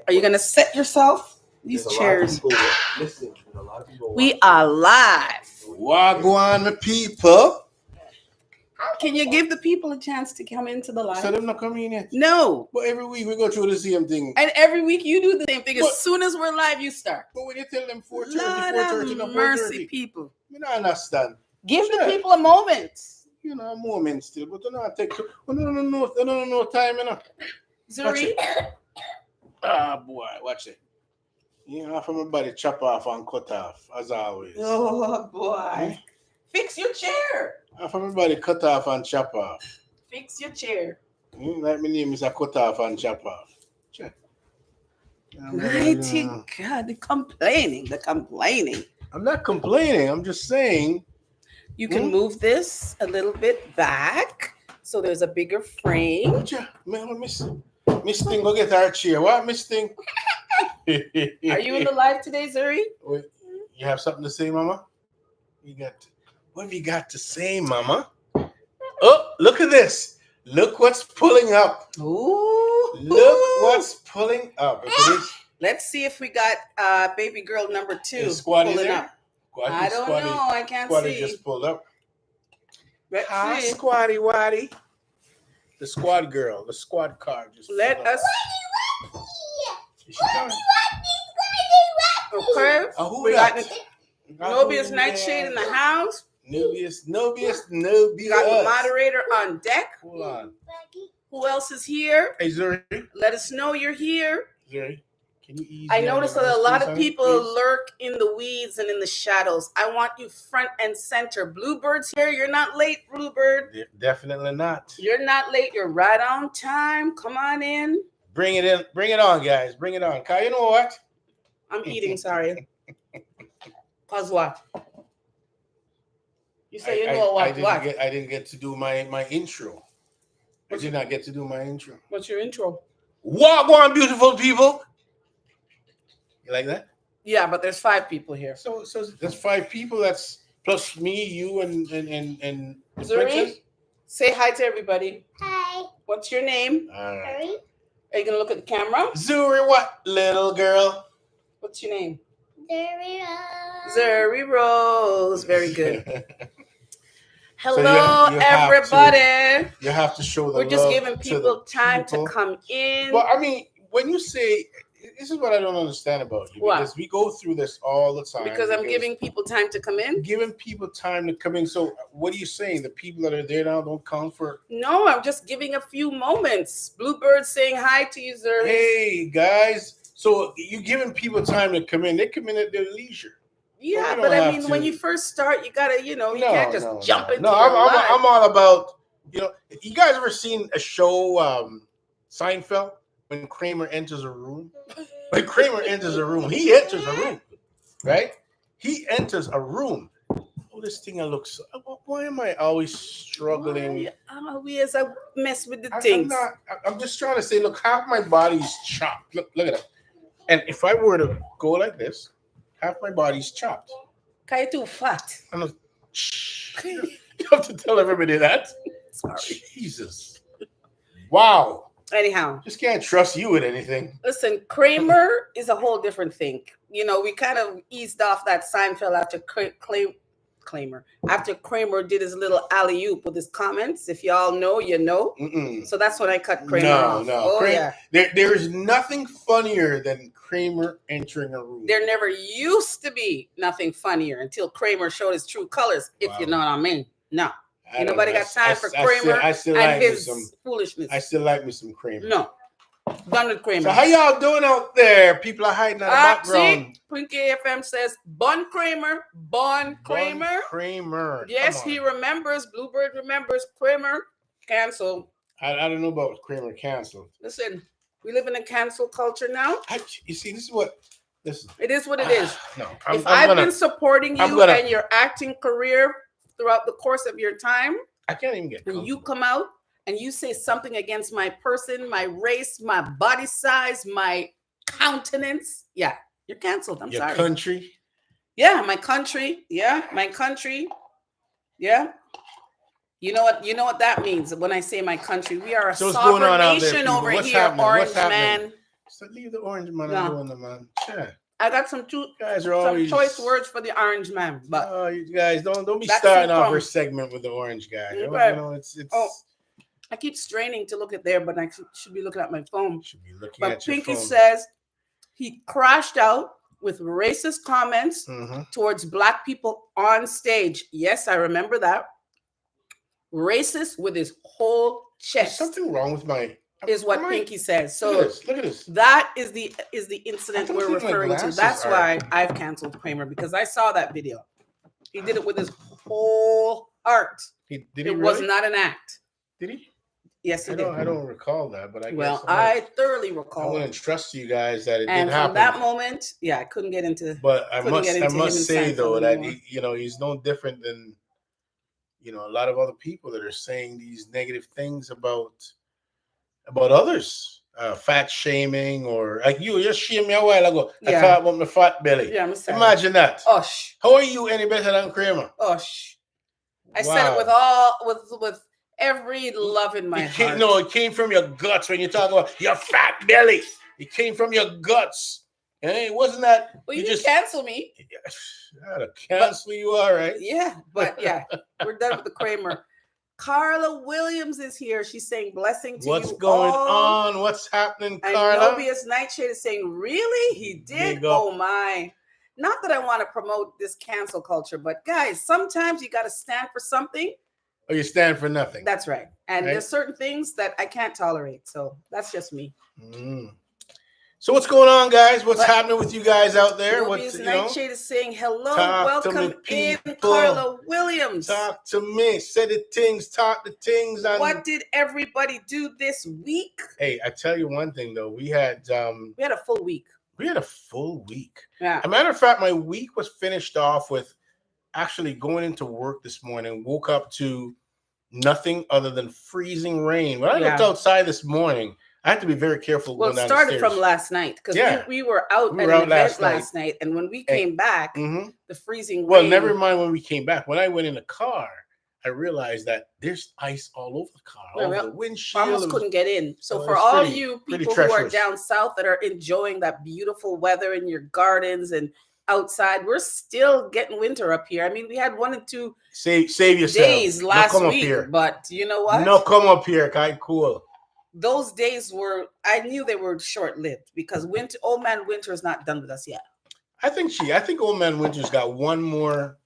Are you gonna set yourself? These chairs. We are live. Wagwan, the people. Can you give the people a chance to come into the live? So they're not coming in yet? No. But every week we go through the same thing. And every week you do the same thing. As soon as we're live, you start. But when you tell them 4:30, Lord 4:30, have mercy, people. You don't understand. Give the people a moment. You know, a moment still, but don't take no time, you know. Zuri. Ah, boy, watch it. You know, from my body chop off and cut off, as always. Oh, boy. Fix your chair. From my body cut off and chop off. Fix your chair. Like my name is a cut off and chop off. Check. Mighty God, the complaining. I'm not complaining. I'm just saying. You can move this a little bit back so there's a bigger frame. Miss Thing, go get our chair. What, Miss Thing? Are you in the live today, Zuri? You have something to say, Mama? What have you got to say, Mama? Oh, look at this. Look what's pulling up. Ooh. Look what's pulling up. Let's see if we got baby girl number 2 pulling there? Up. I don't know. I can't see. Squatty just pulled up. Hi, Squatty Waddy. The squad girl. The squad car just let us. Okay. We got Nobius Nightshade in the house. Nobius. We got the moderator on deck. Hold on. Who else is here? Hey, Zuri. Let us know you're here. Zuri, can you ease? I noticed that a lot of people lurk in the weeds and in the shadows. I want you front and center. Bluebird's here. You're not late, Bluebird. Definitely not. You're not late. You're right on time. Come on in. Bring it in. Bring it on, guys. Bring it on. Kyle, you know what? I'm eating, sorry. Cause what? You say you know what? I didn't get to do my intro. I did not get to do my intro. What's your intro? Wagwan, beautiful people. You like that? Yeah, but there's 5 people here. So that's 5 people. That's plus me, you, and Zuri, say hi to everybody. Hi. What's your name? Zuri. Are you gonna look at the camera? Zuri, what, little girl? What's your name? Zuri Rose. Zuri Rose. Very good. Hello, you everybody. You have to show the We're just love giving people time to come in. Well, I mean, when you say, this is what I don't understand about you. What? Because we go through this all the time. Because I'm giving people time to come in? Giving people time to come in. So what are you saying? The people that are there now don't count for? No, I'm just giving a few moments. Bluebird saying hi to you, Zuri. Hey, guys. So you're giving people time to come in. They come in at their leisure. Yeah, but I mean, when you first start, you gotta, you can't just jump into. I'm all about, you guys ever seen a show, Seinfeld, when Kramer enters a room? When Kramer enters a room, he enters a room, right? He enters a room. Oh, this thing looks. Why am I always struggling? Always I mess with the things. I'm just trying to say, look, half my body's chopped. Look at that. And if I were to go like this, half my body's chopped. You're too fat. You have to tell everybody that. Sorry. Jesus. Wow. Anyhow. Just can't trust you with anything. Listen, Kramer is a whole different thing. We kind of eased off that Seinfeld after Kramer did his little alley-oop with his comments. If y'all know, you know. Mm-mm. So that's when I cut Kramer off. No. Yeah. There is nothing funnier than Kramer entering a room. There never used to be nothing funnier until Kramer showed his true colors, if you know what I mean. No. Ain't nobody got time for Kramer and his foolishness. I still like me some Kramer. No. Done with Kramer. So how y'all doing out there? People are hiding in the background. Pinky FM says, Bon Kramer. Yes, he remembers. Bluebird remembers. Kramer canceled. I don't know about Kramer canceled. Listen, we live in a cancel culture now. You see, this is what. Listen. It is what it is. No, I've been supporting you and your acting career throughout the course of your time, I can't even get. When you come out and you say something against my person, my race, my body size, my countenance, yeah, you're canceled. I'm sorry. Your country. Yeah, my country. Yeah, my country. Yeah. You know what that means when I say my country. We are a sovereign nation over here, Orange Man. So leave the orange man alone, man. Yeah. I got some choice words for the orange man, but you guys don't be starting off our segment with the orange guy. Okay. You know, it's. Oh, I keep straining to look at there, but I should be looking at my phone. Should be looking at your phone. Pinky says he crashed out with racist comments towards black people on stage. Yes, I remember that. Racist with his whole chest. There's something wrong with my. Is what Pinky says. So look at this. That is the incident we're referring to. That's why I've canceled Kramer, because I saw that video. He did it with his whole heart. It really? Was not an act. Did he? Yes, he did. I don't recall that, but I thoroughly recall. I wouldn't trust you guys that it didn't happen. And from that moment, I couldn't get into. But I must say though that he's no different than a lot of other people that are saying these negative things about others, fat shaming, or like you just shamed me a while ago. I talked about my fat belly. Yeah, I'm sorry. Imagine that. Osh. How are you any better than Kramer? Osh. I said it with every love in my heart. No, it came from your guts when you talk about your fat belly. It came from your guts. And it wasn't that. Well, you just cancel me. I had to cancel you, all right. Yeah, but we're done with the Kramer. Carla Williams is here. She's saying blessing to What's you going all. on? What's happening, Carla? And Nobius Nightshade is saying, really? He did? Oh, my. Not that I want to promote this cancel culture, but guys, sometimes you got to stand for something. Or you stand for nothing. That's right. And there's certain things that I can't tolerate. So that's just me. So what's going on, guys? What's happening with you guys out there? Nobius Nightshade is saying, hello, welcome in, Carla Williams. Talk to me. Say the things, talk the things. What did everybody do this week? Hey, I tell you one thing, though. We had a full week. We had a full week. Yeah. As a matter of fact, my week was finished off with actually going into work this morning. Woke up to nothing other than freezing rain. When I looked outside this morning, I had to be very careful. Well, it started from last night because we were out at an event last night. And when we came back, the freezing rain. Well, never mind when we came back. When I went in the car, I realized that there's ice all over the car, all over the windshield. Almost couldn't get in. So for all you people who are down south that are enjoying that beautiful weather in your gardens and outside, we're still getting winter up here. I mean, we had 1 and 2 save yourself. Days last week, but you know what? No, come up here, Kai. Cool. Those days I knew they were short-lived because Old Man Winter is not done with us yet. I think Old Man Winter's got one more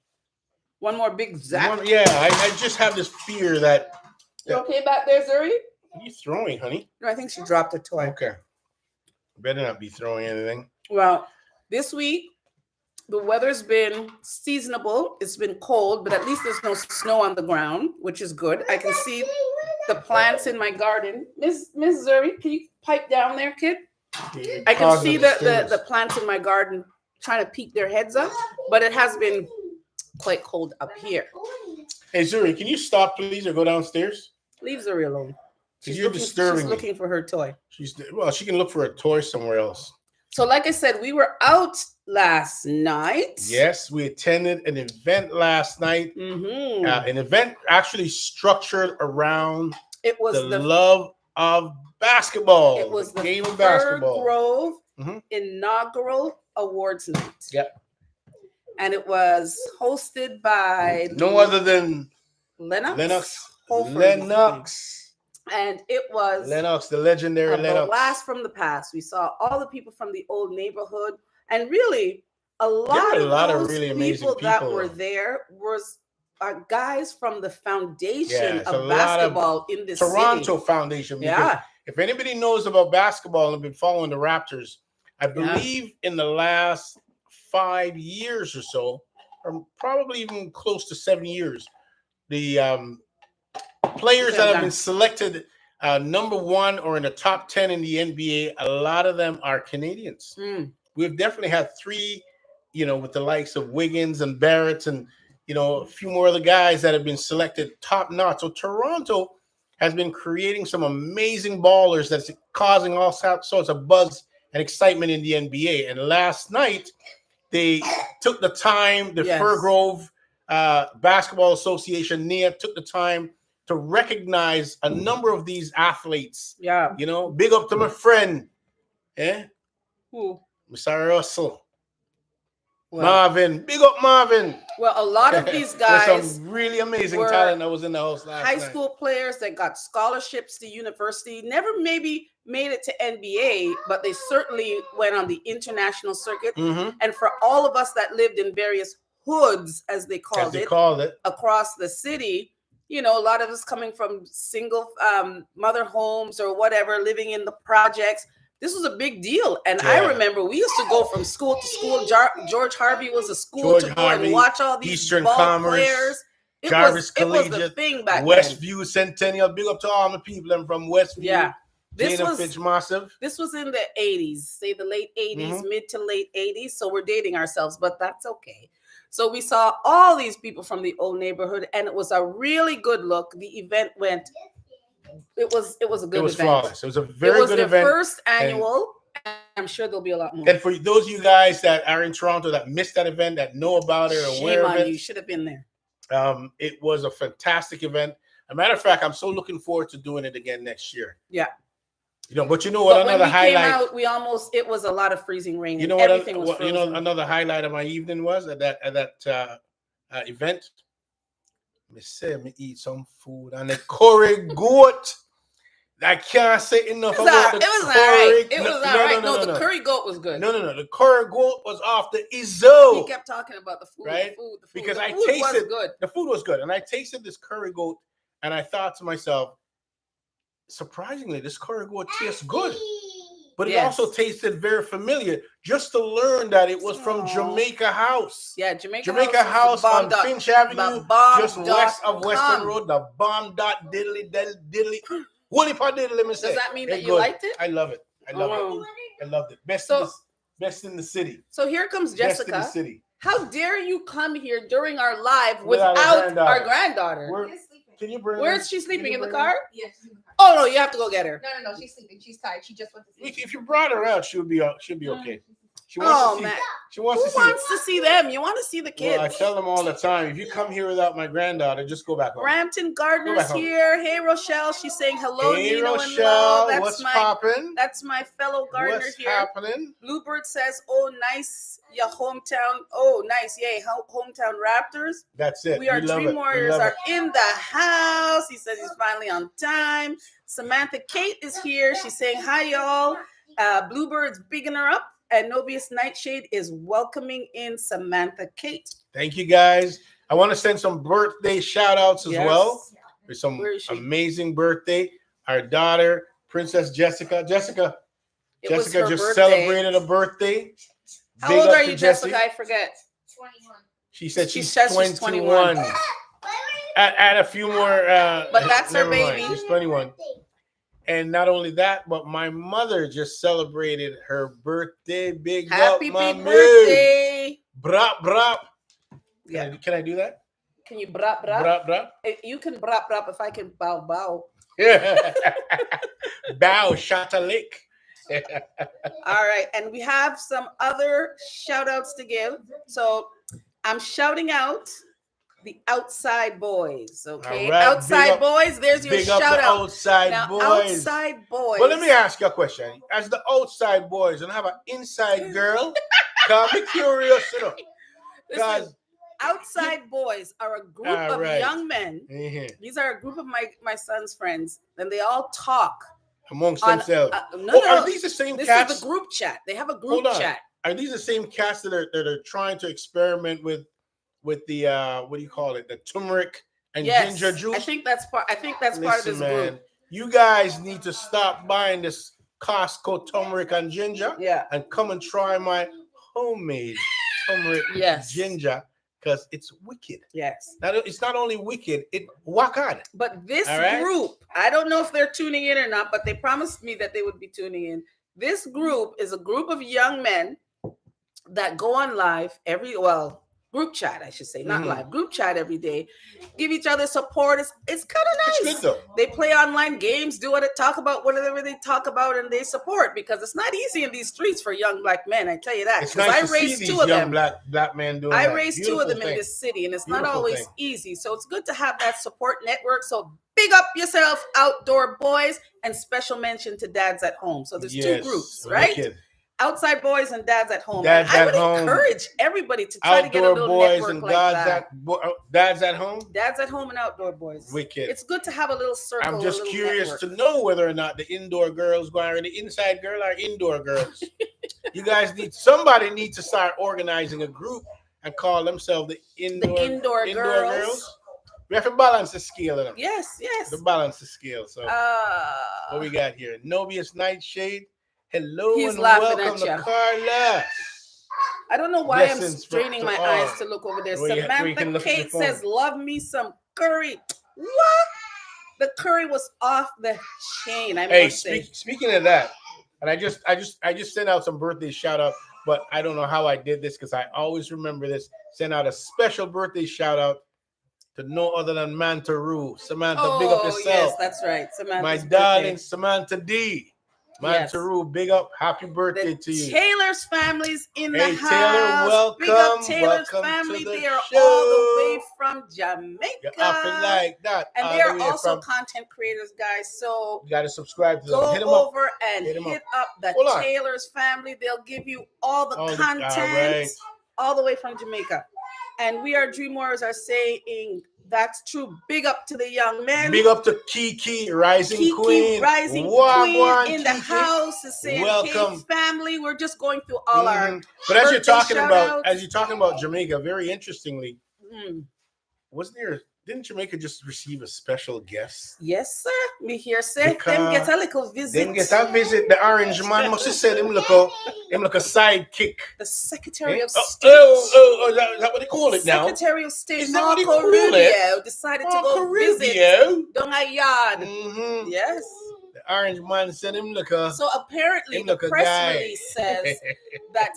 big zap. I just have this fear that. You okay back there, Zuri? What are you throwing, honey? No, I think she dropped a toy. Okay. Better not be throwing anything. Well, this week, the weather's been seasonable. It's been cold, but at least there's no snow on the ground, which is good. I can see the plants in my garden. Miss Zuri, can you pipe down there, kid? I can see the plants in my garden trying to peek their heads up, but it has been quite cold up here. Hey, Zuri, can you stop, please, or go downstairs? Leave Zuri alone. You're disturbing me. She's looking for her toy. She can look for a toy somewhere else. So like I said, we were out last night. Yes, we attended an event last night. An event actually structured around the love of basketball. It was the game of basketball. Grove inaugural awards night. Yep. And it was hosted by no other than Lennox. And it was Lennox, the legendary Lennox. The blast from the past. We saw all the people from the old neighborhood, and really a lot of really amazing people that were there was guys from the foundation of basketball in this Toronto city. Foundation. Yeah. If anybody knows about basketball and have been following the Raptors, I believe in the last 5 years or so, or probably even close to 7 years, the players that have been selected number 1 or in the top 10 in the NBA, a lot of them are Canadians. We've definitely had 3, with the likes of Wiggins and Barrett and, a few more other guys that have been selected top notch. So Toronto has been creating some amazing ballers that's causing all sorts of buzz and excitement in the NBA. And last night, they took the time, the Fir Grove Basketball Association, NIA, took the time to recognize a number of these athletes. Yeah. Big up to my friend Yeah, Who? Mr. Russell. Well, Marvin, big up Marvin. well, a lot of these There's guys some really amazing were talent that was in the house last high night. school players that got scholarships to university, never maybe made it to NBA, but they certainly went on the international circuit. Mm-hmm. And for all of us that lived in various hoods, as they called it, across the city, you know, a lot of us coming from single mother homes or whatever, living in the projects. This was a big deal. And I remember we used to go from school to school. George Harvey was a school to go and watch all these Eastern ball Commerce, players. It Jarvis was Collegiate, the thing back Westview Centennial. Big up to all the people and from Westview. Yeah. This was in the 80s, say the late 80s, mid to late 80s. So we're dating ourselves, but that's okay. So we saw all these people from the old neighborhood, and it was a really good look. The event went. It was a good event. It was flawless. It was a very good event. It was their first annual. And I'm sure there'll be a lot more. And for those of you guys that are in Toronto that missed that event, that know about it, or aware of it, you should have been there. It was a fantastic event. As a matter of fact, I'm so looking forward to doing it again next year. Yeah. You know, but you know what? But another highlight. Came out, it was a lot of freezing rain. You know what? Everything was frozen. You know, another highlight of my evening was at that event. Me say me eat some food and the curry goat. I can't say enough about the curry. It was all right. It was all right. No, the curry goat was good. No. The curry goat was off the izzo. He kept talking about the food, right? The food. Because the I food tasted was good. The food was good, and I tasted this curry goat, and I thought to myself, surprisingly, this curry goat tastes good. But it also tasted very familiar, just to learn that it was from Jamaica House. Yeah, Jamaica House on Finch Avenue, just west of Western Road. The bomb dot diddly diddly. What if I did? Let me say. Does that mean that you liked it? I love it. I loved it. Best in the city. So here comes Jessica. Best in the city. How dare you come here during our live without our granddaughter? Can you bring? Where is she sleeping? In the car? Yes, she's in the car. Oh no, you have to go get her. No, she's sleeping. She's tired. She just went to sleep. If you brought her out, she'll be okay. She wants to see them. You want to see the kids. Well, I tell them all the time, if you come here without my granddaughter, just go back home. Brampton Gardner's here. Hey, Rochelle. She's saying hello, hey, Nino Rochelle, and Lo. what's poppin'? That's my fellow Gardner here. What's happening? Bluebird says, oh, nice. Your hometown. Oh, nice. Yay. Hometown Raptors. That's it. We are Dream Warriors are in the house. He says he's finally on time. Samantha Kate is here. She's saying, hi, y'all. Bluebird's bigging her up. And Nobius Nightshade is welcoming in Samantha Kate. Thank you, guys. I want to send some birthday shout outs as well. There's some amazing birthday. Our daughter, Princess Jessica. Jessica just celebrated a birthday. How old are you, Jessica? I forget. 21. She said she's 21. Add a few more. But that's her baby. She's 21. And not only that, but my mother just celebrated her birthday. Happy birthday. Brap, brap. Yeah. Can I do that? Can you brap, brap? Brap, brap. You can brap, brap if I can bow, bow. Yeah. Bow, shot a lick. All right. And we have some other shout outs to give. So I'm shouting out the Outside Boys, okay? Right. Outside Boys, there's your shout out. Outside Boys. Outside Boys. Well, let me ask you a question. As the Outside Boys, and have an inside girl, I'm curious, you know. Listen, Outside Boys are a group of young men. Mm-hmm. These are a group of my son's friends, and they all talk amongst themselves. Are these the same cats? This is the group chat. They have a group chat. Are these the same cats that are trying to experiment with the what do you call it, the turmeric and ginger juice? I think that's part of this group. You guys need to stop buying this Costco turmeric and ginger, and come and try my homemade turmeric ginger, because it's wicked. Yes, it's not only wicked, it whack on. But this group, I don't know if they're tuning in or not, but they promised me that they would be tuning in. This group is a group of young men that go on live group chat, I should say, not live, group chat every day, give each other support. It's kind of nice. It's good, though. They play online games, talk about whatever they talk about, and they support, because it's not easy in these streets for young black men. I tell you that. It's nice I raised two of them. Black men doing raised two of them in this city, and it's not always easy. So it's good to have that support network. So big up yourself, outdoor boys, and special mention to dads at home. So there's two groups, right? Wicked. Outside boys and dads at home. Dads and I at would home. encourage everybody to try to get a Outdoor little boys network and like that. dads at home. Dads at home and outdoor boys. Wicked. It's good to have a little circle. I'm just a little curious network. to know whether or not the indoor girls are the inside girl or indoor girls. You guys somebody needs to start organizing a group and call themselves the indoor girls. We have to balance the scale of them. Yes. The balance the scale. So what we got here? Nobius Nightshade. Hello He's and laughing welcome at to Carla. I don't know why Blessings I'm straining my all. eyes to look over there. Where you Samantha can look at your Kate phone. says, "Love me some curry." What? The curry was off the chain. I must say. Speaking of that, and I just sent out some birthday shout out, but I don't know how I did this because I always remember this. Sent out a special birthday shout out to no other than Manta Roo. Samantha, big up yourself. Yes, that's right. Samantha's My birthday. darling Samantha D. Manta Roo, big up. Happy birthday The to you. Taylor's family's in the house. Taylor, welcome. Big up Taylor's Welcome family. to the They are show. all the way from Jamaica. You're often like that. And they are also content creators, guys. So you got to subscribe to them. go Hit them over up. and hit up the Hold on. Taylor's family. They'll give you all the content right. all the way from Jamaica. And we are Dream Warriors are saying that's true. Big up to the young men. Big up to Kiki, Rising Queen. Rising Queen in the house is saying, welcome. Hey, family. We're just going through all our. But as you're talking about Jamaica, very interestingly, didn't Jamaica just receive a special guest? Yes, sir. Me here say them get a little visit. Them get a visit. The orange man must have said him look a sidekick. The Secretary of State. Is that what they call it now? Secretary of State Is that what they Marco call Rubio it? decided to go visit down a yard. Yes. The orange man said him look a. So apparently the press release says that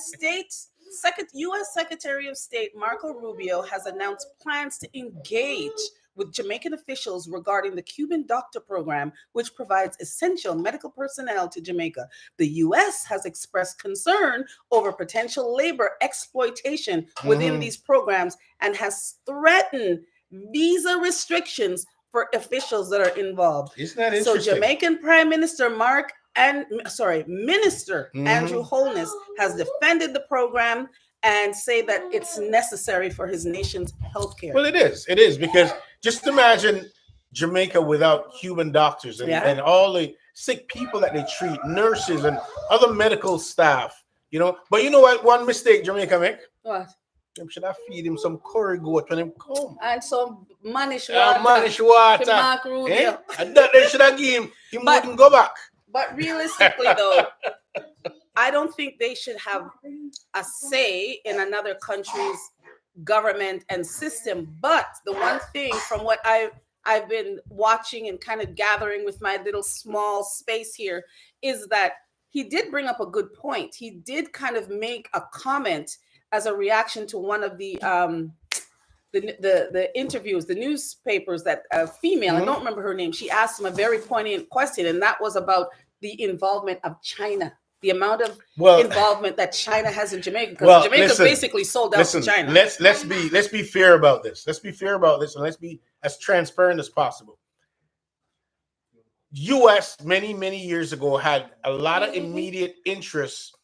U.S. Secretary of State Marco Rubio has announced plans to engage with Jamaican officials regarding the Cuban doctor program, which provides essential medical personnel to Jamaica. The U.S. has expressed concern over potential labor exploitation within these programs and has threatened visa restrictions for officials that are involved. Isn't that interesting? So Jamaican Prime Minister Minister Andrew Holness has defended the program and say that it's necessary for his nation's healthcare. Well, it is because just imagine Jamaica without Cuban doctors and all the sick people that they treat, nurses and other medical staff, But you know what? One mistake Jamaica make? What? Should I feed him some curry goat when him come? And some manish water. Manish water. Mark Rubio. And that they should have give him. He wouldn't go back. But realistically, though, I don't think they should have a say in another country's government and system. But the one thing from what I've been watching and kind of gathering with my little small space here is that he did bring up a good point. He did kind of make a comment as a reaction to one of the interviews, the newspapers that a female, I don't remember her name, she asked him a very poignant question, and that was about the involvement of China, the amount of involvement that China has in Jamaica, because Jamaica's basically sold out to China. Let's be fair about this. Let's be fair about this, and let's be as transparent as possible. U.S. many years ago had a lot of immediate interest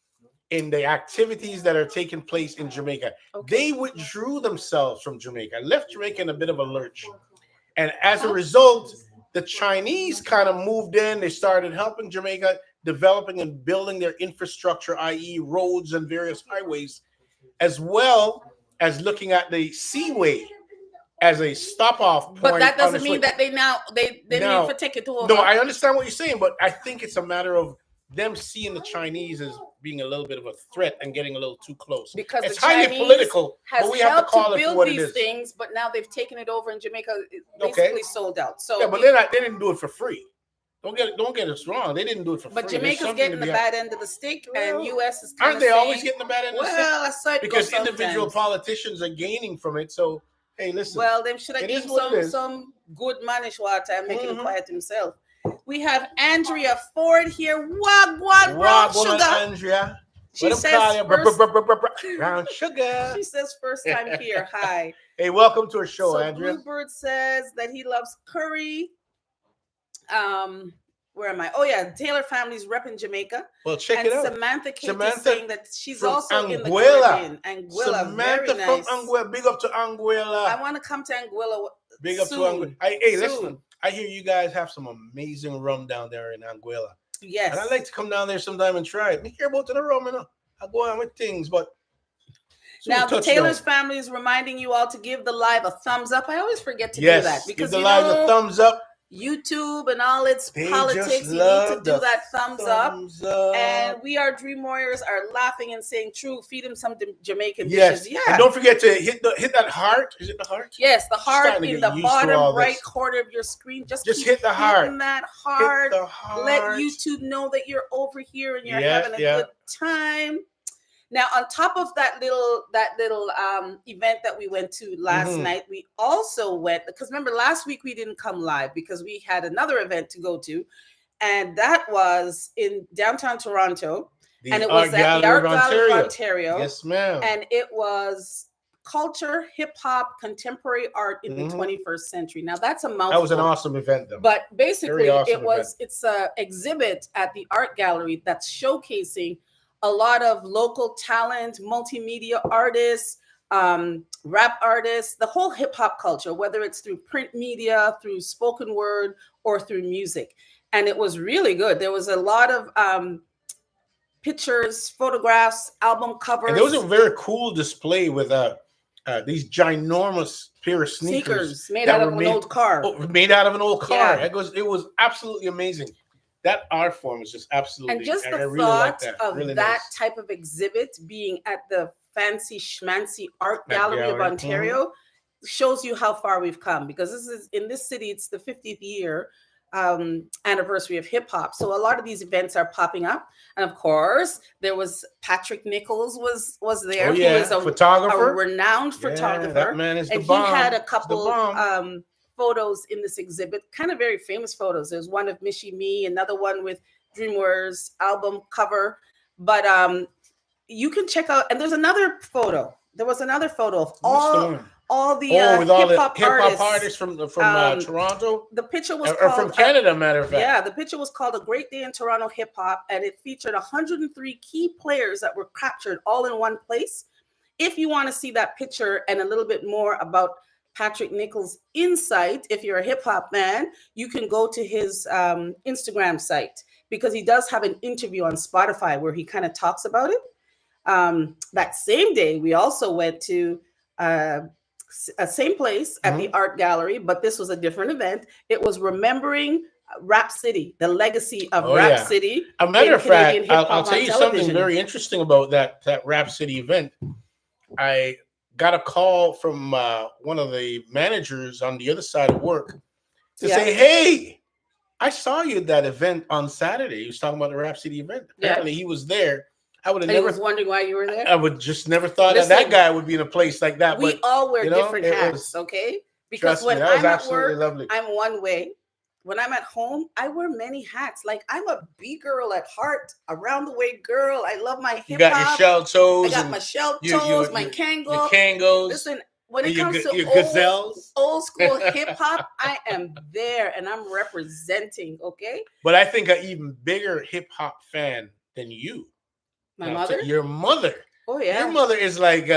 in the activities that are taking place in Jamaica. They withdrew themselves from Jamaica, left Jamaica in a bit of a lurch. And as a result, the Chinese kind of moved in. They started helping Jamaica, developing and building their infrastructure, i.e. roads and various highways, as well as looking at the seaway as a stop-off point. But that doesn't mean that they need to take it over. No, I understand what you're saying, but I think it's a matter of them seeing the Chinese as being a little bit of a threat and getting a little too close. Because it's the highly Chinese political, has but we have to call it build what it these is. things, but now they've taken it over in Jamaica. It's basically sold out. So yeah, but they didn't do it for free. Don't get us wrong. They didn't do it for free. But Jamaica's getting the bad end of the stick, and U.S. is kind aren't they always getting the bad end of the stick? Because individual politicians are gaining from it. So hey, listen. Well, them should have given some good manish water and making him quiet himself. We have Andrea Ford here. Wagwan brown sugar. Andrea. She says brown sugar. She says first time here. Hi. Hey, welcome to our show, Andrea. Bluebird says that he loves curry. Where am I? Oh yeah, Taylor family's rep in Jamaica. Well, check And it out. Samantha Kate Samantha is saying that she's from also in the Anguilla. Caribbean. Anguilla, Samantha very nice. from Anguilla. Big up to Anguilla. I want to come to Anguilla. Big up soon. to Anguilla. Hey, soon. listen. I hear you guys have some amazing rum down there in Anguilla. Yes. And I'd like to come down there sometime and try it. Me hear about the rum, you know. I go on with things, but now the Taylor's family is reminding you all to give the live a thumbs up. I always forget to do that because give the live a thumbs up. YouTube and all its politics, you need to do that thumbs up. And we, our Dream Warriors, are laughing and saying, "True, feed him some Jamaican dishes." Yeah. And don't forget to hit that heart. Is it the heart? Yes, the heart in the bottom right corner of your screen. Just hit the heart. That heart. Hit the heart. Let YouTube know that you're over here and you're having a good time. Now, on top of that little event that we went to last night, we also went, because remember last week we didn't come live because we had another event to go to, and that was in downtown Toronto, and it was at the Art Gallery of Ontario. Yes, ma'am. And it was culture, hip hop, contemporary art in the 21st century. Now that's a mouthful. That was an awesome event, though. But basically, it's an exhibit at the art gallery that's showcasing a lot of local talent, multimedia artists, rap artists, the whole hip hop culture, whether it's through print media, through spoken word, or through music. And it was really good. There was a lot of pictures, photographs, album covers. And there was a very cool display with these ginormous pair of sneakers made out of an old car. Made out of an old car. Yeah. It was absolutely amazing. That art form is just absolutely, and just the really thought like of really that nice. Type of exhibit being at the fancy schmancy art gallery of Ontario shows you how far we've come, because this is in this city, it's the 50th year anniversary of hip hop. So a lot of these events are popping up. And of course, there was Patrick Nichols was there. Oh, yeah. Who is a photographer, a renowned photographer. That man is and the bomb. He had a couple photos in this exhibit, kind of very famous photos. There's one of Michie Me, another one with Dreamware's album cover. But you can check out, and there's another photo. There was another photo of all the hip hop artists from Toronto. The picture was called, from Canada, matter of fact. Yeah, the picture was called "A Great Day in Toronto Hip Hop," and it featured 103 key players that were captured all in one place. If you want to see that picture and a little bit more about Patrick Nichols' insight, if you're a hip hop fan, you can go to his Instagram site, because he does have an interview on Spotify where he kind of talks about it. That same day, we also went to a same place at the art gallery, but this was a different event. It was remembering Rap City, the legacy of Rap City. A matter of fact, I'll tell you something very interesting about that Rap City event. I got a call from one of the managers on the other side of work to say, "Hey, I saw you at that event on Saturday." He was talking about the Rap City event. Apparently, he was there. I would have never was wondering why you were there. I would just never thought that guy would be in a place like that. We all wear different hats, okay? Because when I'm at work, I'm one way. When I'm at home, I wear many hats. Like, I'm a B girl at heart, around the way girl. I love my hip hop. You got your shell toes. I got my shell toes, my Kangol. Your Kangos. Listen, when it comes to old school hip hop, I am there and I'm representing, okay? But I think an even bigger hip hop fan than you. My mother? Your mother. Oh, yeah. Your mother is like,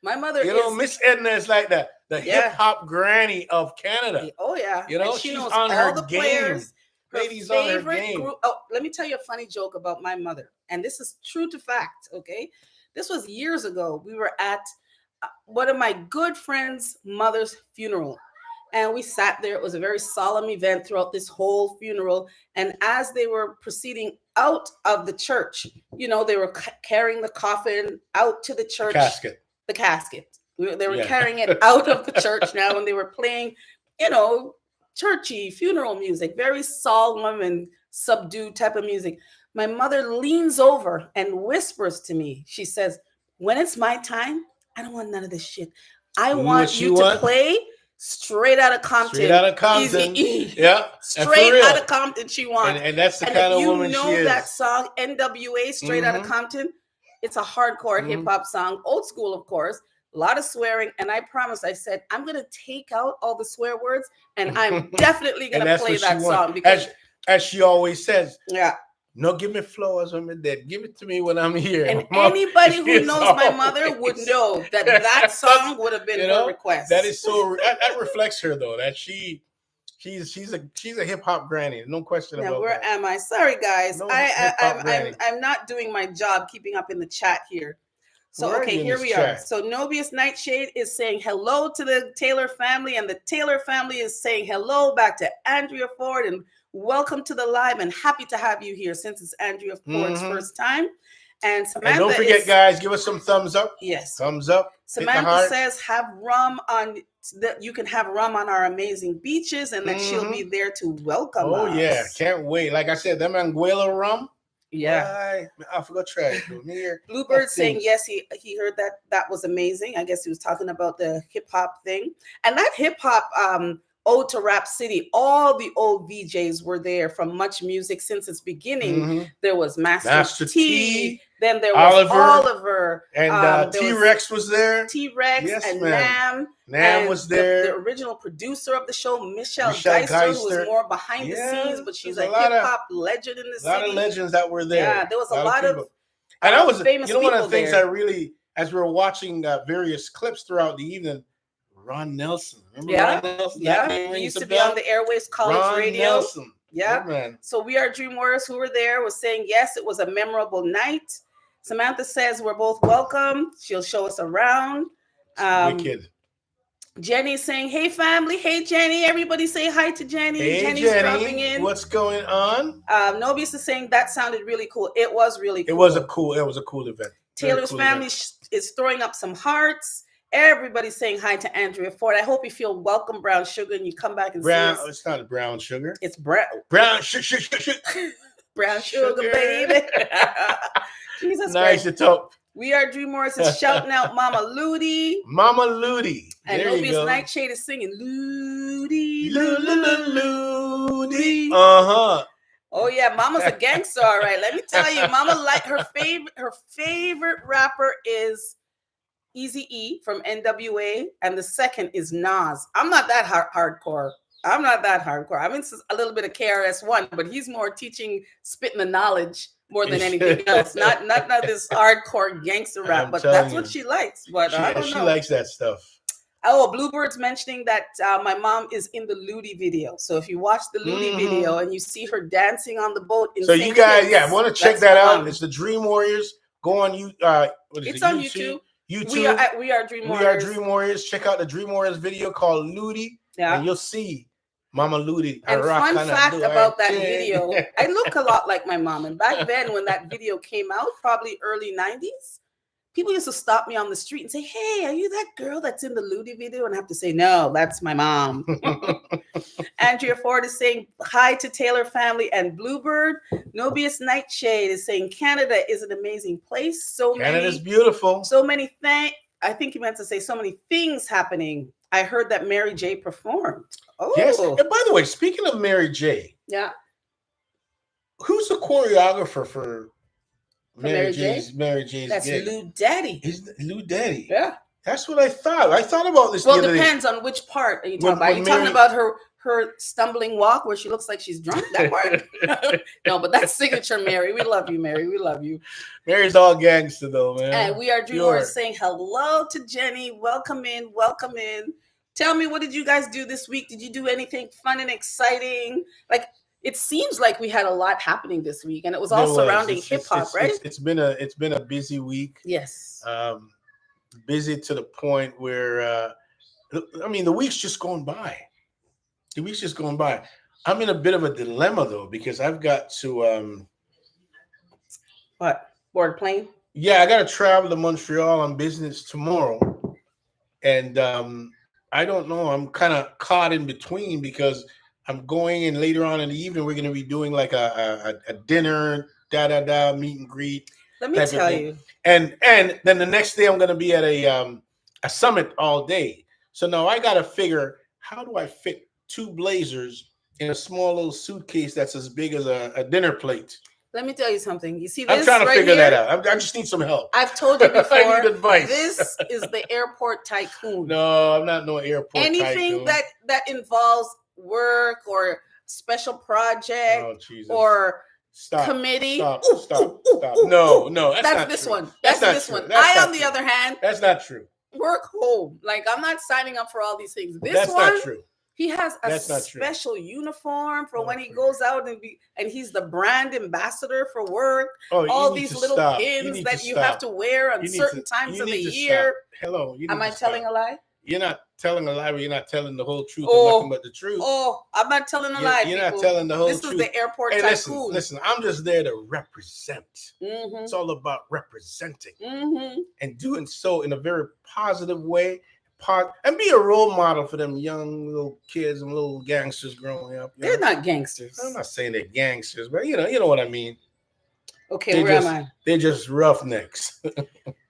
my mother Miss Edna is like the hip hop granny of Canada. Oh, yeah. She's knows on all her the game. Players. Ladies on her game. Group. Oh, let me tell you a funny joke about my mother. And this is true to fact, okay? This was years ago. We were at one of my good friends' mother's funeral. And we sat there. It was a very solemn event throughout this whole funeral. And as they were proceeding out of the church, they were carrying the coffin out to the church. The casket. They were carrying it out of the church now, and they were playing, churchy funeral music, very solemn and subdued type of music. My mother leans over and whispers to me. She says, "When it's my time, I don't want none of this shit. I want you to play Straight Outta Compton. Straight Outta Compton. Easy E. Yeah. Straight Outta Compton she wants." And that's the kind of woman she is. If you know that song, NWA, Straight Outta Compton, it's a hardcore hip hop song, old school, of course. a lot of swearing, and I promised. I said I'm gonna take out all the swear words, and I'm definitely gonna play that song because, as she always says, yeah. no, give me flowers when I'm dead. Give it to me when I'm here. And anybody who knows my mother would know that song would have been her request. That is so. That reflects her though. That she's a hip hop granny. No question now, about where that. am I? Sorry, guys. No I'm not doing my job keeping up in the chat here. So okay, here we are. So Nobius Nightshade is saying hello to the Taylor family, and the Taylor family is saying hello back to Andrea Ford, and welcome to the live, and happy to have you here since it's Andrea Ford's first time. And Samantha, and don't forget, guys, give us some thumbs up. Yes, thumbs up. Samantha says have rum on that. You can have rum on our amazing beaches, and that she'll be there to welcome us. Oh yeah, can't wait. Like I said, them Anguilla rum. Yeah, I forgot to try it. Bluebird saying yes, he heard that was amazing. I guess he was talking about the hip hop thing, and that hip hop ode to Rap City. All the old VJs were there from Much Music since its beginning. There was Master T. Then there was Oliver, and T-Rex was there. T-Rex, yes, and Nam. Nam was there. The original producer of the show, Michelle Geister, who was more behind the scenes, but she's a hip hop legend in the city. A lot of legends that were there. Yeah, there was a lot of and I was famous people. One of the things I really, as we were watching various clips throughout the evening, Ron Nelson. Remember Ron Nelson? Yeah, he used to be on the airways college radio. Nelson. Yeah. Man. So We Are Dream Warriors, who were there, was saying yes, it was a memorable night. Samantha says we're both welcome. She'll show us around. Wicked. Jenny's saying, hey family, hey Jenny. Everybody say hi to Jenny. Hey Jenny's Jenny, dropping in. What's going on? Nobius is saying that sounded really cool. It was really cool. It was a cool event. Taylor's family is throwing up some hearts. Everybody's saying hi to Andrea Ford. I hope you feel welcome, Brown Sugar, and you come back and see us. It's not brown sugar. It's brown. Brown sugar. Brown sugar, baby. Jesus nice Christ. to talk. We Are Dream Warriors is shouting out Mama Ludi. Mama Ludi. And Nobius Nightshade is singing Ludi. Ludi. Uh-huh. Oh yeah, Mama's a gangster, all right. Let me tell you, Mama like her favorite rapper is Eazy-E from NWA, and the second is Nas. I'm not that hardcore. I mean, a little bit of KRS-One, but he's more teaching, spitting the knowledge more than anything else. Not this hardcore gangster rap, but that's what she likes. But I don't know. She likes that stuff. Oh, Bluebird's mentioning that my mom is in the Ludi video. So if you watch the Ludi video and you see her dancing on the boat, so you guys, want to check that out. It's the Dream Warriors. Go on it's on YouTube. YouTube. We are Dream Warriors. We Are Dream Warriors. Check out the Dream Warriors video called Ludi. Yeah. And you'll see Mama Ludi. And fun fact about that video, I look a lot like my mom. And back then when that video came out, probably early 90s, people used to stop me on the street and say, hey, are you that girl that's in the Ludi video? And I have to say, no, that's my mom. Andrea Ford is saying hi to Taylor family and Bluebird. Nobius Nightshade is saying Canada is an amazing place. Canada's beautiful. So many things. I think he meant to say so many things happening. I heard that Mary J performed. Oh, yes. And by the way, speaking of Mary J, who's the choreographer for Mary J's? That's gig? Lou Daddy. Lou Daddy. Yeah, that's what I thought. I thought about this. Well, it depends on which part are you talking about. Are you talking about her stumbling walk where she looks like she's drunk? That part? No, but that's signature Mary. We love you, Mary. We love you. Mary's all gangster though, man. And We Are Dream Warriors saying hello to Jenny. Welcome in. Welcome in. Tell me, what did you guys do this week? Did you do anything fun and exciting? Like, it seems like we had a lot happening this week, and it was all surrounding hip hop, right? It's been a busy week. Yes. Busy to the point where I mean, the week's just going by. I'm in a bit of a dilemma though, because I've got to board a plane? Yeah, I got to travel to Montreal on business tomorrow, and I don't know. I'm kind of caught in between because I'm going in later on in the evening. We're going to be doing like a dinner, meet and greet. Let me tell you. And then the next day I'm going to be at a summit all day. So now I got to figure, how do I fit two blazers in a small little suitcase that's as big as a dinner plate? Let me tell you something. You see this I'm trying to right figure here? that out. I just need some help. I've told you before. I need advice. This is the airport tycoon. No, I'm not no airport Anything tycoon. that involves work or special project Oh, Jesus. or Stop. committee. Stop. Ooh, Stop. ooh, ooh, Stop. ooh, No, ooh. no, that's not this true. one. That's That's not this true. one. That's I, not on the true. other hand, That's not true. work home. Like, I'm not signing up for all these things. This That's one, not true. he has a That's not true. special uniform for Oh, when he for- goes out and he's the brand ambassador for work. Oh, All you need these to little stop. pins need that to you stop. have to wear on You need certain to- times you of the need to year. stop. Hello. You need Am I to telling stop. a lie? You're not telling a lie, but you're not telling the whole truth Oh. and nothing but the truth. Oh, I'm not telling a lie. You're not people. telling the whole This truth. is the airport Hey, tycoon. listen. I'm just there to represent. Mm-hmm. It's all about representing Mm-hmm. and doing so in a very positive way. And be a role model for them young little kids and little gangsters growing up. They're not gangsters. I'm not saying they're gangsters, but you know what I mean. Okay, where am I? They're just roughnecks.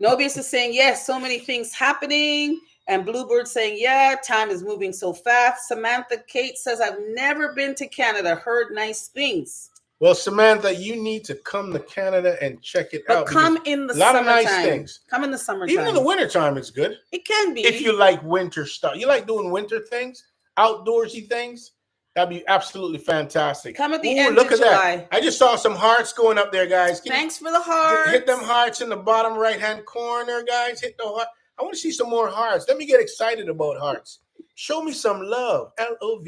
Nobius is saying, yes, so many things happening. And Bluebird saying, yeah, time is moving so fast. Samantha Kate says, I've never been to Canada, heard nice things. Well, Samantha, you need to come to Canada and check it But out. come in the a lot summertime. of nice things. Come in the summertime. Even in the wintertime, it's good. It can be. If you like winter stuff. You like doing winter things, outdoorsy things, that'd be absolutely fantastic. Come at the Ooh, end look of at July. that. I just saw some hearts going up there, guys. Thanks for the hearts. Hit them hearts in the bottom right-hand corner, guys. Hit the heart. I want to see some more hearts. Let me get excited about hearts. Show me some love. LOVE.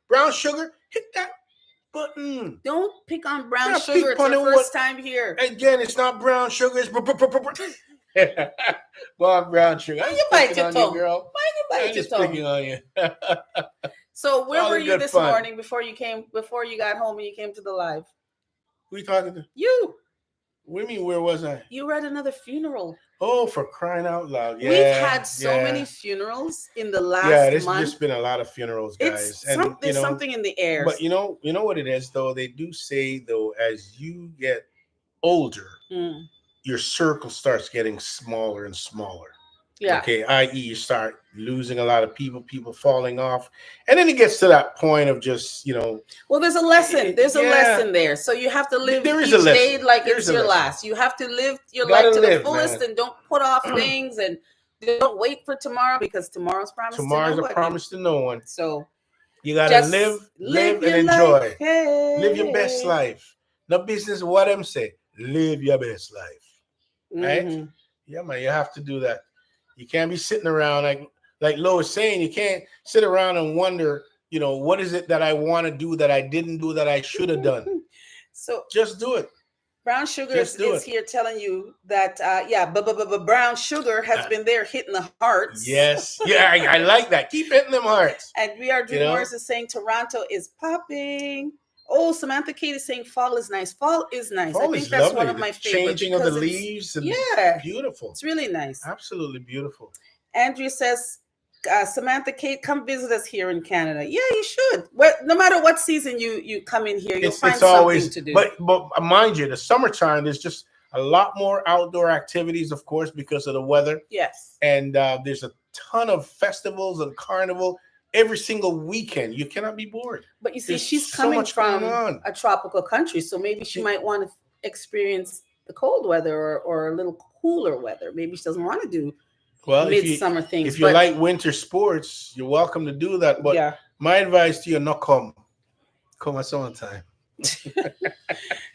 Brown sugar, hit that button. Don't pick on brown Yeah, sugar. It's your first time here. Again, it's not brown sugar. It's well, brown sugar. Why you bite your tongue? Girl. Why you bite I'm your just tongue? picking on you. So where all were in you good this fun. morning before you got home and you came to the live? Who you talking to? You. What do you mean, where was I? You were at another funeral. Oh, for crying out loud. Yeah, We've had so many funerals in the last there's month. just been a lot of funerals, guys. There's something in the air. But you know what it is, though? They do say, though, as you get older, your circle starts getting smaller and smaller. Yeah. Okay, i.e., you start losing a lot of people falling off. And then it gets to that point of just, Well, there's a lesson. There's a lesson there. So you have to live each day like it's your last. You have to live your life to the fullest, and don't put off things, and don't wait for tomorrow, because tomorrow's promised Tomorrow's to nobody. a promise to no one. So you gotta live and enjoy. Hey. Live your best life. No business what I'm saying. Live your best life. Right? Mm-hmm. Yeah, man, you have to do that. You can't be sitting around like Lo was saying. You can't sit around and wonder, what is it that I want to do that I didn't do that I should have done. So just do it. Brown Sugar is here telling you that, Brown Sugar has been there hitting the hearts. Yes. Yeah, I like that. Keep hitting them hearts. And We Are Dream Morris is saying Toronto is popping. Oh, Samantha Kate is saying fall is nice. Fall is nice. Fall I think that's lovely. one of my favorites. Changing of the leaves. And beautiful. It's really nice. Absolutely beautiful. Andrea says, Samantha Kate, come visit us here in Canada. Yeah, you should. No matter what season you come in here, you'll find something to do. But mind you, the summertime, there's just a lot more outdoor activities, of course, because of the weather. Yes. And there's a ton of festivals and carnival every single weekend. You cannot be bored. But you see, she's coming from a tropical country, so maybe she might want to experience the cold weather or a little cooler weather. Maybe she doesn't want to do midsummer things. If you like winter sports, you're welcome to do that. But my advice to you, not come at summertime.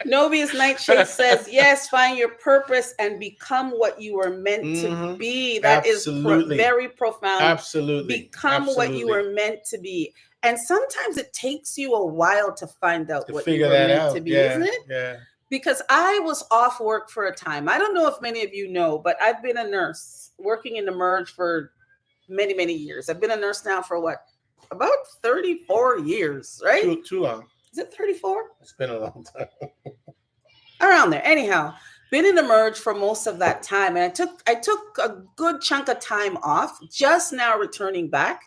Nobius Nightshade says, yes, find your purpose and become what you were meant to be. That is very profound. Absolutely. Become what you were meant to be. And sometimes it takes you a while to find out what you were meant to be, isn't it? Yeah. Because I was off work for a time. I don't know if many of you know, but I've been a nurse working in the Merge for many, many years. I've been a nurse now for about 34 years, right? Too long. Is it 34? It's been a long time. Around there. Anyhow, been in the Merge for most of that time. And I took a good chunk of time off, just now returning back.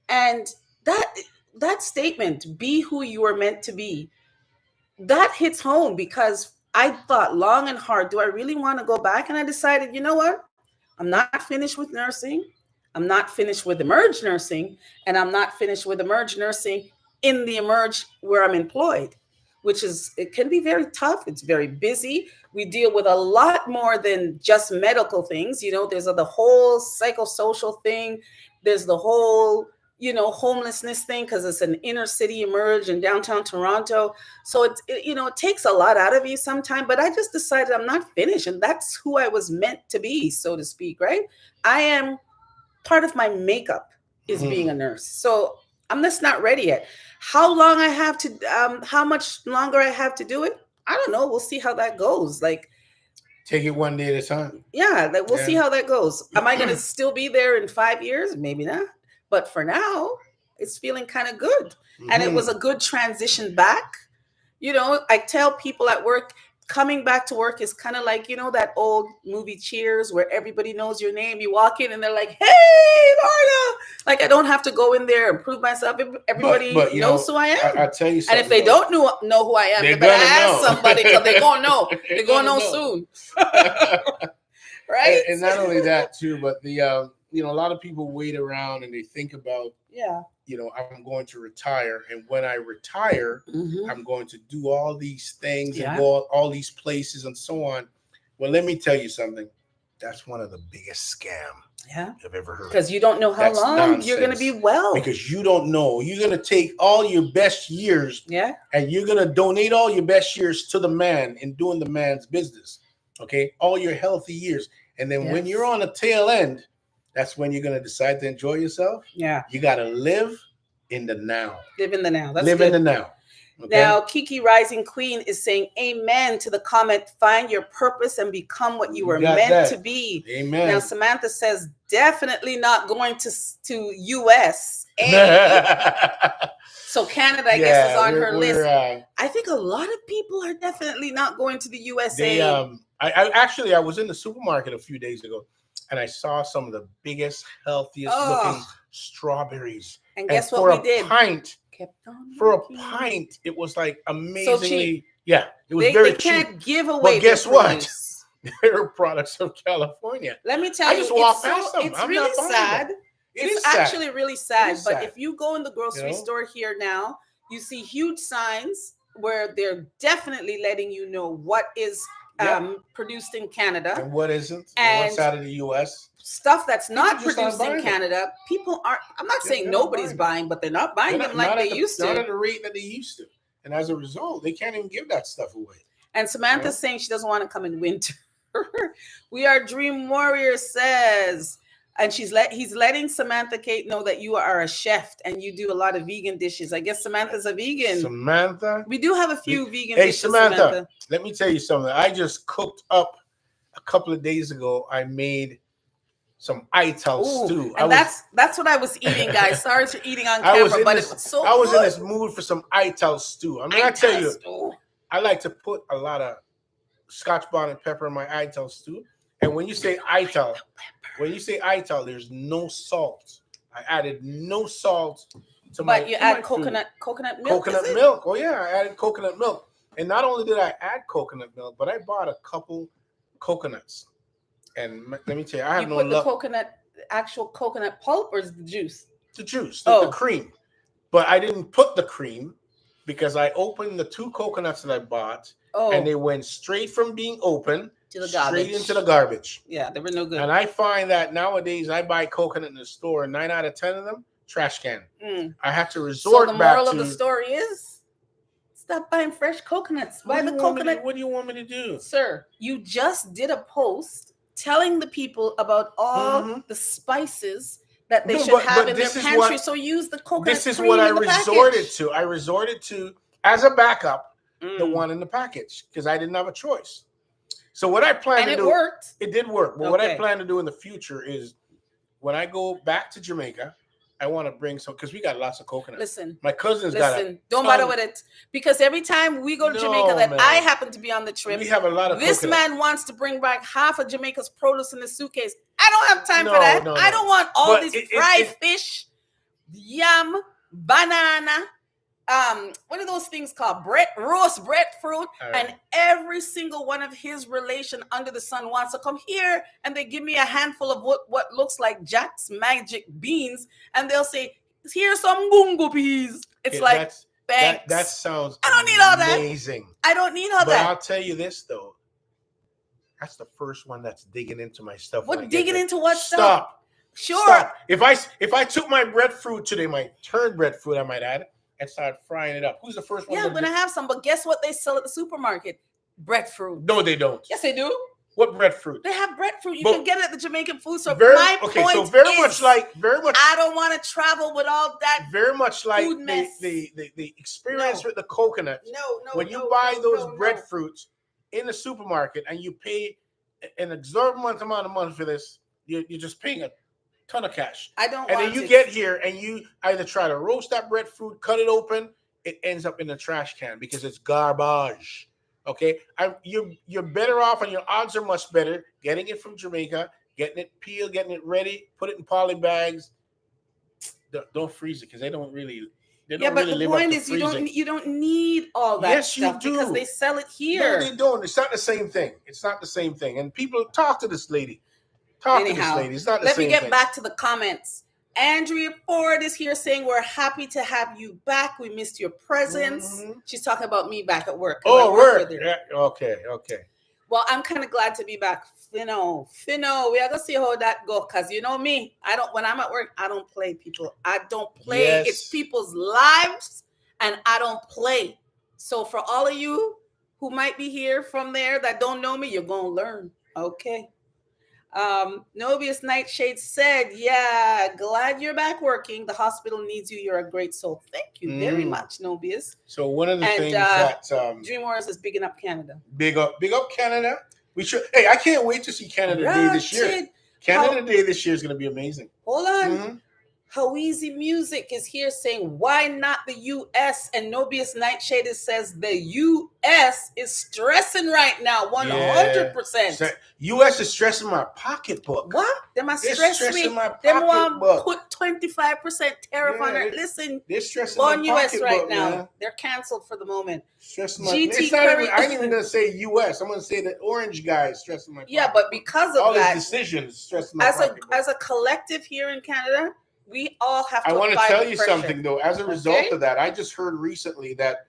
And that statement, be who you are meant to be, that hits home, because I thought long and hard, do I really want to go back? And I decided, you know what? I'm not finished with nursing. I'm not finished with Emerge nursing. And I'm not finished with Emerge nursing in the Emerge where I'm employed. it can be very tough. It's very busy. We deal with a lot more than just medical things. You know, there's the whole psychosocial thing. There's the whole, homelessness thing, because it's an inner city emerge in downtown Toronto. So it takes a lot out of you sometimes, but I just decided I'm not finished. And that's who I was meant to be, so to speak, right? I am, part of my makeup is being a nurse. So I'm just not ready yet. How long I have to, how much longer I have to do it? I don't know. We'll see how that goes. Like, take it one day at a time. Yeah, like we'll see how that goes. Am I going to still be there in 5 years? Maybe not. But for now, it's feeling kind of good. And it was a good transition back. I tell people at work, coming back to work is kind of like, that old movie Cheers where everybody knows your name. You walk in and they're like, hey, Marla. Like, I don't have to go in there and prove myself. Everybody but knows who I am. I'll tell you something. And if they don't know who I am, they better ask somebody, because they're going to know. They're going to know soon. Right? And not only that, too, but a lot of people wait around and they think about, I'm going to retire. And when I retire, I'm going to do all these things and go all these places and so on. Well, let me tell you something. That's one of the biggest scams I've ever heard. Because you don't know how long you're going to be well. Because you don't know. You're going to take all your best years and you're going to donate all your best years to the man in doing the man's business. Okay? All your healthy years. And then when you're on the tail end, that's when you're going to decide to enjoy yourself. Yeah. You got to live in the now. Live in the now. That's live good. in the now. Okay? Now, Kiki Rising Queen is saying amen to the comment, find your purpose and become what you were meant to be. Amen. Now, Samantha says, definitely not going to US. So Canada, I guess, is on her list. I think a lot of people are definitely not going to the USA. I was in the supermarket a few days ago, and I saw some of the biggest, healthiest looking strawberries. And guess what we did? For a pint, it was like amazingly. So cheap. Yeah, it was very cheap. They can't give away. But guess what? They're products of California. Let me tell you, just walk past them. It's really sad. It's actually really sad. But if you go in the grocery store here now, you see huge signs where they're definitely letting you know what is produced in Canada and what isn't, and what's out of the US. Stuff that's not produced in Canada, people aren't. I'm not saying nobody's buying, but they're not buying them like they used to. Not at the rate that they used to, and as a result, they can't even give that stuff away. And Samantha's saying she doesn't want to come in winter. We Are Dream Warrior says, and he's letting Samantha Kate know that you are a chef and you do a lot of vegan dishes. I guess Samantha's a vegan. Samantha, we do have a few vegan dishes. Hey, Samantha, let me tell you something. I just cooked up a couple of days ago. I made some ital stew. And that's what I was eating, guys. Sorry for eating on camera, but it was so I was good. in this mood for some ital stew. I mean, I tell you, I like to put a lot of Scotch bonnet pepper in my ital stew. And when you say ital, there's no salt. I added no salt to my. But you add coconut milk. Coconut milk. Oh yeah, I added coconut milk. And not only did I add coconut milk, but I bought a couple coconuts. And let me tell you, I have no luck. You put the actual coconut pulp, or is the juice? The juice, the cream. But I didn't put the cream because I opened the 2 coconuts that I bought, and they went straight from being open to the garbage. Straight into the garbage. Yeah, they were no good. And I find that nowadays I buy coconut in the store, 9 out of 10 of them, trash can. I have to resort back to... So the moral of the story is, stop buying fresh coconuts. Buy the coconut. What do you want me to do? Sir, you just did a post telling the people about all the spices that they should have in their pantry. So use the coconut. This is what I resorted to. I resorted to, as a backup, the one in the package, because I didn't have a choice. So what I plan to do, worked. It did work. But what I plan to do in the future is, when I go back to Jamaica, I want to bring some, because we got lots of coconuts. Listen, my cousin's got a don't bother with it, because every time we go to Jamaica, that I happen to be on the trip, we have a lot of. This man wants to bring back half of Jamaica's produce in the suitcase. I don't have time for that. I don't want all these fried fish, yam, banana. What are those things called? Roast breadfruit, and every single one of his relation under the sun wants to come here, and they give me a handful of what looks like Jack's magic beans, and they'll say, "Here's some gungo peas." It's Thanks. That sounds I don't need all that. amazing. I don't need all But that. I'll tell you this though. That's the first one that's digging into my stuff. What digging into what stuff? Stop. Sure. Stop. If I took my breadfruit today, my turned breadfruit, I might add, and start frying it up. Who's the first one? Yeah, I'm gonna have some. But guess what they sell at the supermarket? Breadfruit. No, they don't. Yes, they do. What breadfruit? They have breadfruit. You But can get it at the Jamaican food store. Very, My okay, point so very is, much like I don't want to travel with all that. very much like food mess. the experience No. with the coconut. No. When you no, buy no, those no, no. breadfruits in the supermarket and you pay an exorbitant amount of money for this, you're just paying a ton of cash. I don't. And want then you it. get here and you either try to roast that breadfruit, cut it open, it ends up in the trash can because it's garbage. Okay, you're better off, and your odds are much better getting it from Jamaica, getting it peeled, getting it ready, put it in poly bags. Don't freeze it because they don't really. Yeah, but the point is, you don't need all that Yes, you stuff because do. they sell it here. No, they don't. It's not the same thing. It's not the same thing. And people talk to this lady. Talk to this lady. It's not the let same me get thing. back to the comments. Andrea Ford is here saying we're happy to have you back. We missed your presence. Mhm. She's talking about me back at work. 'Cause I Oh, work word. with her. Yeah. Okay. Well, I'm kind of glad to be back. Finno, we are gonna see how that go. Cause you know me, when I'm at work, I don't play people. I don't play. Yes. It's people's lives, and I don't play. So for all of you who might be here from there that don't know me, you're gonna learn. Okay. Nobius Nightshade said, yeah, glad you're back working. The hospital needs you. You're a great soul. Thank you very much, Nobius. So one of the And, things that Dream Wars is bigging up Canada. big up Canada. We should. Hey, I can't wait to see Canada Day this year. Ratchet. Canada Day this year is going to be amazing. Hold on. Mhm. How Easy Music is here saying, why not the US? And Nobius Nightshade says the US is stressing right now, 100%. So, U.S. is stressing my pocketbook. What? Them are They're stress stressing me. my Them want pocketbook. put 25% tariff on Yeah, it. Listen, They're stressing on my US right pocketbook, now. man. They're canceled for the moment. Stressing my. GT It's not Curry- even, I ain't even going to say U.S. I'm going to say the orange guy is stressing my. Yeah, pocketbook. but because of all that, his decisions stressing my as pocketbook. a collective here in Canada, we all have to. I want to apply tell the you pressure. something though. As a result Okay? of that, I just heard recently that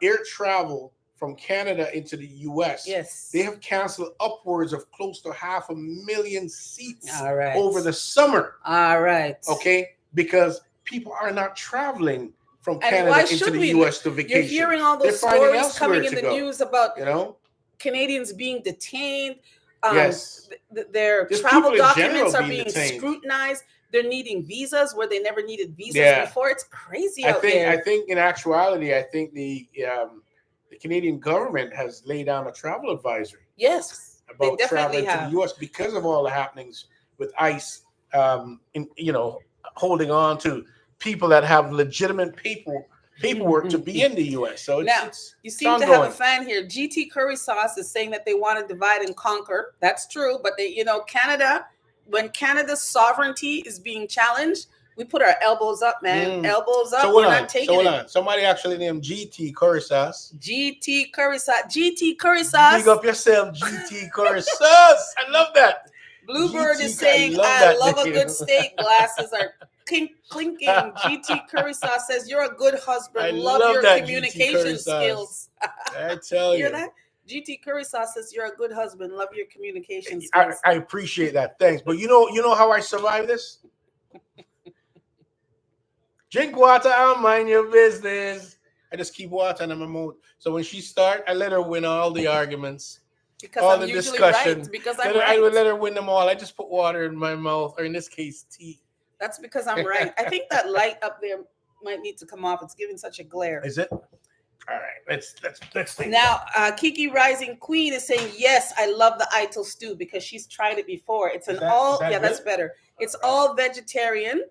air travel from Canada into the U.S. Yes. they have canceled upwards of close to 500,000 seats All right. over the summer. All right. Okay, because people are not traveling from And Canada why into should the we? U.S. to You're vacation. hearing all those They're finding stories elsewhere coming in to the go. news about You know, Canadians being detained. yes. Their Just travel people in general documents are being being detained. scrutinized. They're needing visas where they never needed visas Yeah. before. It's crazy I out think there. in actuality, I think the Canadian government has laid down a travel advisory Yes, they about definitely traveling to have. the U.S. because of all the happenings with ICE, holding on to people that have legitimate paperwork to be in the U.S. So Now, it's You seem to have a ongoing. fan here. GT Curry Sauce is saying that they want to divide and conquer. That's true, but Canada, when Canada's sovereignty is being challenged, we put our elbows up, man. Elbows up. So We're hold not on. taking So hold it. on. Somebody actually named GT Curry Sauce. GT Curry Sauce. GT Curry Sauce. Big up yourself, GT Curry Sauce. I love that. Bluebird GT, is saying, I I love love that a name." good steak. Glasses are clinking. GT Curry Sauce says, you're a good husband. I love love your that, GT communication Curry Sauce. skills. I tell Hear you. that? GT Curry Sauce says, you're a good husband. Love your communication skills. I appreciate that. Thanks. But you know how I survive this? Drink water and mind your business. I just keep water in my mouth. So when she starts, I let her win all the arguments. Because all I'm the usually discussion. right. Because I'm I would right. let her win them all. I just put water in my mouth, or in this case, tea. That's because I'm right. I think that light up there might need to come off. It's giving such a glare. Is it? All right. Let's think. Now, Kiki Rising Queen is saying, yes, I love the Ital stew because she's tried it before. It's Is that good? that's better. It's all vegetarian.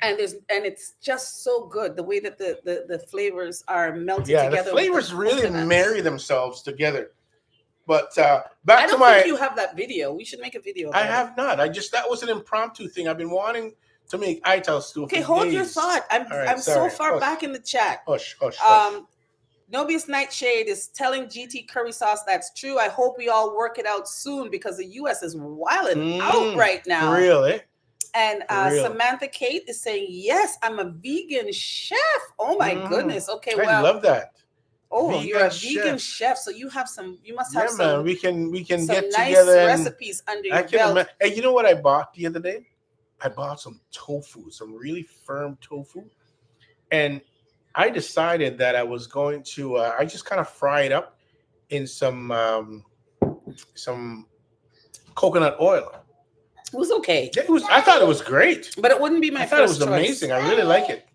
And it's just so good the way that the flavors are melted together. The flavors with really coconuts. marry themselves together. But I back to don't my. think you have that video. We should make a video. I about have not. That was an impromptu thing. I've been wanting to make ital stew. Okay, for hold days. your thought. I'm sorry. so far Hush. back in the chat. Hush. Nobius Nightshade is telling GT Curry Sauce that's true. I hope we all work it out soon because the U.S. is wilding out right now. For real, eh? And For real. Samantha Kate is saying, yes, I'm a vegan chef. Oh my goodness. Okay, I well, love that. oh, you're a Vegan vegan chef. chef, so you must Yeah, have some man. We can some get nice together and recipes under I your can belt. imagine. Hey, you know what I bought the other day? I bought some tofu, some really firm tofu, and I decided that I was going to. I just kind of fry it up in some coconut oil. It was okay, It was. I thought it was great. but it wouldn't be my I thought it was first choice. amazing. I really like it.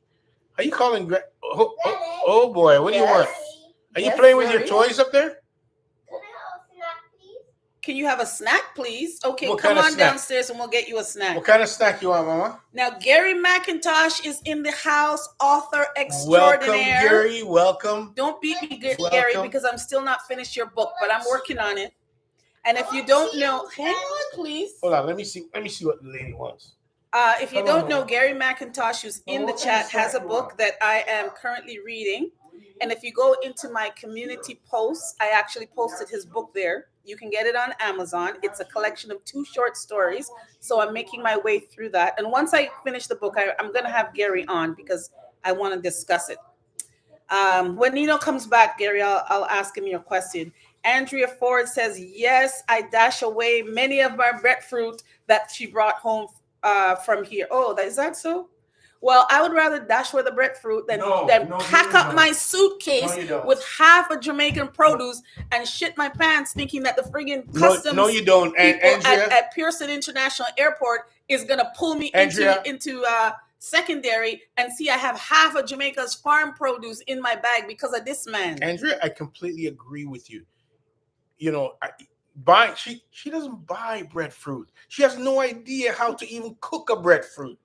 Are you calling? Oh boy, what do you want? Are you Yes, playing with your Gary? toys up there? Can you have a snack, please? Okay, What come kind of on snack? downstairs and we'll get you a snack. What kind of snack you want, Mama? Now, Gary McIntosh is in the house, author Welcome, extraordinaire. Gary. Welcome. Don't beat me, Gary, Welcome. because I'm still not finished your book, but I'm working on it. And if you don't know, hang on, please. Hold on. Let me see what the lady wants. If you don't know, Gary McIntosh, who's in the chat, has a book that I am currently reading. And if you go into my community posts, I actually posted his book there. You can get it on Amazon. It's a collection of 2 short stories. So I'm making my way through that. And once I finish the book, I'm going to have Gary on because I want to discuss it. When Nino comes back, Gary, I'll ask him your question. Andrea Ford says, yes, I dash away many of my breadfruit that she brought home from here. Oh, is that so? Well, I would rather dash away the breadfruit than pack up my suitcase with half of Jamaican produce and shit my pants thinking that the friggin' customs No, you don't. people Andrea, at Pearson International Airport is going to pull me into secondary and see I have half of Jamaica's farm produce in my bag because of this man. Andrea, I completely agree with you. You know, she doesn't buy breadfruit. She has no idea how to even cook a breadfruit.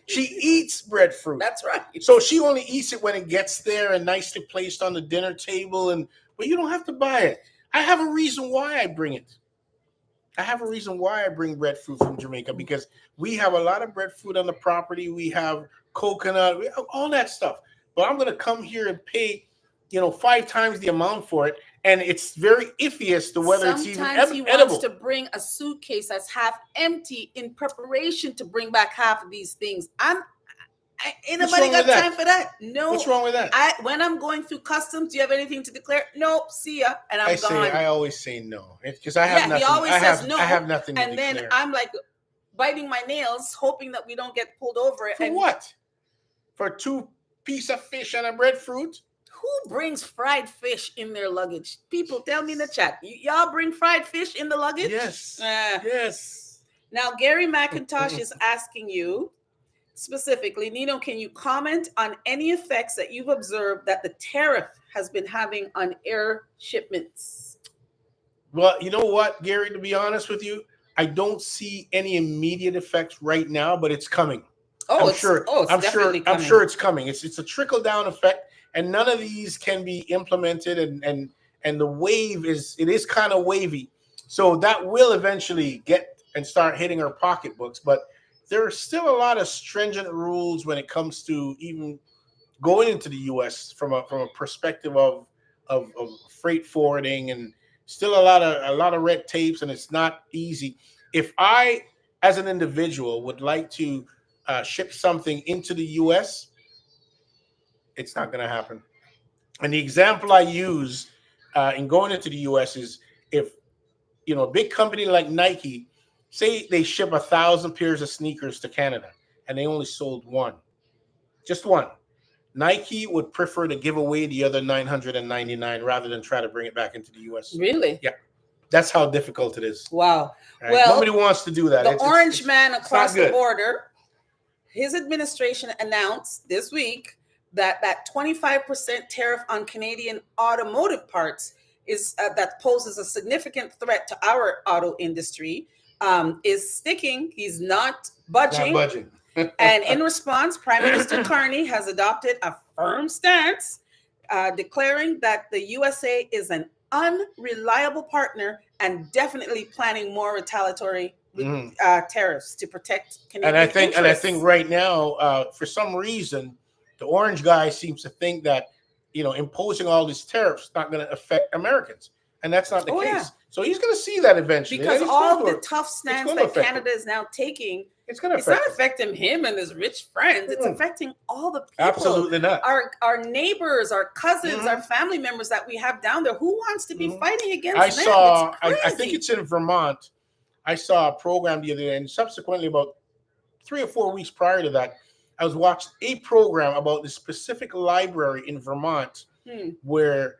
She eats breadfruit. That's right. So she only eats it when it gets there and nicely placed on the dinner table. But you don't have to buy it. I have a reason why I bring it. I have a reason why I bring breadfruit from Jamaica because we have a lot of breadfruit on the property. We have coconut, we have all that stuff. But I'm going to come here and pay, 5 times the amount for it. And it's very iffy as to whether it's even edible. Sometimes he wants to bring a suitcase that's half empty in preparation to bring back half of these things. Ain't nobody got time for that. No. What's wrong with that? When I'm going through customs, do you have anything to declare? Nope. See ya. And I'm gone. I always say no. Because I have nothing. He always says no. I have nothing to declare. And then I'm like biting my nails, hoping that we don't get pulled over. For what? For 2 pieces of fish and a breadfruit? Who brings fried fish in their luggage? People, tell me in the chat. Y'all bring fried fish in the luggage? Yes. Yes. Now, Gary McIntosh is asking you specifically, Nino, can you comment on any effects that you've observed that the tariff has been having on air shipments? Well, you know what, Gary, to be honest with you, I don't see any immediate effects right now, but it's coming. I'm sure it's coming. It's a trickle-down effect. And none of these can be implemented, and the wave is kind of wavy, so that will eventually get and start hitting our pocketbooks. But there are still a lot of stringent rules when it comes to even going into the U.S. from a perspective of freight forwarding, and still a lot of red tapes, and it's not easy. If I, as an individual, would like to ship something into the U.S., it's not going to happen. And the example I use in going into the U.S. is if, a big company like Nike, say they ship 1,000 pairs of sneakers to Canada and they only sold just one. Nike would prefer to give away the other 999 rather than try to bring it back into the U.S. Really? Yeah. That's how difficult it is. Wow. Right? Well, nobody wants to do that. The orange man across the border, his administration announced this week that 25% tariff on Canadian automotive parts is that poses a significant threat to our auto industry is sticking. He's not budging. And in response, Prime Minister Carney has adopted a firm stance, declaring that the USA is an unreliable partner and definitely planning more retaliatory tariffs to protect Canadian interests. And I think right now, for some reason, the orange guy seems to think that, imposing all these tariffs is not going to affect Americans. And that's not the case. So he's going to see that eventually. Because and it's all going the to- tough stance gonna that affect Canada is now taking, it's going to it's not affect him. affecting him and his rich friends. It's Mm-mm. affecting all the people. Absolutely not. Our neighbors, our cousins, Mhm. our family members that we have down there. Who wants to be Mhm. fighting against I them? saw, It's crazy. I think it's in Vermont. I saw a program the other day, and subsequently, about 3 or 4 weeks prior to that, I was watching a program about the specific library in Vermont where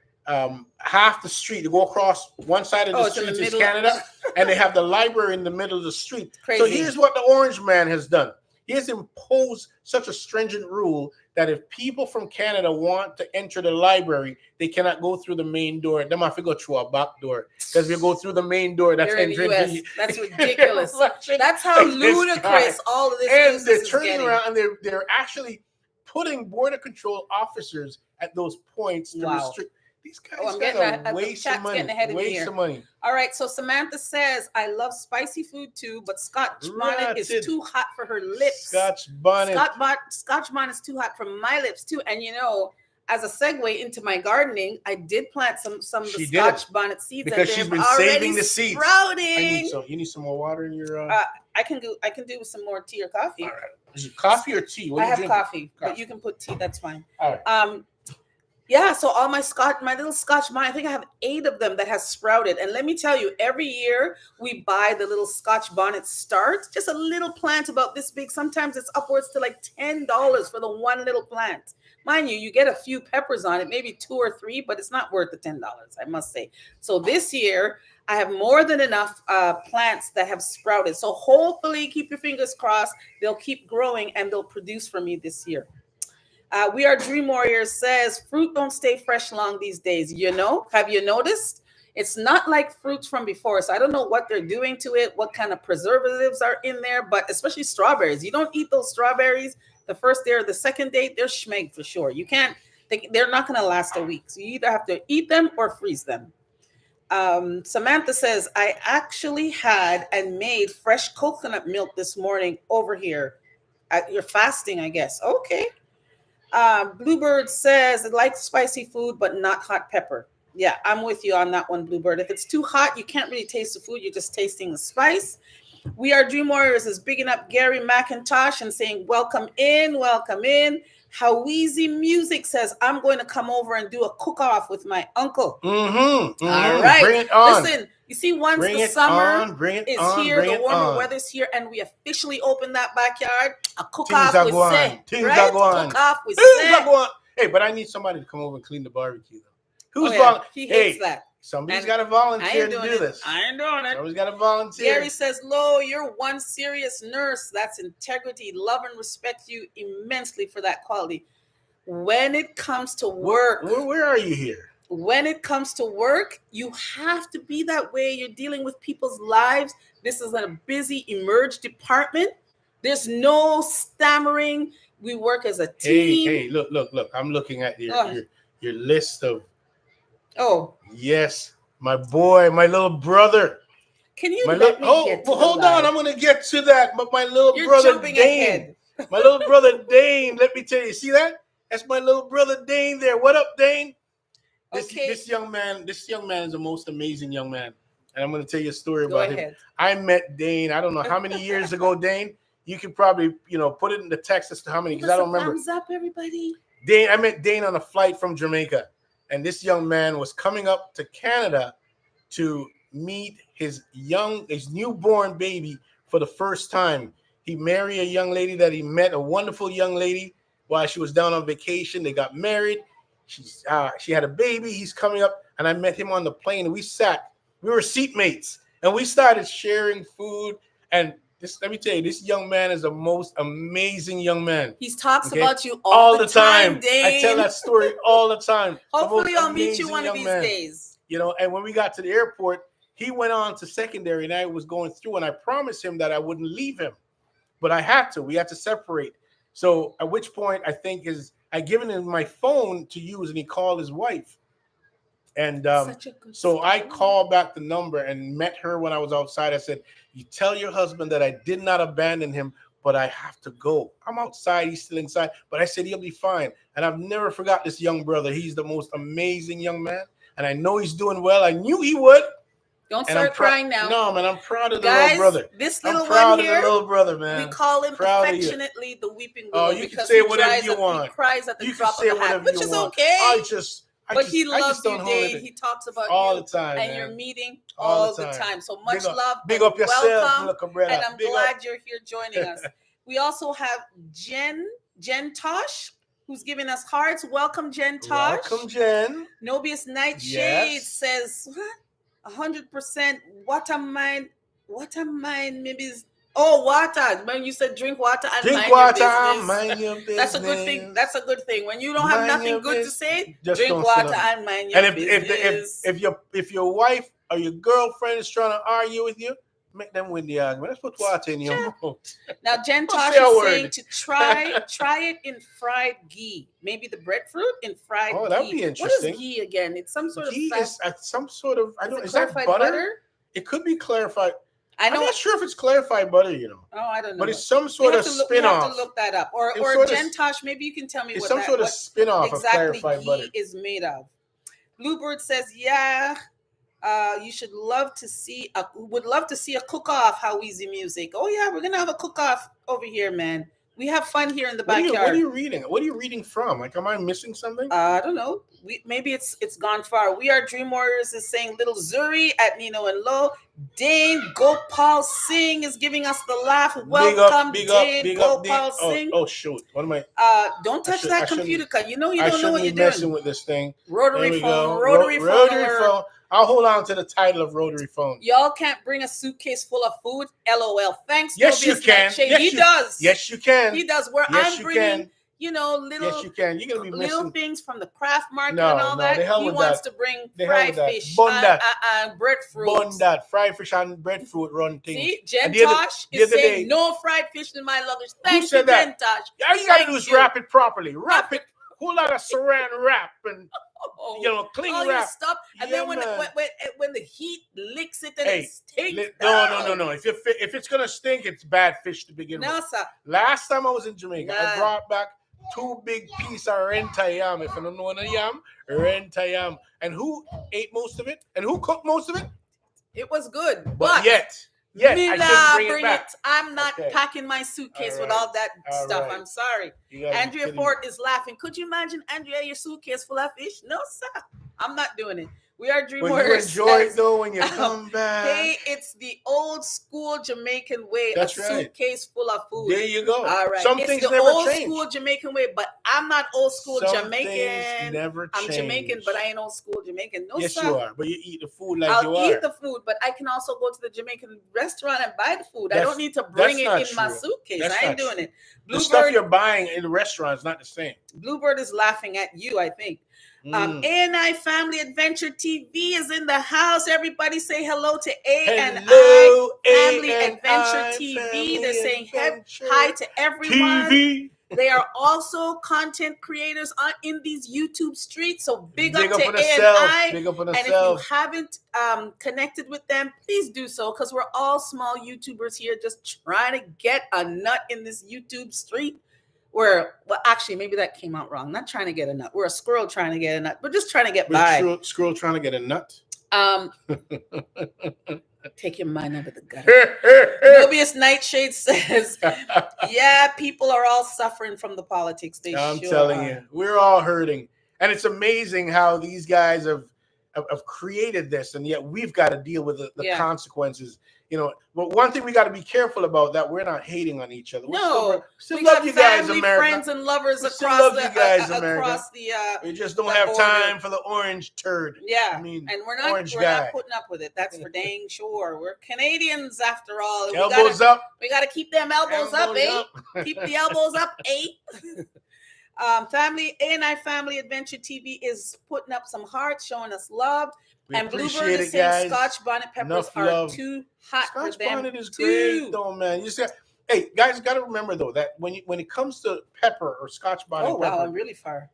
half the street, you go across one side of the it's in street the is middle Canada, and they have the library in the middle of the street. Crazy. So here's what the Orange Man has done. He has imposed such a stringent rule that if people from Canada want to enter the library, they cannot go through the main door. They have to go through a back door. Because if you go through the main door, that's Here in the entering. US. That's ridiculous. That's how ludicrous all of this and business they're is turning getting. around and they're actually putting border control officers at those points to restrict. These guys I'm getting gotta the waste chat's some money. getting ahead of me Waste here. some money. All right, so Samantha says, I love spicy food too, but Scotch bonnet is Ratted. too hot for her lips. Scotch bonnet. Scotch bonnet is too hot for my lips too. And you know, as a segue into my gardening, I did plant some of the Scotch bonnet seeds because and she's they've been already saving the seeds. sprouting. You need some more water in your. I can do with some more tea or coffee. All right. Is it coffee or tea? What I are you have drinking? coffee, but you can put tea. That's fine. All right. Yeah, so all my little Scotch bonnet, I think I have 8 of them that has sprouted. And let me tell you, every year we buy the little Scotch bonnet start, just a little plant about this big. Sometimes it's upwards to like $10 for the one little plant. Mind you, you get a few peppers on it, maybe 2 or 3, but it's not worth the $10, I must say. So this year, I have more than enough plants that have sprouted. So hopefully, keep your fingers crossed, they'll keep growing and they'll produce for me this year. We Are Dream Warriors says fruit don't stay fresh long these days. You know, have you noticed? It's not like fruits from before. So I don't know what they're doing to it, what kind of preservatives are in there, but especially strawberries. You don't eat those strawberries the first day or the second day, they're schmeg for sure. You can't, they're not going to last a week. So you either have to eat them or freeze them. Samantha says, I actually had and made fresh coconut milk this morning over here. You're fasting, I guess. Okay. Bluebird says, I like spicy food, but not hot pepper. Yeah, I'm with you on that one, Bluebird. If it's too hot, you can't really taste the food. You're just tasting the spice. We Are Dream Warriors is bigging up Gary McIntosh and saying, welcome in, welcome in. Howeezy Music says, I'm going to come over and do a cook-off with my uncle. All right. Bring it on. Listen, you see, once the summer is here, the warmer weather's here, and we officially open that backyard, a cook-off with say, right? Cook-off with say. Hey, but I need somebody to come over and clean the barbecue. Who's He hates that. Somebody's got to volunteer to do this. I ain't doing it. Somebody's got to volunteer. Gary says, Lo, you're one serious nurse. That's integrity. Love and respect you immensely for that quality. When it comes to work. Where are you here? When it comes to work, you have to be that way. You're dealing with people's lives. This is a busy emerge department. There's no stammering. We work as a team. Hey, look. I'm looking at your list of. Oh. Yes, my boy, my little brother. Can you let me get to hold on. I'm going to get to that. But my little brother, Dane. My little brother, Dane. Let me tell you. See that? That's my little brother, Dane there. What up, Dane? This young man is the most amazing young man. And I'm going to tell you a story about him. I met Dane, I don't know how many years ago, Dane. You could probably, put it in the text as to how many, because I don't remember. Thumbs up, everybody. I met Dane on a flight from Jamaica. And this young man was coming up to Canada to meet his newborn baby for the first time. He married a young lady that he met, a wonderful young lady, while she was down on vacation. They got married. She had a baby. He's coming up, and I met him on the plane. And we were seatmates, and we started sharing food. And let me tell you, this young man is the most amazing young man. He talks about you all the time, Dane. I tell that story all the time. Hopefully, I'll meet you one of these days. And when we got to the airport, he went on to secondary, and I was going through, and I promised him that I wouldn't leave him, but I had to. We had to separate. So at which point, I given him my phone to use, and he called his wife. And so I called back the number and met her when I was outside. I said, you tell your husband that I did not abandon him, but I have to go. I'm outside. He's still inside. But I said, he'll be fine. And I've never forgot this young brother. He's the most amazing young man. And I know he's doing well. I knew he would. Don't And I'm start crying now. No, man, I'm proud of the Guys, little brother. this I'm little proud one of here, the little brother, man. we call him Proud of you. affectionately the weeping Oh, willow you can because say he whatever cries you want. He cries at the You can drop say of a hat, whatever which you is want. okay. But he I loves just don't you, hold Dave. it He talks about all you the time, and man. your meeting All all the the time. time. So much love. Big and up yourself, welcome. little brother. And I'm Big glad up. you're here joining us. We also have Jen Tosh, who's giving us hearts. Welcome, Jen Tosh. Welcome, Jen. Nobius Nightshade says, what? 100%. What a mind. Maybe. Oh, water. When you said drink water and Drink mind water, your business. mind your business. That's a good thing. That's a good thing. When you don't have Mind nothing your good to business. say, Just drink don't say water nothing. and mind your And business. if your wife or your girlfriend is trying to argue with you, make them win the argument. Let's put water in your mouth. Now, Jen Don't Tosh say a is word. saying to try it in fried ghee. Maybe the breadfruit in fried ghee. Oh, that would be What interesting. is ghee again? It's some sort Ghee of fat. is some sort of is that clarified butter? It could be clarified. I know. I'm not sure if it's clarified butter, you know. Oh, I don't know. But it's some sort of We have spin-off. to look that up. Or Jen Tosh, maybe you can tell me It's what some sort of spin-off exactly of clarified ghee butter. is made of. Bluebird says, yeah, you should would love to see a cook-off How Easy Music. Oh yeah, we're gonna have a cook-off over here, man. We have fun here in the backyard. What are you reading? What are you reading from? Like, am I missing something? I don't know. Maybe it's gone far. We Are Dream Warriors is saying Little Zuri at Nino and Lo. Dane Gopal Singh is giving us the laugh. Welcome, Dane Gopal Singh. Oh shoot! What am I? Don't touch that computer, cause you don't know what you're doing. Messing with this thing. Rotary phone. I'll hold on to the title of rotary phone. Y'all can't bring a suitcase full of food. LOL. Thanks. Yes, you can. He does. Yes, you can. He does. Where I'm bringing, little. Yes, you can. You're gonna be little missing things from the craft market and all that. He wants to bring fried fish and breadfruit. Bun that fried fish and breadfruit run things. See, Jen Tosh is saying no fried fish in my luggage. Thank you, Jen Tosh. All you gotta do is wrap it properly. Wrap it. Whole lot of saran wrap and cling all wrap. Your stuff. And then when the heat licks it, then it stinks. No. If it's gonna stink, it's bad fish to begin with. No, sir. Last time I was in Jamaica, I brought back 2 big pieces of renta yam. If you don't know what a yam, renta yam. And who ate most of it? And who cooked most of it? It was good, but yet I shouldn't bring it back. I'm not packing my suitcase with all that stuff. Right. I'm sorry. Andrea Ford is laughing. Could you imagine, Andrea, your suitcase full of fish? No, sir. I'm not doing it. We Are Dream Warriors. You enjoy it though when you come back. Hey, it's the old school Jamaican way. That's a suitcase full of food. There you go. All right. Some things never change. It's the old school Jamaican way, but I'm not old school Jamaican. Things never change. I'm Jamaican, but I ain't old school Jamaican. No, yes, sir. you are. But you eat the food like I'll eat the food, but I can also go to the Jamaican restaurant and buy the food. I don't need to bring it in my suitcase. I ain't doing it. The stuff you're buying in the restaurant is not the same. Bluebird is laughing at you, I think. A&I Family Adventure TV is in the house. Everybody say hello to A&I Family Adventure TV. They're saying hi to everyone. TV. They are also content creators in these YouTube streets. So big up to A&I. Big up on and if you haven't connected with them, please do so, because we're all small YouTubers here just trying to get a nut in this YouTube street. Actually, maybe that came out wrong. Not trying to get a nut. We're a squirrel trying to get a nut, but just trying to get by. Squirrel trying to get a nut. Take your mind out of the gutter. Nobius Nightshade says, yeah, people are all suffering from the politics. I'm telling you, we're all hurting. And it's amazing how these guys have created this, and yet we've got to deal with the consequences. But one thing we got to be careful about, that we're not hating on each other. We still love you guys, America. Friends and lovers across the we just don't have time for the orange turd. Yeah, and we're not putting up with it. That's for dang sure. We're Canadians after all. Elbows up. We got to keep them elbows up, eh? Keep the elbows up, eh? A&I Family Adventure TV is putting up some hearts, showing us love. And Bluebird is saying Scotch bonnet peppers are too hot for them. Scotch bonnet is great, though, man. Hey, guys, got to remember though that when it comes to pepper or Scotch bonnet pepper, I'm really far.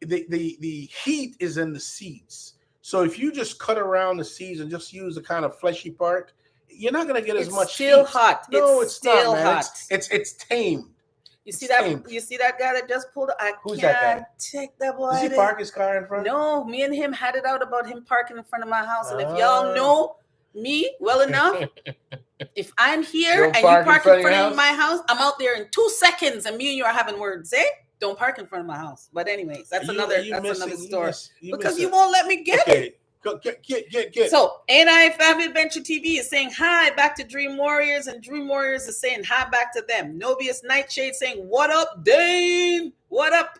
The heat is in the seeds. So if you just cut around the seeds and just use the kind of fleshy part, you're not going to get as much. It's still heat. hot. No, it's still not, man. hot. It's tame. You see that? You see that guy that just pulled? Who's that guy? Take that boy. Does he park his car in front? No, me and him had it out about him parking in front of my house. And if y'all know, Me well enough. If I'm here Don't and you park in park front in of your front of my house, I'm out there in 2 seconds, and me and you are having words. Eh? Don't park in front of my house. But anyways, that's another story. Because you won't let me get it. Get. So, ANI Family Adventure TV is saying hi back to Dream Warriors, and Dream Warriors is saying hi back to them. Nobius Nightshade saying, what up, Dane? What up?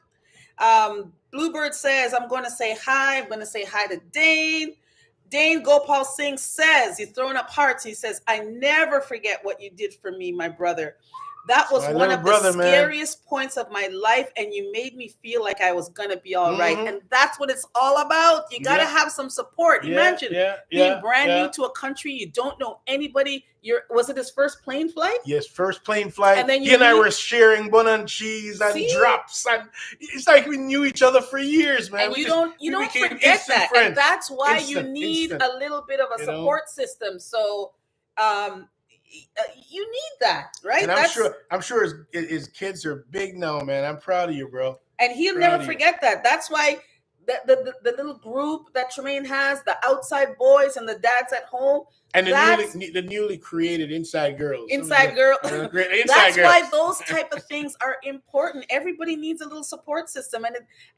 Bluebird says, I'm going to say hi. I'm going to say hi to Dane. Dane Gopal Singh says, he's throwing up hearts. He says, I never forget what you did for me, my brother. That was one of the scariest points of my life, and you made me feel like I was going to be all right. And that's what it's all about. You got to have some support. Imagine being brand new to a country. You don't know anybody. Was it his first plane flight? Yes, first plane flight. And then he and I were sharing bun and cheese and drops. And it's like we knew each other for years, man. And you don't forget that. Friends. And that's why you need a little bit of a support system. So, you need that, right? And I'm sure his kids are big now, man. I'm proud of you, bro. And he'll never forget that. That's why the little group that Tremaine has, the outside boys and the dads at home, and the newly created Inside Girls. Inside Girl. That's why those type of things are important. Everybody needs a little support system,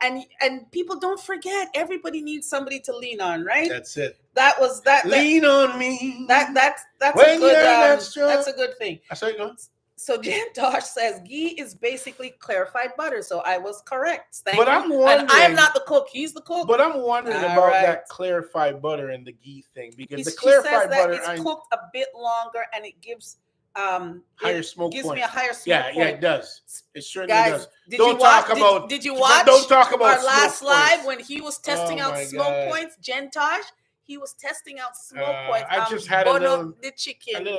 and people don't forget. Everybody needs somebody to lean on, right? That's it. That was that. Lean on me. That's a good. That's a good thing. I saw you going. So Jan Tosh says ghee is basically clarified butter. So I was correct. But I'm wondering. And I'm not the cook. He's the cook. But I'm wondering about that clarified butter and the ghee thing, because the clarified butter is cooked a bit longer and it gives higher smoke point. Gives me a higher smoke point. Yeah, it does. It certainly does. Did you watch our last live when he was testing out smoke points? Jen Tosh, he was testing out smoke points. I just had a little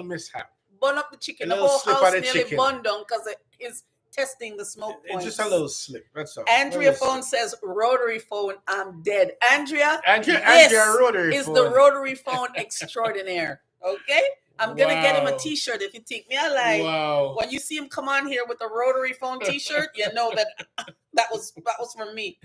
mishap. Bun up the chicken. The whole house nearly bun down because it is testing the smoke points. It's just a little slip. That's all. Andrea Phone says rotary phone. I'm dead. Andrea rotary is phone. The rotary phone extraordinaire. Okay, I'm gonna get him a T-shirt if you take me alive. Wow. When you see him come on here with a rotary phone T-shirt, you know that was from me.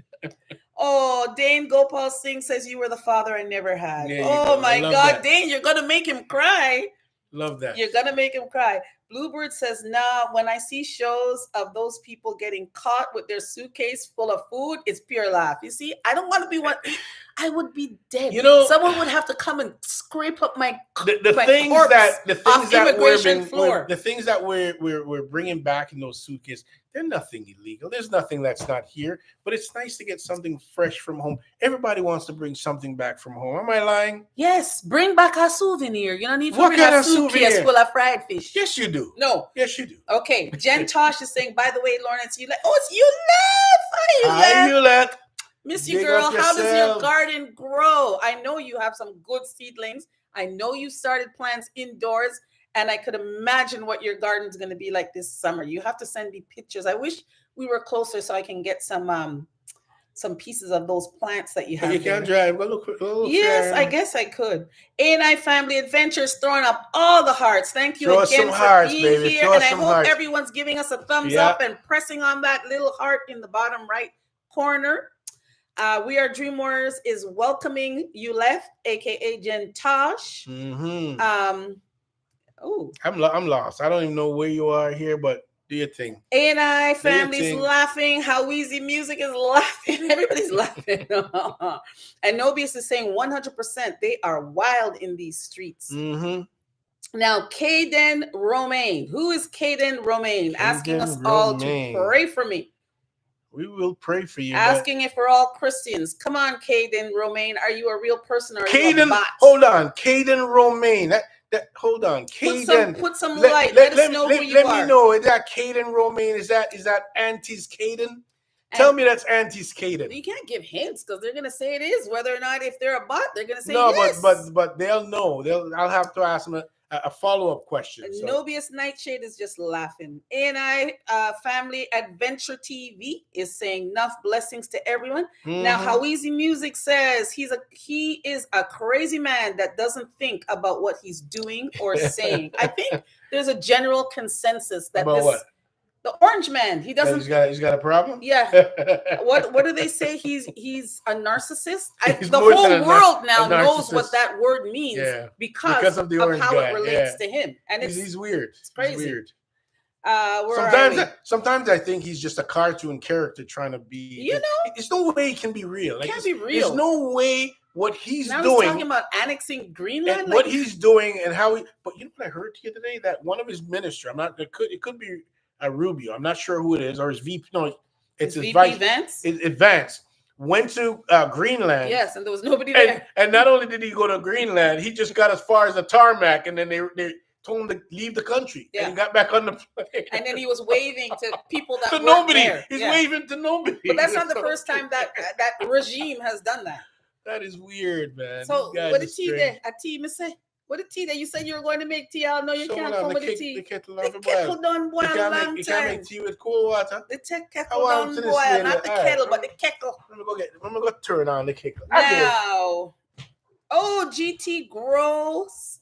Oh, Dane Gopal Singh says you were the father I never had. Oh my God, Dane, you're gonna make him cry. Love that. You're gonna make him cry. Bluebird says, nah, when I see shows of those people getting caught with their suitcase full of food, it's pure laugh. You see, I don't want to be one. I would be dead. Someone would have to come and scrape up my the things that we're bringing back in those suitcases. They're nothing illegal. There's nothing that's not here. But it's nice to get something fresh from home. Everybody wants to bring something back from home. Am I lying? Yes. Bring back a souvenir. You don't need to bring a suitcase full of fried fish. Yes, you do. No. Yes, you do. Okay. Jen Tosh is saying, by the way, Lawrence, you it's you left. Hi, you left. Miss you, girl. How does your garden grow? I know you have some good seedlings. I know you started plants indoors. And I could imagine what your garden's going to be like this summer. You have to send me pictures. I wish we were closer so I can get some pieces of those plants that you have. You can't drive. Yes, I guess I could. ANI Family Adventures throwing up all the hearts. Thank you again for being here. And I hope everyone's giving us a thumbs up and pressing on that little heart in the bottom right corner. We Are Dream Warriors is welcoming you left, aka Jen Tosh. Oh, I'm lost. I don't even know where you are here, but do your thing. ANI Family's laughing. How Easy Music is laughing. Everybody's laughing. And Nobius is saying 100%. They are wild in these streets. Now, Caden Romaine. Who is Caden Romaine? Asking us all to pray for me. We will pray for you. Asking if we're all Christians. Come on, Caden Romaine. Are you a real person or are you a bot? Hold on. Caden Romaine. Hold on, Caden. Put some light. Let us know who you are. Let me know. Is that Caden Romaine? Is that Auntie's Caden? Tell me that's Auntie's Caden. You can't give hints because they're gonna say it is. Whether or not, if they're a bot, they're gonna say yes. but they'll know. I'll have to ask them a follow-up question. Nobius Nightshade is just laughing. ANI Family Adventure TV is saying enough blessings to everyone. Now, How Easy Music says he is a crazy man that doesn't think about what he's doing or saying. I think there's a general consensus that The orange man. He doesn't. He's got a problem. Yeah. What do they say? He's a narcissist. He's The more whole than a world now a knows narcissist. what that word means Yeah. because of the of orange how guy. it relates to him. And He's weird. it's crazy. He's weird. Where Sometimes I think he's just a cartoon character trying to be. You know, there's no way he can be real. Like, can't be real. There's no way what he's now doing. he's talking about annexing Greenland. And what he's doing and how he. But you know what I heard the other day? That one of his minister. I'm not. It could be a Rubio. I'm not sure who it is, or his VP. No, it's his VP vice. Vance. Vance went to Greenland. Yes, and there was nobody there. And not only did he go to Greenland, he just got as far as the tarmac, and then they told him to leave the country. Yeah. And he got back on the plane. And then he was waving to people that to weren't nobody. there. He's Yeah. waving to nobody. But that's not the first time that regime has done that. That is weird, man. So These guys what are did tea strange. there? A tea, me say. What did tea there? You said you were going to make tea. I know you So can't hold on, come with the tea. The kettle The on the kettle boil. done boil You a can't long you can't time. make tea with cold water. The I kettle want done to this boil, lady. not the All right. kettle, but the kettle. Let me go turn on the kettle. Now, GT Grows.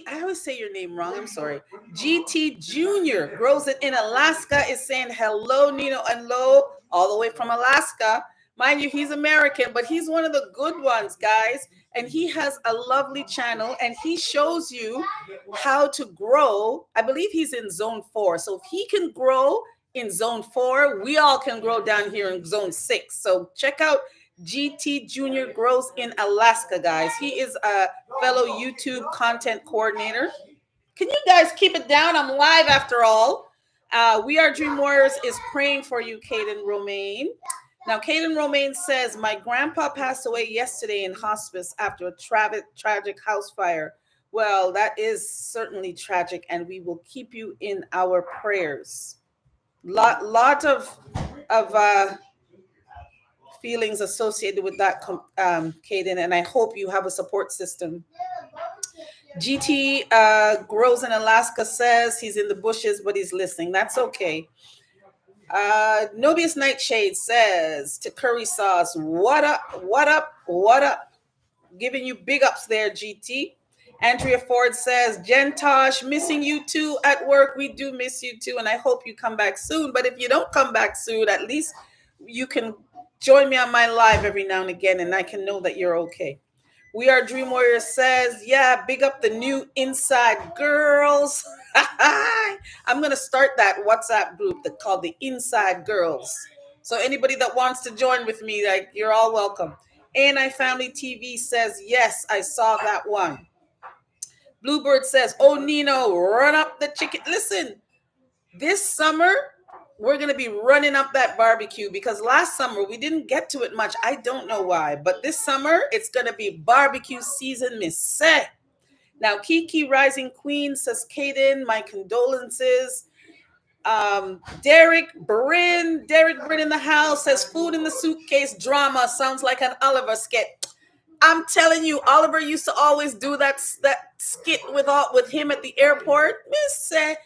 I always say your name wrong. I'm sorry. GT Junior grows it in Alaska is saying hello, Nino and Lo, all the way from Alaska. Mind you, he's American, but he's one of the good ones, guys. And he has a lovely channel and he shows you how to grow. I believe he's in zone 4. So if he can grow in zone 4, we all can grow down here in zone 6. So check out GT Junior Grows in Alaska, guys. He is a fellow YouTube content coordinator. Can you guys keep it down? I'm live after all. We Are Dream Warriors is praying for you, Caden Romaine. Now, Caden Romaine says, my grandpa passed away yesterday in hospice after a tragic house fire. Well, that is certainly tragic, and we will keep you in our prayers. Lot of feelings associated with that, Caden, and I hope you have a support system. GT Grows in Alaska says he's in the bushes, but he's listening. That's okay. Nobius Nightshade says to Curry Sauce, what up? Giving you big ups there, GT. Andrea Ford says, Gentosh, missing you too at work. We do miss you too, and I hope you come back soon. But if you don't come back soon, at least you can join me on my live every now and again, and I can know that you're okay. We Are Dream Warriors says, yeah, big up the new Inside Girls. I'm going to start that WhatsApp group that's called the Inside Girls. So anybody that wants to join with me, like, you're all welcome. ANI Family TV says, yes, I saw that one. Bluebird says, oh, Nino, run up the chicken. Listen, this summer, we're going to be running up that barbecue because last summer we didn't get to it much. I don't know why, but this summer it's going to be barbecue season, Miss Set. Now, Kiki Rising Queen says, Caden, my condolences. Derek Brin in the house says, food in the suitcase drama sounds like an Oliver skit. I'm telling you, Oliver used to always do that skit with him at the airport. Miss Set.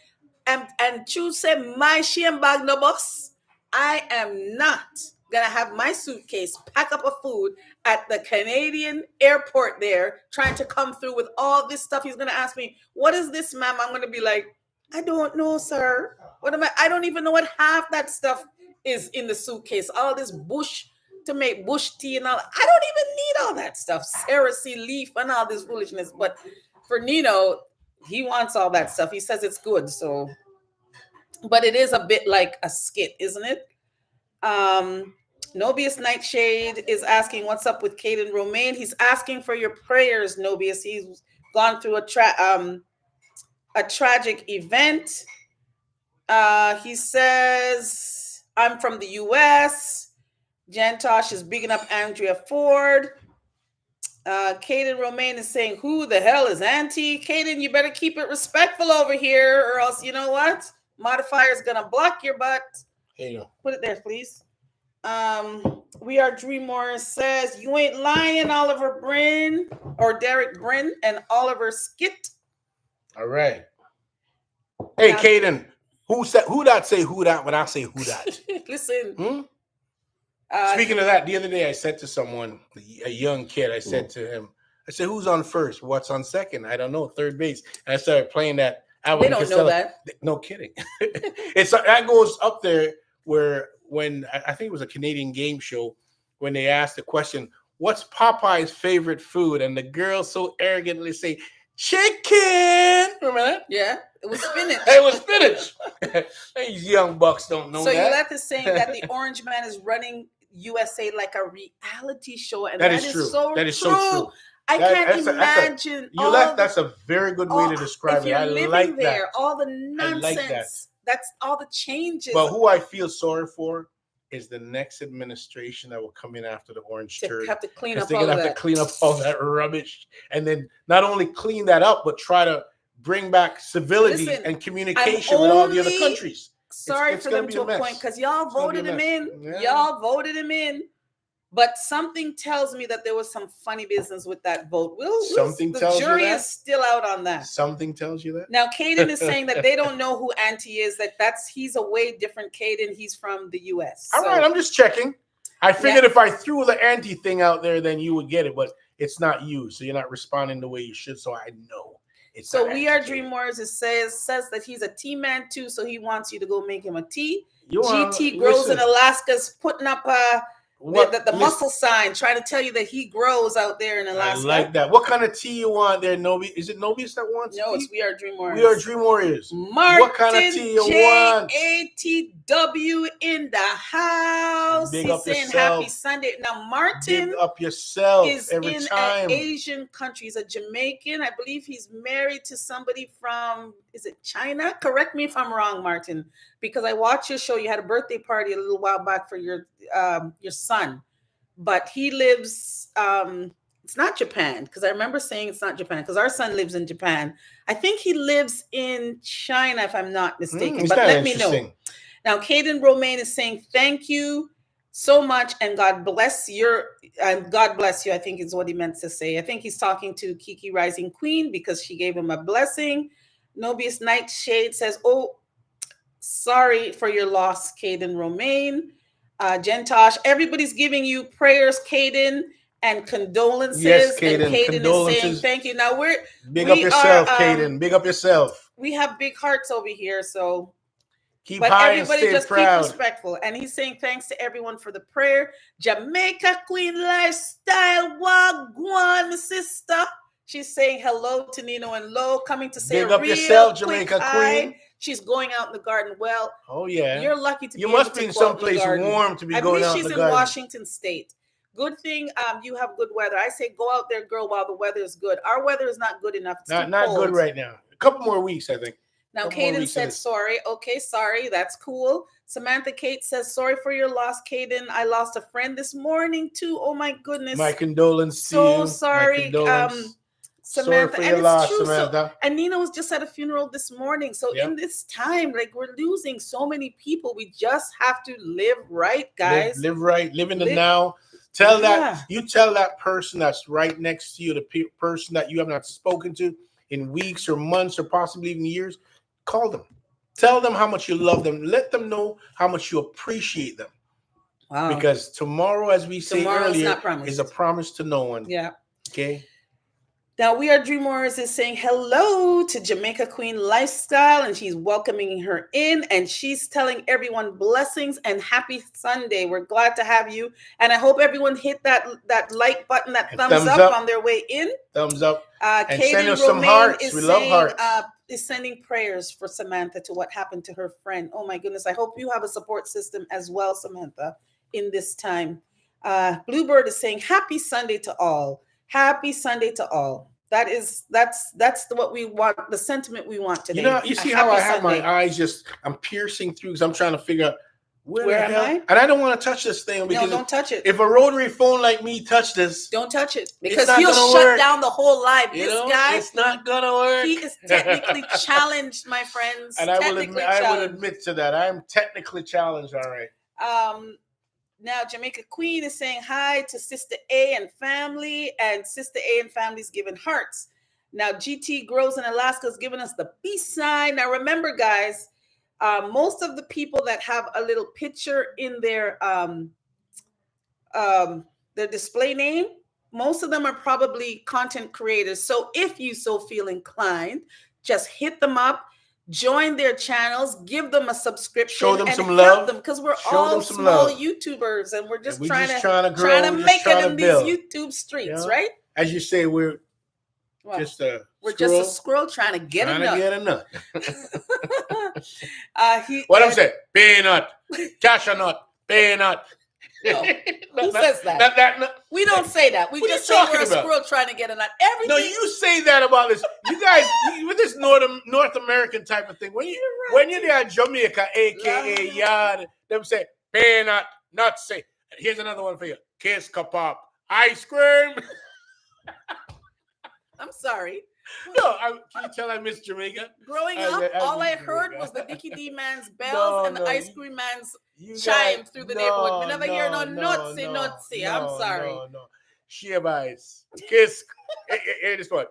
And Chu said, my shame bag no boss. I am not going to have my suitcase pack up a food at the Canadian airport there, trying to come through with all this stuff. He's going to ask me, what is this, ma'am? I'm going to be like, I don't know, sir. What am I don't even know what half that stuff is in the suitcase. All this bush to make bush tea and all. I don't even need all that stuff. Cerasee leaf and all this foolishness. But for Nino, he wants all that stuff. He says it's good. So, but it is a bit like a skit, isn't it? Nobius Nightshade is asking what's up with Caden Romaine. He's asking for your prayers, Nobius. He's gone through a tragic event. He says, I'm from the US. Jantosh is bigging up Andrea Ford. Caden Romaine is saying, who the hell is Auntie? Caden, you better keep it respectful over here, or else, you know what? Modifier is going to block your butt. Here you go. Put it there, please. We Are Dreamore says, you ain't lying, Oliver Brin, or Derek Brin, and Oliver Skit. All right. Hey, Caden, who that say who that when I say who that? Listen. Speaking of that, the other day I said to someone, a young kid, I said to him, I said, who's on first? What's on second? I don't know. Third base. And I started playing that They don't know that. No kidding. It's that goes up there where when I think it was a Canadian game show when they asked the question, "What's Popeye's favorite food?" and the girl so arrogantly say, "Chicken." Remember that? Yeah, it was spinach. It was spinach. These young bucks don't know So that. you left us saying that the Orange Man is running USA like a reality show, and that is true. So that is true. so true. I can't imagine. That's a very good way to describe it. I like that. All the nonsense. I like that. That's all the changes. But who I feel sorry for is the next administration that will come in after the orange turd. Have to clean up they're all gonna that. have to clean up all that rubbish, and then not only clean that up, but try to bring back civility and communication with all the other countries. Sorry for them to a point because y'all voted him in. Yeah. Y'all voted him in. But something tells me that there was some funny business with that vote. The jury is still out on that. Something tells you that. Now, Caden is saying that they don't know who Auntie is. He's a way different Caden. He's from the U.S. All right, I'm just checking. I figured if I threw the Auntie thing out there, then you would get it. But it's not you, so you're not responding the way you should. So I know it's. So We Are Dream Warriors. It says that he's a tea man too. So he wants you to go make him a tea. GT grows in Alaska's putting up the muscle sign, trying to tell you that he grows out there in Alaska. I like that. What kind of tea you want there, Nobi? Is it Nobius that wants No, tea? it's We Are Dream Warriors. We Are Dream Warriors. Martin what kind of tea you want? ATW in the house. He's saying yourself. Happy Sunday. Now, Martin Big up yourself is every in time. an Asian country. He's a Jamaican. I believe he's married to somebody from, is it China? Correct me if I'm wrong, Martin, because I watched your show. You had a birthday party a little while back for your son. But he lives, it's not Japan, because I remember saying it's not Japan, because our son lives in Japan. I think he lives in China, if I'm not mistaken. But let me know. Now, Caden Romaine is saying, thank you so much, and God bless you, I think is what he meant to say. I think he's talking to Kiki Rising Queen, because she gave him a blessing. Nobius Nightshade says, oh, sorry for your loss, Caden Romaine. Gentosh, everybody's giving you prayers, Caden, and condolences. Yes, Caden, and Caden condolences. is saying thank you. Now big up yourself, Caden. Big up yourself. We have big hearts over here, so keep high and stay just proud. Keep respectful. And he's saying thanks to everyone for the prayer. Jamaica Queen Lifestyle, wagwan, my sister. She's saying hello to Nino and Lo, coming to say big up yourself, Jamaica Queen. She's going out in the garden. Well, oh yeah, you're lucky to be. You must be in someplace warm to be going out in the garden. I believe she's in Washington State. Good thing you have good weather. I say go out there, girl, while the weather is good. Our weather is not good enough. It's not good right now. A couple more weeks, I think. Now, Caden said sorry. Okay, sorry. That's cool. Samantha Kate says sorry for your loss, Caden. I lost a friend this morning too. Oh my goodness. My condolences. So sorry. Samantha, sorry for your loss, Samantha. And Nina was just at a funeral this morning. So in this time, like we're losing so many people. We just have to live right, guys. Live right. Live in the now. Tell that person that's right next to you, the person that you have not spoken to in weeks or months or possibly even years. Call them. Tell them how much you love them. Let them know how much you appreciate them. Wow. Because tomorrow, as we said earlier, is a promise to no one. Yeah. Okay. Now, We Are Dream Warriors is saying hello to Jamaica Queen Lifestyle, and she's welcoming her in, and she's telling everyone blessings and happy Sunday. We're glad to have you, and I hope everyone hit that like button, that thumbs up on their way in. Thumbs up. And send us some hearts. We love hearts. Is sending prayers for Samantha to what happened to her friend. Oh my goodness! I hope you have a support system as well, Samantha, in this time. Bluebird is saying happy Sunday to all. Happy Sunday to all. That's what we want, the sentiment we want today. You know, you see how I have my eyes I'm piercing through because I'm trying to figure out where am I? And I don't want to touch this thing because don't touch it. If a rotary phone like me touch this, don't touch it because he'll shut down the whole live. This guy, it's not gonna work. He is technically challenged, my friends. And I will admit to that. I'm technically challenged. All right. Now, Jamaica Queen is saying hi to Sister A and family, and Sister A and family is giving hearts. Now, GT Grows in Alaska is giving us the peace sign. Now, remember, guys, most of the people that have a little picture in their display name, most of them are probably content creators. So if you so feel inclined, just hit them up Join their channels, give them a subscription, Show them and some help love. them, because we're Show all them some small love. YouTubers, and we're just We're trying just to trying to grow, just make trying it to in build. these YouTube streets, Yeah. right? As you say, we're Well, just a we're squirrel just a squirrel trying to get a nut. get a nut. What I'm saying, pay a nut, cash a nut, pay a nut. No. Who says that? Nut. We don't say that. We What are just you say we're talking a about? squirrel trying to get a nut. Everything. No, you say that about this. You guys, with this North American type of thing. When you're there in Jamaica, aka yard, them say, pay a nut, not say. Here's another one for you. Kiss pop, ice cream. I'm sorry. No, can you tell I miss Jamaica? Growing up, all I heard was the Dickie D man's bells and the ice cream man's chime through the neighborhood. We never hear no nutsy. I'm sorry. No. Shea ice. Kiss. Hey, this one.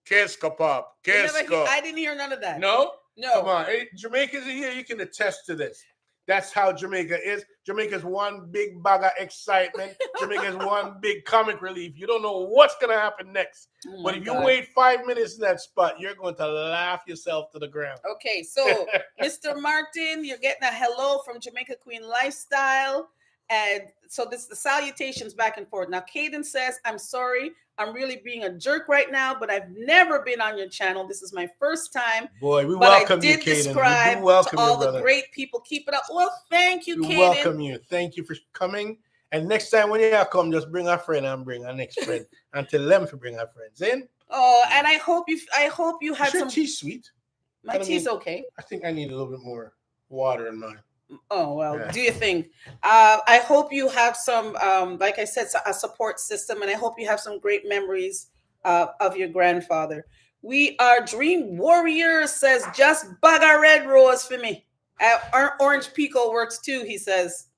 Kiss pop. Kiss. I didn't hear none of that. No? No. Come on. Hey, Jamaicans in here, you can attest to this. That's how Jamaica is. Jamaica's one big bag of excitement. Jamaica's one big comic relief. You don't know what's going to happen next. Oh but if God. you wait 5 minutes in that spot, you're going to laugh yourself to the ground. Okay, so Mr. Martin, you're getting a hello from Jamaica Queen Lifestyle. And so this the salutations back and forth. Now, Caden says, I'm sorry. I'm really being a jerk right now, but I've never been on your channel. This is my first time. Boy, we but welcome I did you, Caden. describe We do welcome to all you, brother. the great people. Keep it up. Well, thank you, We Caden. welcome you. Thank you for coming. And next time when you come, just bring our friend and bring our next friend. And tell them to bring our friends in. Oh, and I hope you had Is your some. tea sweet? My tea's okay. I think I need a little bit more water in mine. Oh, well, Yeah. do you think? I hope you have some, like I said, a support system, and I hope you have some great memories of your grandfather. We are Dream Warriors, says, just bug a red rose for me. Orange Pico works too, he says.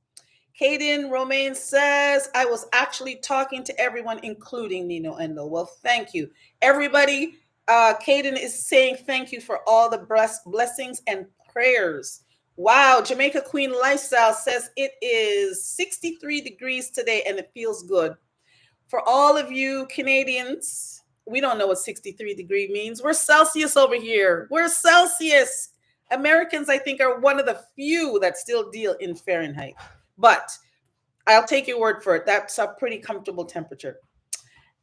Caden Romaine says, I was actually talking to everyone, including Nino and Lo. Well, thank you. Everybody, Caden is saying thank you for all the blessings and prayers. Wow, Jamaica Queen Lifestyle says it is 63 degrees today and it feels good. For all of you Canadians, we don't know what 63 degree means. We're Celsius over here. We're Celsius. Americans, I think, are one of the few that still deal in Fahrenheit. But I'll take your word for it. That's a pretty comfortable temperature.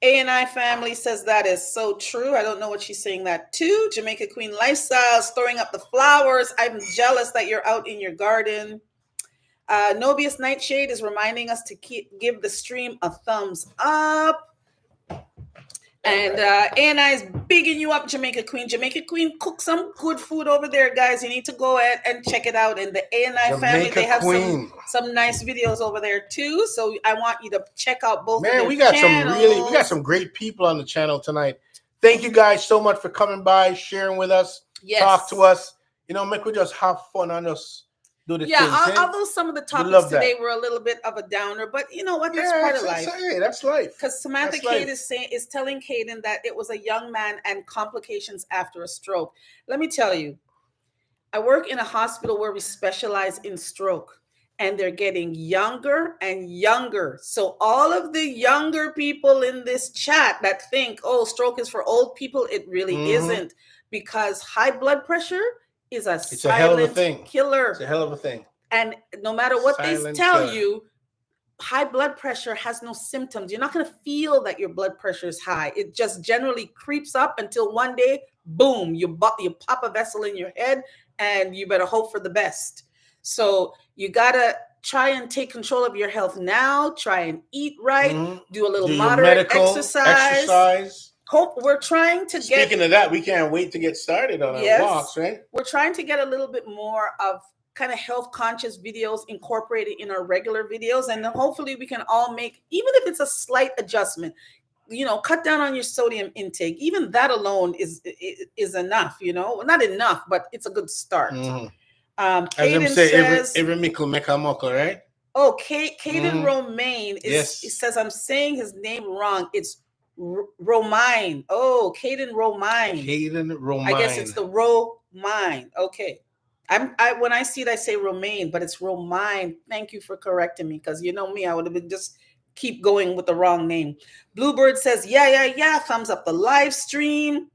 A&I family says that is so true. I don't know what she's saying that to. Jamaica Queen Lifestyles throwing up the flowers. I'm jealous that you're out in your garden. Nobius Nightshade is reminding us to give the stream a thumbs up. And A&I is bigging you up, Jamaica Queen. Jamaica Queen, cook some good food over there, guys. You need to go ahead and check it out. And the A&I family, they have some nice videos over there too. So I want you to check out both. Man, of we their got channels. some great people on the channel tonight. Thank you guys so much for coming by, sharing with us, talk to us. You know, make we just have fun and just do the thing. Although some of the topics today were a little bit of a downer, but you know what? That's part of life. Hey, that's life. Because Samantha Cade is telling Caden that it was a young man and complications after a stroke. Let me tell you, I work in a hospital where we specialize in stroke, and they're getting younger and younger. So all of the younger people in this chat that think, oh, stroke is for old people, it really isn't, because high blood pressure is it's a hell of a thing. Killer. It's a hell of a thing. And no matter what they tell you, high blood pressure has no symptoms. You're not going to feel that your blood pressure is high. It just generally creeps up until one day, boom, you pop a vessel in your head, and you better hope for the best. So you got to try and take control of your health now. Try and eat right. Do a little moderate exercise. Hope we're trying to get. Speaking of that, we can't wait to get started on our walks, right? We're trying to get a little bit more of kind of health conscious videos incorporated in our regular videos, and then hopefully we can all make, even if it's a slight adjustment, you know, cut down on your sodium intake. Even that alone is enough. You know, not enough, but it's a good start. Caden says, "Every mickle make a muckle," right? Oh, Caden Romaine is. He says I'm saying his name wrong. It's Romine. Oh, Caden Romine. Caden Romine. I guess it's the Romine. Okay. When I see it, I say Romaine, but it's Romine. Thank you for correcting me, because you know me, I would have been just keep going with the wrong name. Bluebird says, yeah. Thumbs up the live stream.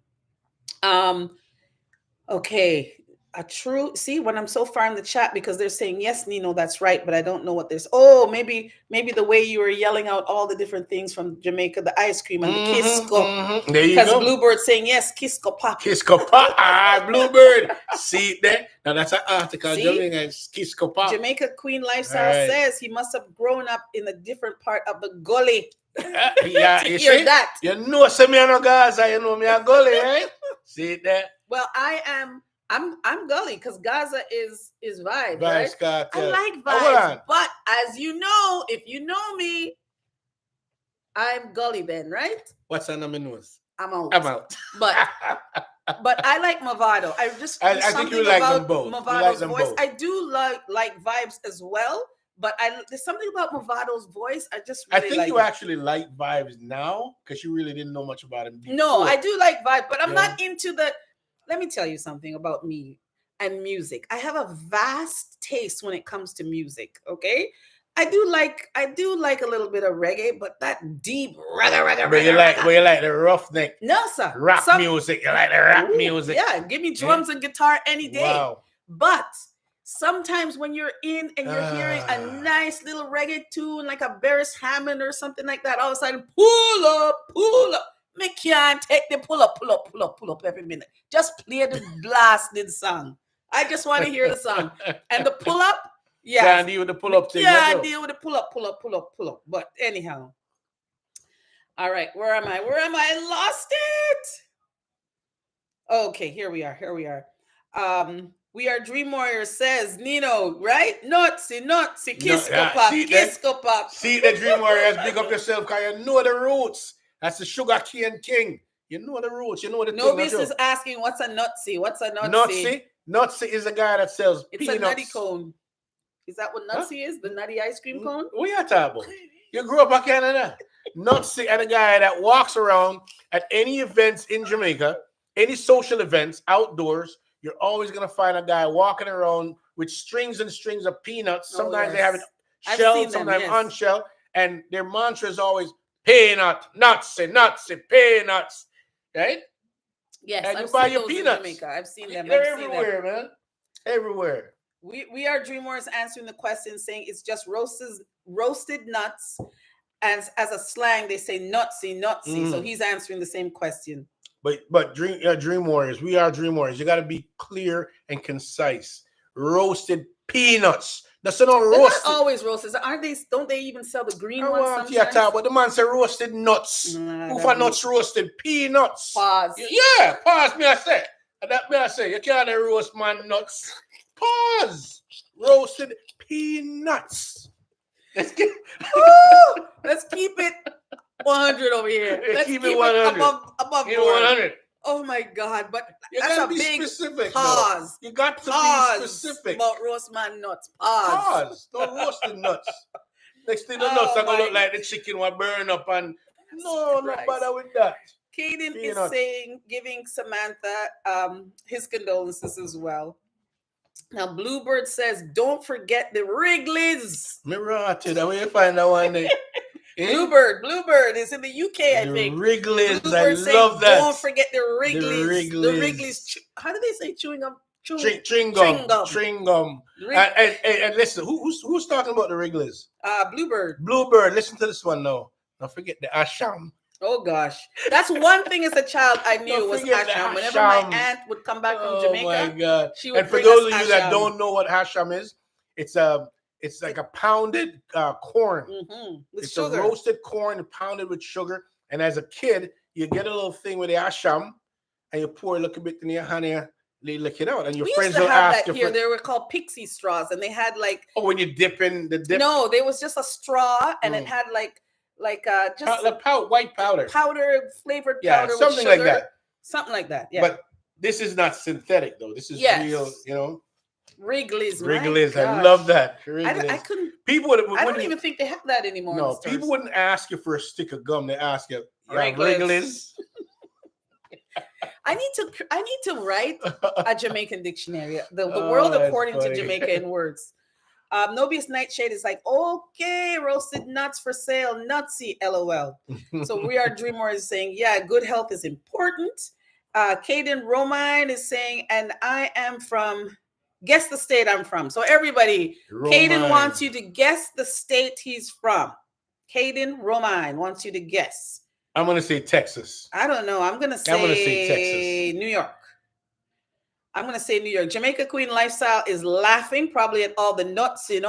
Okay. A true, see, when I'm so far in the chat because they're saying yes, Nino, that's right, but I don't know what there's. Oh, maybe the way you were yelling out all the different things from Jamaica, the ice cream and the Kisco. There you Because go. Bluebird saying yes, Kisco pop. Kisco pop. Bluebird. See it there? Now that's an article. See? Jamaica Kisco pop. Jamaica Queen Lifestyle Right. says he must have grown up in a different part of the gully. Yeah, to you hear see? that. You know, say me no Gaza, you know me a gully, right? See it there? Well, I'm gully because Gaza is vibes, Vibes, right? cartel. I like Hold vibes, on. but as you know, if you know me, I'm gully then, right? What's on my nose? I'm out. I'm out. But I like Movado. I just I think something you like about them both. You like Movado's them voice. both. I do like vibes as well, but there's something about Movado's voice. I just really I think like you it. actually like vibes now because you really didn't know much about him before. No, I do like vibe, but I'm Yeah. not into the. Let me tell you something about me and music. I have a vast taste when it comes to music. Okay, I do like a little bit of reggae, but that deep reggae. But you like the roughneck No, sir. rap music. You like the rap music. Yeah, give me drums and guitar any day. Wow. But sometimes when you're in and you're hearing a nice little reggae tune like a Barris Hammond or something like that, all of a sudden, pull up. Me can't take the pull up every minute. Just play the blasted song. I just want to hear the song. And the pull up, yeah. Can't deal with the pull up thing. Can't deal with the pull up. But anyhow. All right, where am I? I lost it. Okay, here we are. We are Dream Warriors, says Nino, right? Nutsy, Kisco pop, Kisco pop. See the Dream Warriors, big up yourself, because you know the roots. That's the sugar cane king. You know the roots. You know the Nobody's thing. is asking what's a nutsy. Nutsy is a guy that sells It's peanuts. a nutty cone. Is that what nutsy is? The nutty ice cream cone? What you talking about? You grew up in Canada. Nutsy and a guy that walks around at any events in Jamaica, any social events, outdoors. You're always going to find a guy walking around with strings and strings of peanuts. Sometimes they have it shelled, sometimes unshelled. And their mantra is always peanut, nutsy, peanuts. Right? Yes, and I've you buy seen your those peanuts. in Jamaica. I've seen them. They're everywhere, man. Everywhere. We are Dream Warriors answering the question saying it's just roasted nuts. As a slang, they say nutsy. So he's answering the same question. But Dream Warriors, we are Dream Warriors. You got to be clear and concise. Roasted peanuts. That's not roasted. Not always roasted, aren't they? Don't they even sell the green ones sometimes? Yeah, but the man said roasted nuts. Who for nuts roasted peanuts? Pause. Yeah, pause. Me I say. That me I say. You can't roast man nuts. Pause. Roasted peanuts. Let's keep it 100 over here. Let's keep it 100. Above 100. Oh my God! But you that's gotta a be big specific. pause. Though. You got to be specific about roast man nuts. Pause. Don't roast the nuts. Next thing the nuts are gonna look like the chicken will burn up and no, not bother with that. Caden is giving Samantha his condolences as well. Now Bluebird says, "Don't forget the Wrigley's." Me rotted. Where you find that one there? Bluebird is in the UK, I think. Wrigley's, I love that. Don't forget the Wrigley's. The Wrigley's. How do they say chewing gum? Chewing gum. And listen, who's talking about the Wrigley's? Bluebird. Listen to this one now. Don't forget the Asham. Oh gosh, that's one thing as a child I knew was Asham. Whenever my aunt would come back from Jamaica, my God. she would for those of you that don't know what Asham is, it's like a pounded corn. With it's sugar. A roasted corn pounded with sugar. And as a kid, you get a little thing with the Asham, and you pour a little bit in your honey, you lick it out, and your friends will ask you. Here, they were called pixie straws, and they had like. Oh, when you dip in the dip. No, there was just a straw, and it had just white powder, flavored something powder with sugar. like that. Something like that. Yeah. But this is not synthetic though. This is real. You know. Wrigley's. I love that. I couldn't. People I don't even think they have that anymore. No, people wouldn't ask you for a stick of gum. They ask you, Wrigley's. I need to write a Jamaican dictionary. The world according to Jamaica in words. Nobius Nightshade is like, okay, roasted nuts for sale, nutsy, LOL. So we are Dream Warriors saying, yeah, good health is important. Caden Romine is saying, and I am from, guess the state I'm from. So everybody, Caden Romine. wants you to guess the state he's from. Caden Romine wants you to guess. I'm going to say Texas. I don't know. I'm going to say Texas. New York. I'm going to say New York. Jamaica Queen Lifestyle is laughing probably at all the nuts, Ria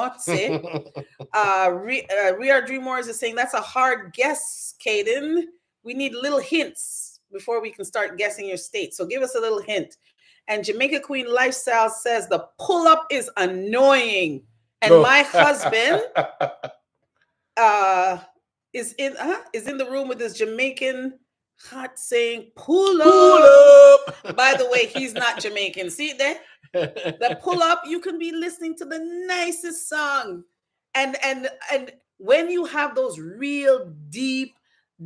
Dreamers is saying that's a hard guess, Caden. We need little hints before we can start guessing your state. So give us a little hint. And Jamaica Queen Lifestyle says the pull-up is annoying. And my husband is in the room with this Jamaican hot saying pull up. By the way, he's not Jamaican. See there? The pull up, you can be listening to the nicest song. And when you have those real deep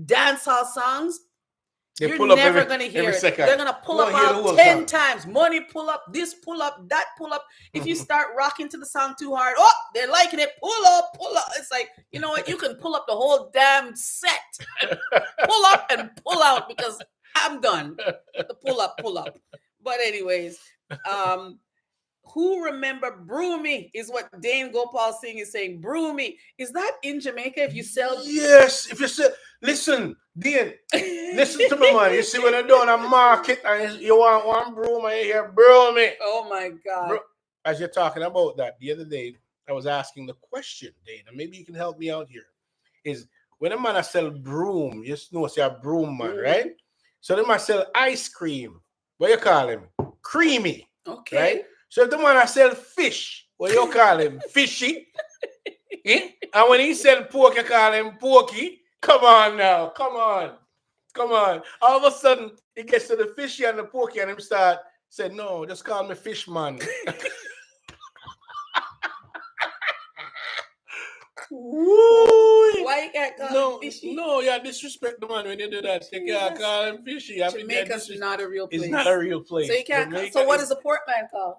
dancehall songs, you're never going to hear it. They're going to pull up out 10 times. Money pull up, this pull up, that pull up. If you start rocking to the song too hard, oh, they're liking it. Pull up, pull up. It's like, you know what? You can pull up the whole damn set. Pull up and pull out because I'm done. The pull up, pull up. But anyways, who remember Brew Me is what Dane Gopal Singh is saying. Brew Me. Is that in Jamaica if you sell? Yes. If you sell, listen, Dane, listen to me, man. You see when I'm doing a market and you want one broom and you hear Brew Me. Oh my God. As you're talking about that, the other day, I was asking the question, Dane, and maybe you can help me out here. Is when a man sell broom, you know, it's a broom man, right? So the man sell ice cream. What you call him? Creamy. Okay. Right? So if the man sell fish, what you call him? Fishy. And when he sell pork, you call him porky. Come on now. Come on. Come on. All of a sudden, he gets to the fishy and the porky and him start saying, no, just call me fish man. Why you can't call him fishy? No, you disrespect the man when you do that. You can't call him fishy. Jamaica's not a real place. It's not a real place. So you can't. So what is the pork man called?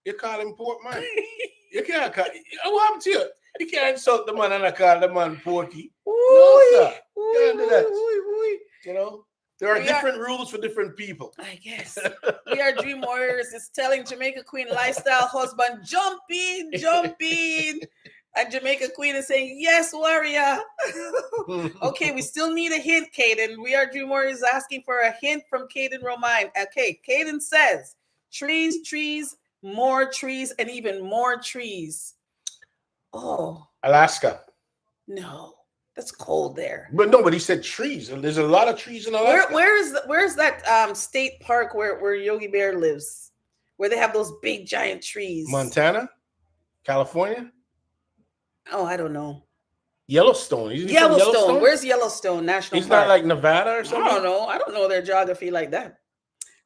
You call him pork man. You can't call. What happened to you? You can't insult the man and I call the man porky. No, sir. You can't do that. You know, there are different rules for different people. I guess. We are Dream Warriors. Is telling Jamaica Queen Lifestyle husband, jump in, jump in. And Jamaica Queen is saying, yes, warrior. Okay, we still need a hint, Caden. We are Dream Warriors asking for a hint from Caden Romine. Okay, Caden says, trees, more trees, and even more trees. Oh. Alaska. No, that's cold there. But nobody said trees. There's a lot of trees in Alaska. Where's that state park where Yogi Bear lives? Where they have those big giant trees? Montana? California? Oh, I don't know. Yellowstone. Yellowstone. Where's Yellowstone National Park? He's not like Nevada or something? I don't know their geography like that.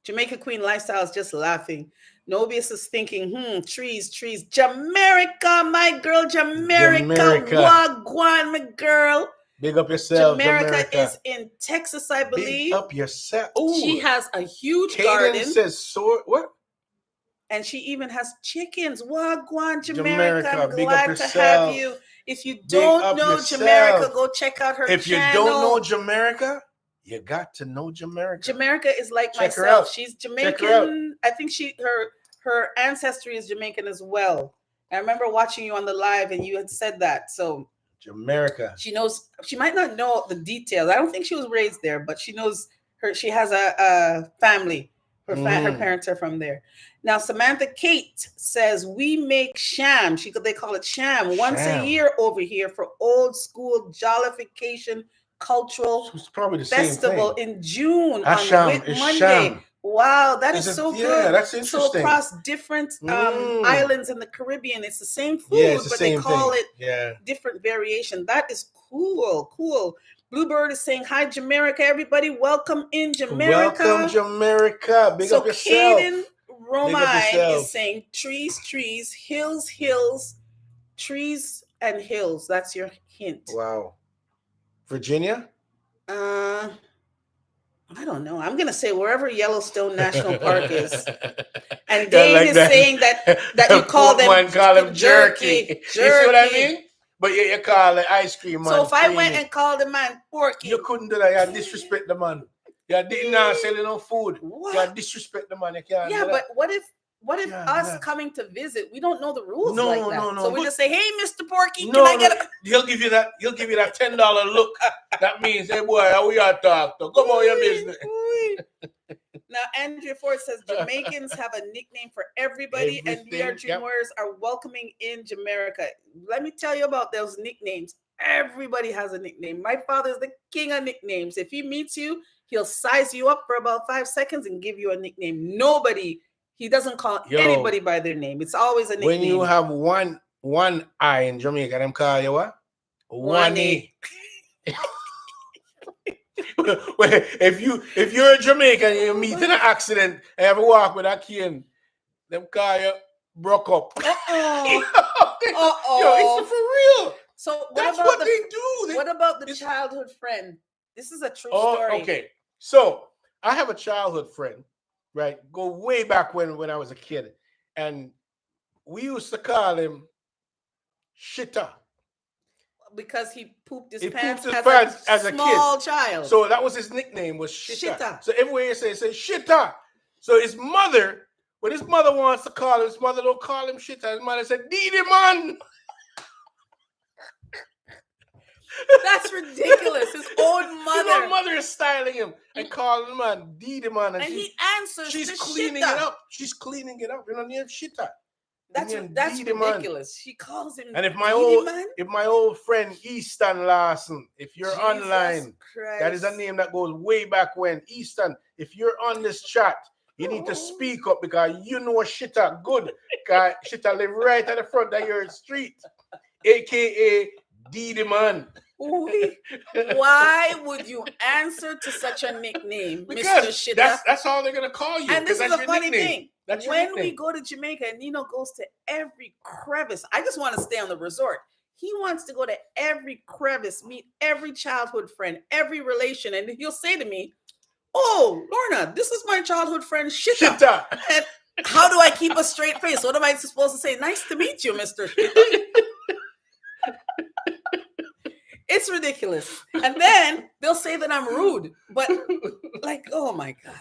Jamaica Queen Lifestyle is just laughing. Nobius is thinking, trees. Jamaica, my girl, Jamaica. Wagwan, my girl. Big up yourself, Jamaica is in Texas, I believe. Big up yourself. Ooh. She has a huge Caden garden. Says what? And she even has chickens. Wagwan, Jamaica. I'm big glad to have you. If you don't know Jamaica, go check out her channel. If you don't know Jamaica, you got to know Jamaica. Jamaica is like myself. She's Jamaican. I think her ancestry is Jamaican as well. I remember watching you on the live and you had said that. So Jamaica. She knows. She might not know the details. I don't think she was raised there, but she knows she has a family. Her parents are from there. Now, Samantha Kate says, we make sham. They call it sham once a year over here for old school jollification cultural festival in June on Whit Monday. Sham. Wow, that is so good. Yeah, that's interesting. So across different islands in the Caribbean, it's the same food, but they call it different variation. That is cool. Bluebird is saying, hi, Jamaica, everybody. Welcome in, Jamaica. Welcome, Jamaica. Big up yourself. Caden Romine is saying, trees, hills, trees and hills. That's your hint. Wow. Virginia? I don't know. I'm going to say wherever Yellowstone National Park is. And Dave is saying that you call them jerky. You see what I mean? But you call it ice cream man. So if I went and called the man porky. You couldn't do that. You disrespect the man. You did not selling no food. What? You disrespect the man. You can't Yeah, do but that. what if Yeah, us yeah. coming to visit, we don't know the rules No, like that. no, So we but- just say, hey, Mr. Porky, No, can I get a he'll give you that. He'll give you that $10 look. That means, hey boy, how we are talk to? Come on, your business. Now, Andrea Ford says Jamaicans have a nickname for everybody, and we are Everything, Dream yep. Warriors are welcoming in Jamaica. Let me tell you about those nicknames. Everybody has a nickname. My father's the king of nicknames. If he meets you, he'll size you up for about 5 seconds and give you a nickname. He doesn't call Yo. anybody by their name. It's always a nickname. When you have one eye in Jamaica, them call you what? One One-ey. if you're a Jamaican and you meet in an accident and have to walk with a cane, them call you broke up. Uh-oh. Yo, it's for real. So That's what they do. what about the it's- childhood friend? This is a true story. Okay. So I have a childhood friend, right? Go way back when I was a kid. And we used to call him Shitta. Because he pooped his He pants, pooped his pants as a kid. small child. So that was his nickname, was Shitta. Shitta. So everywhere you say Shitta. So his mother, when his mother wants to call him, his mother don't call him Shitta. His mother said, Didi man. That's ridiculous. His own His mother. own mother is styling him and calling him man Didi man. And he answers she's to cleaning Shitta. it up. She's cleaning it up. You know, name Shitta. That's Name that's Didi man. ridiculous. She calls him And if my Didi man? old friend Easton Larson, if you're Jesus online, Christ. that is a name that goes way back when. Easton, if you're on this chat, you need to speak up because you know Shitta good. Because Shitta live right at the front of your street, aka Didi man. Why would you answer to such a nickname, Mr. Because Shitta? that's all they're gonna call you. And this 'cause is that's a your funny nickname. thing. That's your When we nickname. go to Jamaica, and Nino goes to every crevice. I just want to stay on the resort. He wants to go to every crevice, meet every childhood friend, every relation, and he'll say to me, "Oh, Lorna, this is my childhood friend Shitta." Shitta. And how do I keep a straight face? What am I supposed to say? Nice to meet you, Mr. Shitta. It's ridiculous. And then they'll say that I'm rude, but like, oh my God,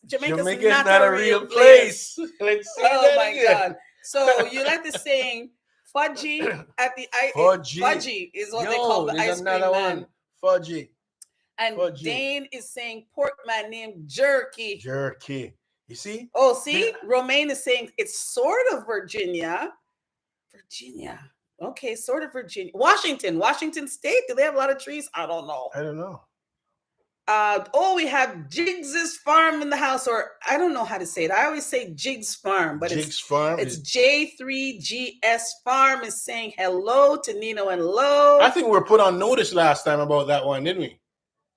Jamaica's not a real place. Let's see Oh that my again. God. So you like the saying fudgy at the Fudgy. fudgy is what they Yo, call the there's ice cream another man. one. Fudgy. And Fudgy. Dane is saying pork man named Jerky. Jerky. You see? Oh, see? Romaine is saying it's sort of Virginia. Virginia. Okay, sort of Virginia. Washington State. Do they have a lot of trees? I don't know. I don't know. We have Jigs' Farm in the house, or I don't know how to say it. I always say Jigs Farm, but Jigs Farm. it's J3GS Farm is saying hello to Nino and Lo. I think we were put on notice last time about that one, didn't we?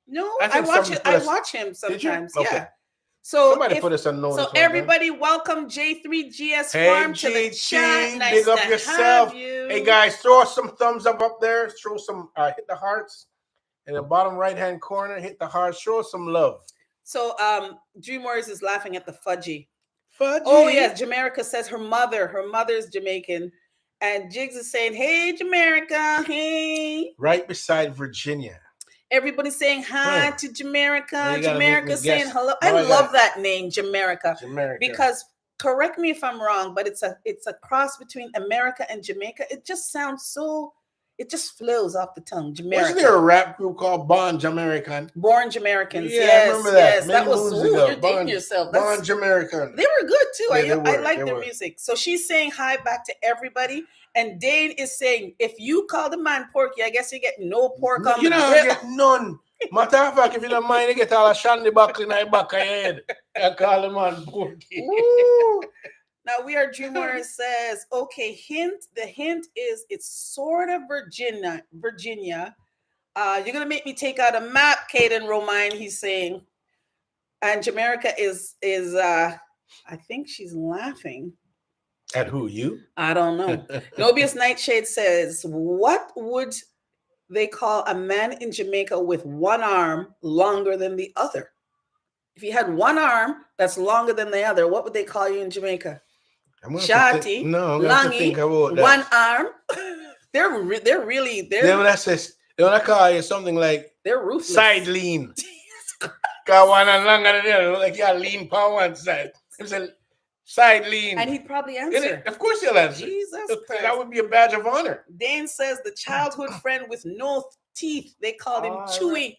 No, I I think watch somebody it. put I us- watch him Did you? sometimes. Okay. Yeah. So Somebody put us on notice. So one time. everybody, welcome J3GS Hey, Farm to the GT, chat. Nice big up to yourself. have you. Hey guys, throw us some thumbs up there. Throw some, hit the hearts in the bottom right hand corner. Hit the hearts. Show us some love. So Dream Warriors is laughing at the fudgy. Fudgy. Oh yes, Jamaica says her mother's Jamaican, and Jigs is saying, "Hey Jamaica, hey." Right beside Virginia. Everybody's saying hi to Jamaica. Now you gotta make Jamaica me saying guess. hello. Now I I love got- that name, Jamaica, Jamaica. because correct me if I'm wrong, but it's a cross between America and Jamaica. It just sounds so. It just flows off the tongue. Jamaica. Wasn't there a rap group called Bon Jamaican? Born Jamaicans. Yeah, I Yes, remember that. yes. Many That was moons ooh, ago. you're dating yourself. That's- Bon Jamaican. They were good too. Yeah, I like they their were. music. So she's saying hi back to everybody. And Dane is saying, if you call the man porky, I guess you get no pork on You the know, grill. get none. Matter of fact, if you don't mind, you get all a shandy buckle in the back of your head. I call him on porky. Ooh. Now we are Dream Warrior says, okay, hint. The hint is it's sort of Virginia. You're gonna make me take out a map, Caden Romine, he's saying. And Jamaica is I think she's laughing. At who? You? I don't know. Nobius Nightshade says, what would they call a man in Jamaica with one arm longer than the other? If you had one arm that's longer than the other, what would they call you in Jamaica? Shorty, No, I'm going to think about that. one arm. They're Then when I say, they want to call you something like they're ruthless. side lean. Got one and longer than the other. Like you lean on one side. It's a side lean. And he'd probably And answer. of course he'll answer. Jesus That Christ. would be a badge of honor. Dane says the childhood friend with no teeth. They called him Chewy.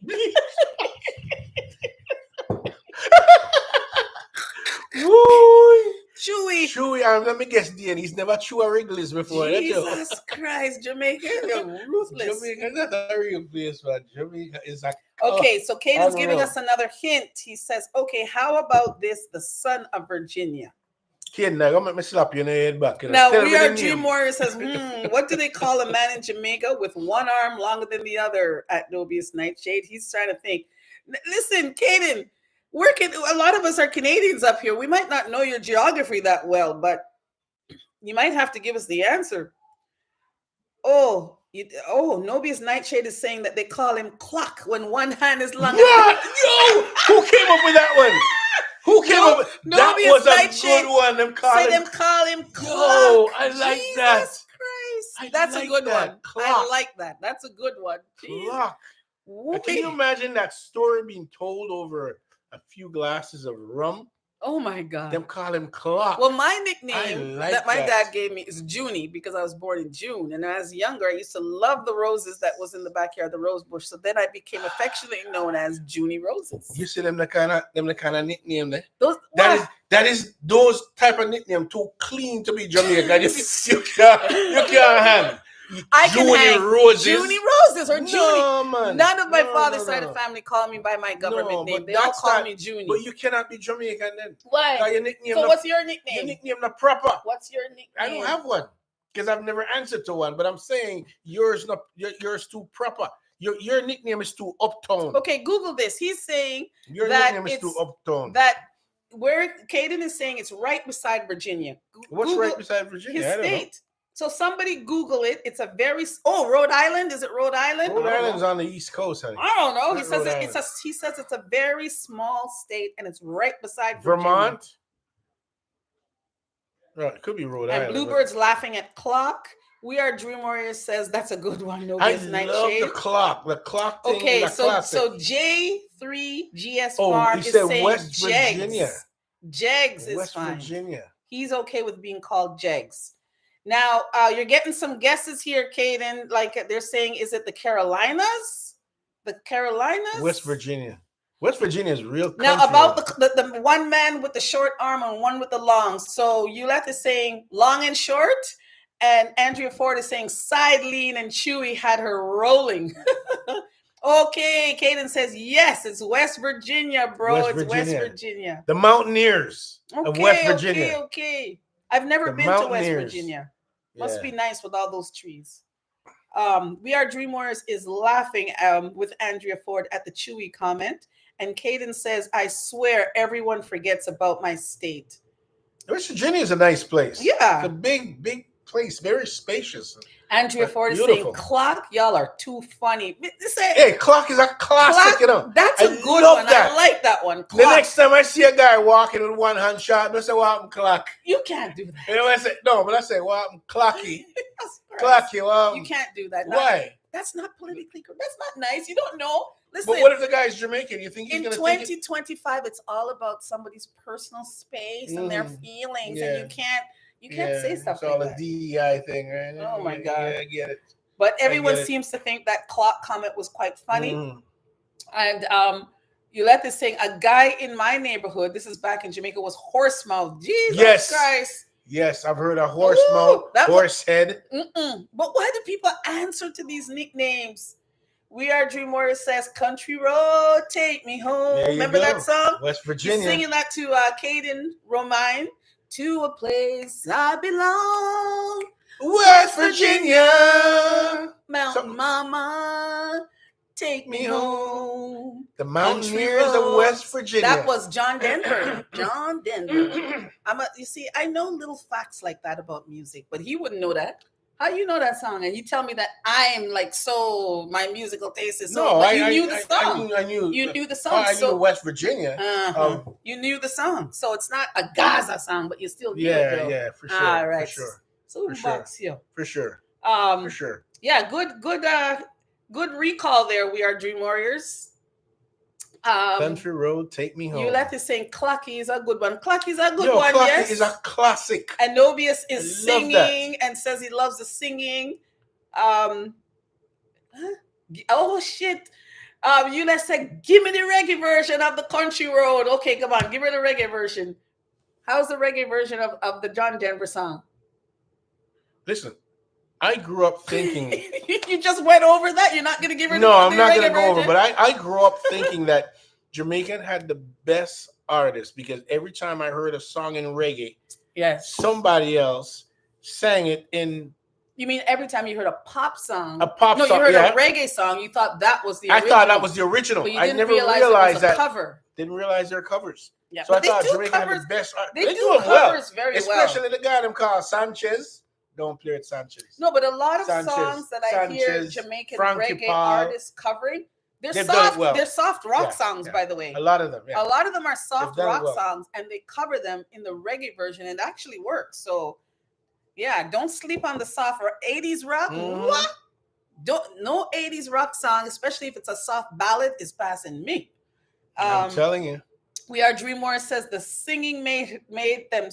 Woo! Chewy. Chewy, let me guess, Dean. He's never chew a Wrigley's before. Jesus Christ, Jamaica, you're ruthless. Jamaica is not a real place, man. Jamaica is a Okay, so Caden's giving unreal. us another hint. He says, okay, how about this? The son of Virginia. kid. Now, go make me slap you in the head back. Now, Tell We me Are the Dream name. Warrior says, what do they call a man in Jamaica with one arm longer than the other at Nobius Nightshade? He's trying to think. Listen, Caden, a lot of us are Canadians up here. We might not know your geography that well, but you might have to give us the answer. Nobius Nightshade is saying that they call him clock when one hand is longer. Yeah, yo, who came up with that one? Who came up with that? Nobius Was a Nightshade. good one. Them call him Clock. Yo, I like Jesus that. Christ. I That's like a good that. one. Clock. I like that. That's a good one. Jeez. Clock. Now, can you imagine that story being told over a few glasses of rum? Oh my God. Them call him Clock. Well, my nickname like that my that. dad gave me is Junie because I was born in June. And as younger, I used to love the roses that was in the backyard, the rose bush. So then I became affectionately known as Junie Roses. You see them the kind of nickname there. Those, That is those type of nickname too clean to be Jamaican. you can't hang. I can Junie hang Roses. Junie Roses or Junie. No, man. None of my No, father's no, side no. of family call me by my government No, name. but They all that's call not- me Junie. But you cannot be Jamaican then. Why? Your nickname So not- what's your your nickname? nickname not proper. What's your nickname? I don't have one because I've never answered to one. But I'm saying yours too proper. Your nickname is too uptown. Okay, Google this. He's saying Your that nickname is too it's- uptown. that where Caden is saying it's right beside Virginia. What's Google right beside Virginia? his I don't know. state. So somebody Google it. It's a very Rhode Island. Is it Rhode Island? Rhode I don't Island's know. on the East Coast, honey. I don't know. He Not says Rhode he says it's a very small state and it's right beside Virginia. Vermont. Right, it could be Rhode And Island. Bluebird's laughing at clock. We Are Dream Warriors says that's a good one. No, I it's love Nightshade. the clock. The clock thing. Okay, is a so classic. J3GS Oh, Farm he is said saying West Jegs. Virginia. Jegs is West fine. Virginia. He's okay with being called Jegs. Now, you're getting some guesses here, Caden. Like they're saying, is it the Carolinas? The Carolinas? West Virginia. West Virginia is real country. Now, about the one man with the short arm and one with the long. So Yulette is saying long and short, and Andrea Ford is saying side lean and Chewy had her rolling. Okay, Caden says, yes, it's West Virginia, bro. West It's West Virginia. Virginia. The Mountaineers of West Virginia. Okay. I've never The been to West Mountaineers. Virginia. Must Yeah. be nice with all those trees. We Are Dream Warriors is laughing with Andrea Ford at the Chewy comment. And Caden says, I swear everyone forgets about my state. West Virginia is a nice place. Yeah. It's a big, big place. Very spacious. Andrea But Ford is beautiful. saying, clock, y'all are too funny. Hey, clock is a classic, you know. That's I a good love one. that. I like that one. The Clock. next time I see a guy walking with one hand shot, I say, what happened, clock? You can't do that. You know what I say? No, but I say, what happened, clocky? That's Christ. Clocky, You can't do that. Why? That's not politically correct. That's not nice. You don't know. Listen, But what if the guy's Jamaican? You think he's in going to think it? 2025, it's all about somebody's personal space and their feelings, Yeah. and you can't say stuff It's all like a that. DEI thing, right? Oh, my Yeah, God. Yeah, I get it. But everyone get it. seems to think that clock comment was quite funny. Mhm. And Yulette is saying a guy in my neighborhood, this is back in Jamaica, was horse mouth. Jesus Yes. Christ. Yes, I've heard a horse Ooh, mouth, that was- horse head. But why do people answer to these nicknames? We Are Dream Warrior says, Country Road, take me home. There you Remember go. that song? West You're Virginia. singing that to Caden Romine. To a place I belong. West Virginia. Mountain Something- Mama, take me home. The Mountaineers of West Virginia. That was John Denver. John Denver. You see, I know little facts like that about music, but he wouldn't know that. How you know that song? And you tell me that I'm like my musical taste is so. No, but you knew the song. I knew. You knew the song. I knew West Virginia. You knew the song, so it's not a Gaza song, but you still knew it. Yeah, Though. yeah, for sure. All right. For sure. So For sure. box you. For sure. Um, For sure. yeah, good recall there. We Are Dream Warriors. Country Road, Take Me Home. You left is saying Clocky is a good one. Clocky is a good Yo, one, Clocky yes. is a classic. Anobius I is love that. singing and says he loves the singing. Oh shit. You let's say, give me the reggae version of the Country Road. Okay, come on, give her the reggae version. How's the reggae version of the John Denver song? Listen, I grew up thinking. You just went over that. You're not gonna give her No, the I'm not reggae going to go over, version? but I grew up thinking that Jamaican had the best artists because every time I heard a song in reggae, Yes. somebody else sang it in. You mean every time you heard a pop song? A pop no, song, you heard yeah. a reggae song. You thought that was the I original. thought that was the original. But you I didn't never realize realized it was a that. cover. Didn't realize they're covers. Yeah, So I but they thought do Jamaican had covers. the best art. They do them well. covers very Especially well. the guy them called Sanchez. Don't play it, Sanchez. No, but a lot of Sanchez, songs that I hear Sanchez, Jamaican Frankie reggae Paul. artists covering, they're They've done it soft. well. They're soft rock Yeah, songs, yeah. by the way. A lot of them. Yeah. A lot of them are soft They've done it rock well. songs, and they cover them in the reggae version, and it actually works. So, yeah, don't sleep on the soft or 80s rock. Mhm. What? No 80s rock song, especially if it's a soft ballad, is passing me. I'm telling you. We Are Dreammore says the singing made them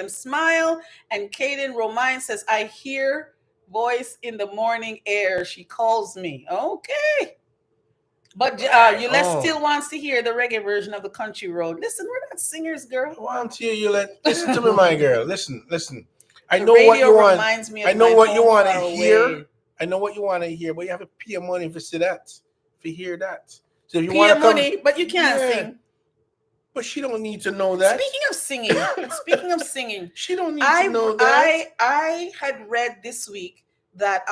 smile, and Kaden Romine says, I hear voice in the morning air. She calls me. Okay. But Euless still wants to hear the reggae version of the Country Road. Listen, we're not singers, girl. I want to hear you. Listen to me, my girl. Listen. I The know what you radio want. reminds me of I know my what you home want to far hear. away. I know what you want to hear, but you have to pay money for see that. For hear that. So if you Pay want to come, money, but you can't Yeah. sing. But she don't need to know that. Speaking of singing, She don't need to know that. I had read this week that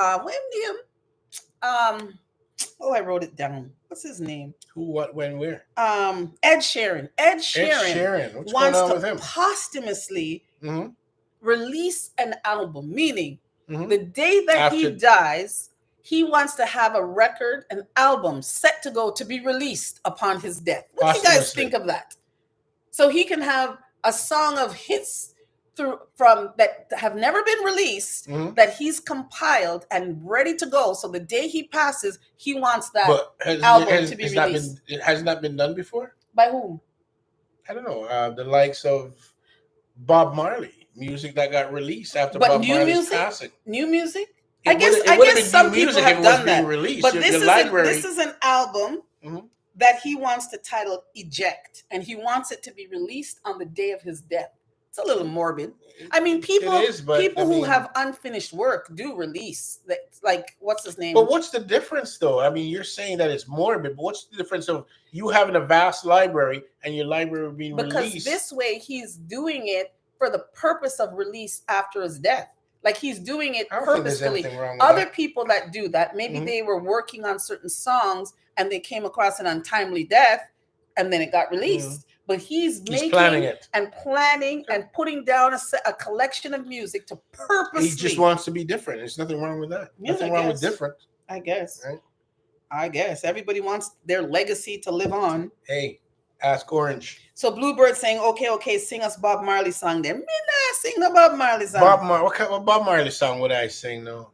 I wrote it down. What's his name? Who, what, when, where? Ed Sheeran. Ed Sheeran What's wants going on to with him? posthumously Mhm. release an album, meaning Mhm. the day that he After- dies, he wants to have a record, an album set to go to be released upon his death. What do you guys Posthumously. think of that? So he can have a song of hits from that have never been released Mhm. that he's compiled and ready to go. So the day he passes, he wants that But album to be released. Hasn't that been done before? By whom? I don't know. The likes of Bob Marley, music that got released after But Bob new Marley's music? passing. New music? It I guess would've been some new people music have if it was done being that. released. But Your this is an album Mhm. that he wants to title Eject, and he wants it to be released on the day of his death. It's a little morbid. I mean, people It is, but, people I who mean- have unfinished work do release that. Like, what's his name? But what's the difference, though? I mean, you're saying that it's morbid, but what's the difference of you having a vast library and your library being Because released? this way he's doing it for the purpose of release after his death. Like, he's doing it I don't think there's purposefully. anything wrong with Other that. people that do that, maybe Mhm. they were working on certain songs and they came across an untimely death and then it got released. But he's making planning it. and planning and putting down a collection of music to purposely. He just wants to be different. There's nothing wrong with that. Yeah, Nothing I wrong with guess. different. I guess. Right? I guess everybody wants their legacy to live on. Hey, ask Orange. So Bluebird saying, okay, sing us Bob Marley song then. Me nah sing the Bob Marley song. What Bob Marley song would I sing now?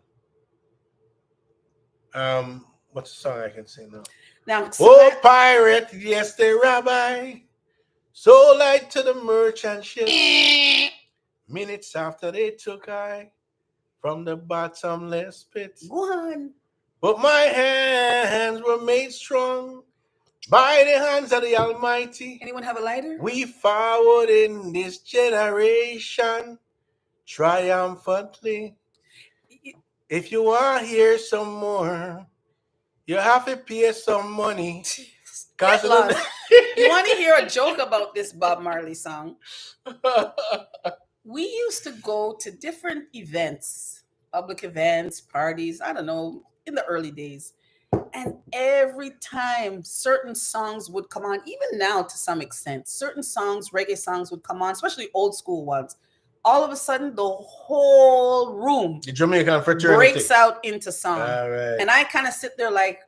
What's the song I can sing now? Now, Oh, pirate, yes, the rabbi. So light to the merchant ship. Minutes after they took I from the bottomless pit. go on. But my hands were made strong by the hands of the Almighty. Anyone have a lighter? We forward in this generation triumphantly. If you want to hear some more, you have to pay some money. Get lost. You want to hear a joke about this Bob Marley song? We used to go to different events, public events, parties, I don't know, in the early days. And every time certain songs would come on, even now to some extent, certain songs, reggae songs would come on, especially old school ones. All of a sudden, the whole room The Jamaican fraternity breaks out into song. All right. And I kind of sit there like,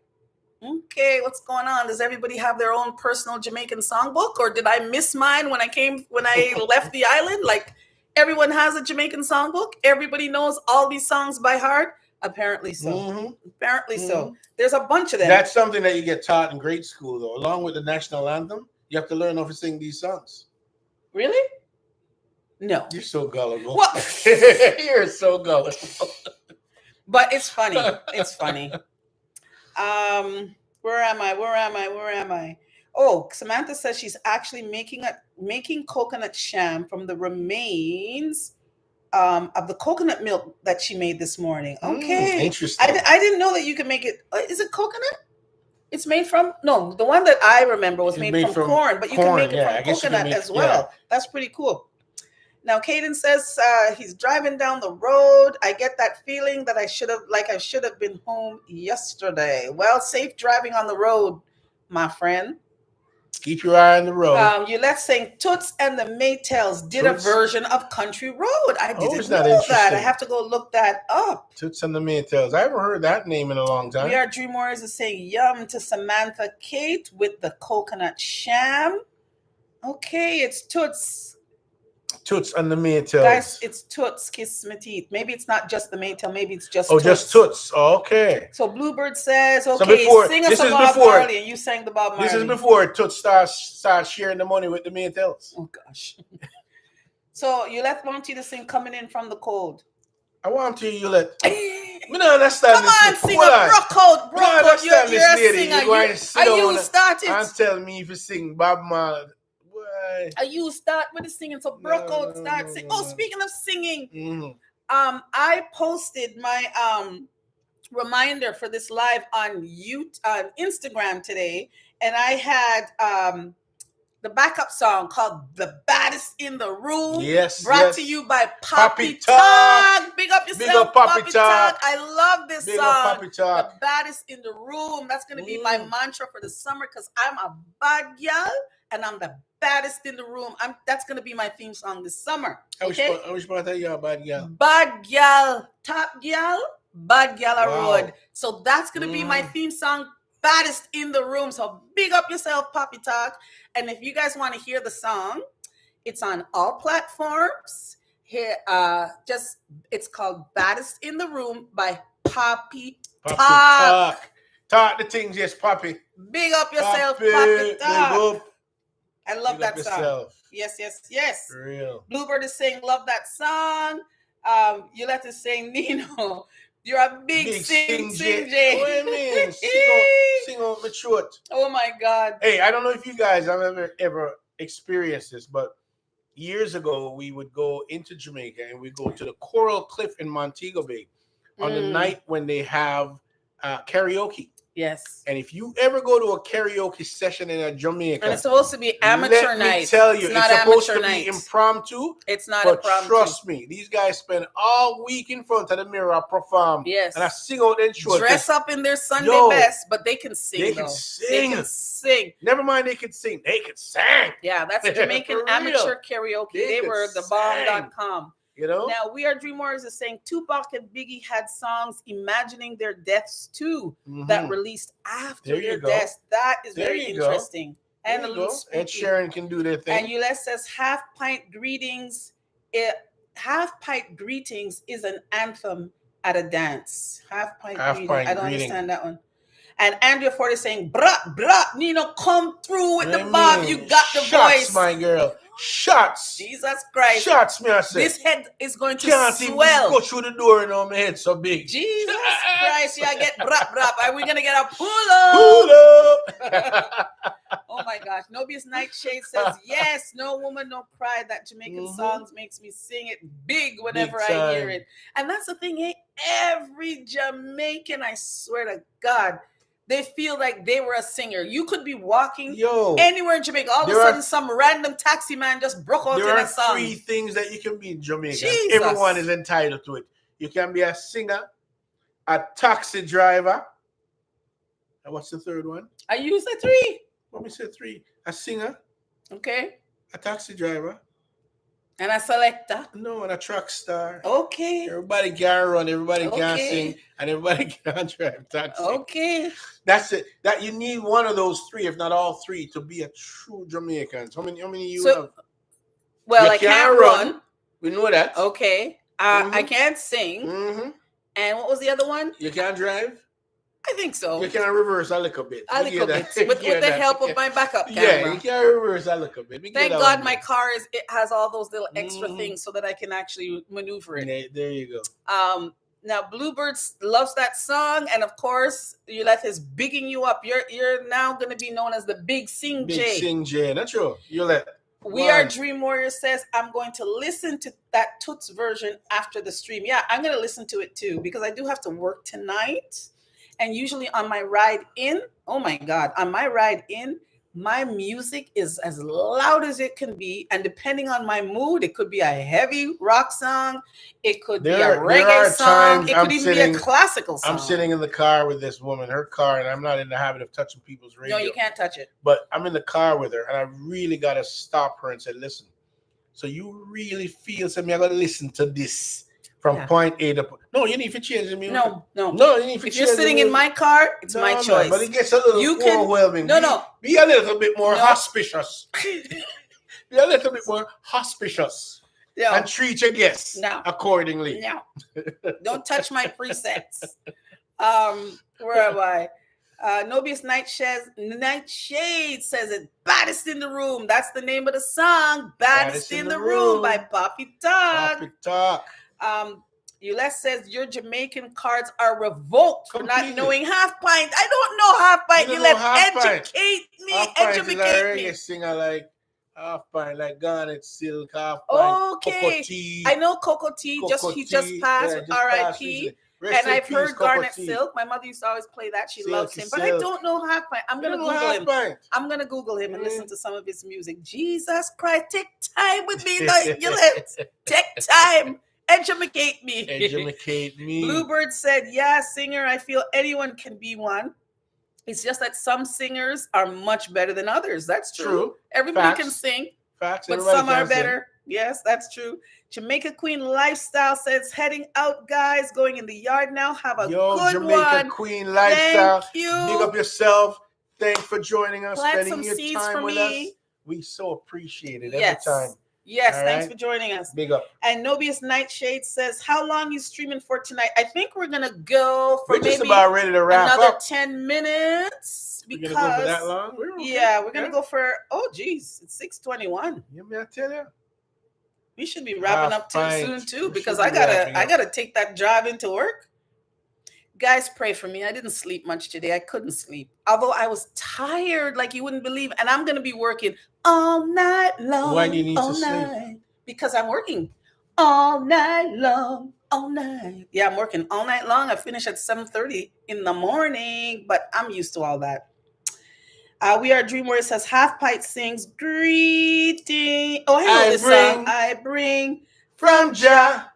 okay, what's going on? Does everybody have their own personal Jamaican songbook? Or did I miss mine when I left the island? Like, everyone has a Jamaican songbook. Everybody knows all these songs by heart. Apparently so. Mhm. Apparently so. There's a bunch of them. That's something that you get taught in grade school, though. Along with the national anthem, you have to learn how to sing these songs. Really? No. You're so gullible. What? You're so gullible. But it's funny. It's funny. Where am I? Oh, Samantha says she's actually making coconut sham from the remains of the coconut milk that she made this morning. Okay. Interesting. I didn't know that you can make it. Is it coconut? It's made from no. The one that I remember was made from corn, but you can make it from coconut as well. Yeah. That's pretty cool. Now, Caden says he's driving down the road. I get that feeling that I should have been home yesterday. Well, safe driving on the road, my friend. Keep your eye on the road. Let's sing Toots and the Maytals did a version of Country Road. I didn't know that. I have to go look that up. Toots and the Maytals. I haven't heard that name in a long time. We are Dream Warriors is saying yum to Samantha Kate with the coconut sham. Okay, it's Toots. Toots and the Maytals. Guys, it's Toots, kiss my teeth. Maybe it's not just the Maytel, maybe it's just Toots. Just Toots. Okay. So Bluebird says, okay, so sing us a Bob Marley, and you sang the Bob Marley. This is before Toots starts sharing the money with the Maytals. Oh, gosh. So Yulette wants you to sing Coming In From the Cold. I want you, Yulette. I don't understand Come on, sing a broke out. You're a singer. You started. And tell me if you sing Bob Marley. You start with the singing, so broke out, start singing. Oh, speaking of singing, mm-hmm. I posted my reminder for this live on Instagram today, and I had the backup song called "The Baddest in the Room." Yes, brought to you by Poppy Talk. Big up yourself, Big up Poppy Talk. I love this Big song. Up Poppy Talk. The baddest in the room. That's going to be my mantra for the summer because I'm a bad girl and I'm the baddest in the room. That's going to be my theme song this summer. Okay? I wish about that, you're a bad girl. Bad girl, top girl, bad girl road. So that's going to be my theme song. Baddest in the room. So big up yourself, Poppy Talk. And if you guys want to hear the song, it's on all platforms. Here, it's called Baddest in the Room by Poppy Talk. Talk the things, yes, Poppy. Big up yourself, Poppy Talk. I love that song. Yourself. Yes. For real. Bluebird is saying, love that song. Yolette is saying, Nino, you're a big sing Jay. What do you mean? Sing on my throat. Oh my God. Hey, I don't know if you guys have ever experienced this, but years ago we would go into Jamaica and we go to the Coral Cliff in Montego Bay on the night when they have karaoke. Yes. And if you ever go to a karaoke session in Jamaica, and it's supposed to be amateur night. Let me tell you, it's supposed to be impromptu. It's not but impromptu. Trust me, these guys spend all week in front of the mirror perform. Yes. And I sing out their shows. Dress up in their Sunday best, but they can sing. They can sing. Never mind, they can sing. They can sing. Yeah, that's Jamaican amateur karaoke. They were the bomb.com. You know? Now, We Are Dream Warriors is saying Tupac and Biggie had songs imagining their deaths too that released after their deaths. That is very interesting. And a little spooky. And Sharon can do their thing. And Yulette says Half Pint Greetings is an anthem at a dance. Half Pint Greetings. I don't understand that one. And Andrea Ford is saying, brah, Nino, come through with the bob. You got the voice. My girl. Shots. Jesus Christ. Shots, me I say. This head is going to Can't swell. Even go through the door and my head so big. Jesus Christ. Yeah, get brap. Are we going to get a pull up? Oh my gosh. Nobius Nightshade says, yes, no woman, no pride. That Jamaican songs makes me sing it big whenever I hear it. And that's the thing. Every Jamaican, I swear to God, they feel like they were a singer. You could be walking anywhere in Jamaica. All of a sudden, some random taxi man just broke out in a song. There are 3 things that you can be in Jamaica. Everyone is entitled to it. You can be a singer, a taxi driver. And what's the third one? I use the 3. Let me say 3. A singer. Okay. A taxi driver. And a selector. No, and a track star. Okay. Everybody can run, everybody can sing, and everybody can drive taxi. Okay. That's it. That you need one of those 3, if not all 3, to be a true Jamaican. How many you have? Well, I can't run. We know that. Okay. I can't sing. And what was the other one? You can't drive? I think so. You can reverse a little bit. A little bit. With the help of my backup camera. Yeah, you can reverse a little bit. Thank God my car it has all those little extra things so that I can actually maneuver it. There you go. Now Bluebird loves that song, and of course Yolette is bigging you up. You're now going to be known as the Big Sing J. Big Sing J. That's true. Yolette. We Are Dream Warrior says, I'm going to listen to that Toots version after the stream. Yeah, I'm going to listen to it too because I do have to work tonight. And usually on my ride in, oh my God, on my ride in, my music is as loud as it can be. And depending on my mood, it could be a heavy rock song. It could be a reggae song. It could even be a classical song. I'm sitting in the car with this woman, her car, and I'm not in the habit of touching people's radio. No, you can't touch it. But I'm in the car with her, and I really got to stop her and say, listen, so you really feel something, I got to listen to this. From point A to point. No, you need to change the music. No, you need to if you're sitting in my car, it's my choice. But it gets a little overwhelming. Be a little bit more auspicious. Be a little bit more auspicious. Yeah. And treat your guests accordingly. No. Don't touch my presets. Where am I? Nobius Nightshade says it. Baddest in the Room. That's the name of the song. Baddest in the Room by Poppy Talk. Poppy Talk. Ules says your Jamaican cards are revoked for not knowing Half Pint. I don't know Half Pint. You let educate me. Educate me. Singer like Half Pint, like Garnet Silk, Half Pint. Okay, I know Coco T. He just passed with R.I.P. And I've heard Garnet Silk. My mother used to always play that. She loves him, but I don't know Half Pint. I'm gonna Google him. I'm gonna Google him and listen to some of his music. Jesus Christ, take time with me, take time. Educate me. Educate me. Bluebird said, yeah, singer, I feel anyone can be one. It's just that some singers are much better than others. That's true. Everybody can sing, but some are better. Yes, that's true. Jamaica Queen Lifestyle says, heading out, guys, going in the yard now. Have a good Jamaica one. Jamaica Queen Lifestyle. Thank you. Big up yourself. Thanks for joining us, spending your time with us. We so appreciate it every time. Yes, thanks for joining us. Big up. And Nobius Nightshade says, how long you streaming for tonight? I think we're going to go for we're just about ready to wrap another up. 10 minutes. Because, we're going to go for that long? We're going to go for, it's 6:21. You may I tell you? We should be wrapping up too soon too because I gotta take that drive into work. Guys, pray for me. I didn't sleep much today. I couldn't sleep. Although I was tired like you wouldn't believe. And I'm going to be working all night long. Why do you need to sleep? Because I'm working all night long. All night. Yeah, I'm working all night long. I finish at 7:30 in the morning. But I'm used to all that. We Are Dream Warrior says, Half Pint sings, greeting. Oh, I know this song. I bring from Jah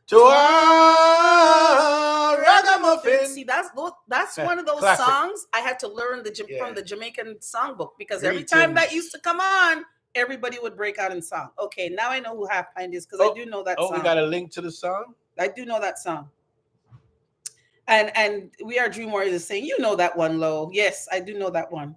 to our ragamuffin. See, that's one of those songs I had to learn from the Jamaican songbook because every time that used to come on, everybody would break out in song. Okay, now I know who Half Pint is because I do know that song. Oh, we got a link to the song? I do know that song. And We Are Dream Warriors is saying, you know that one, Lo. Yes, I do know that one.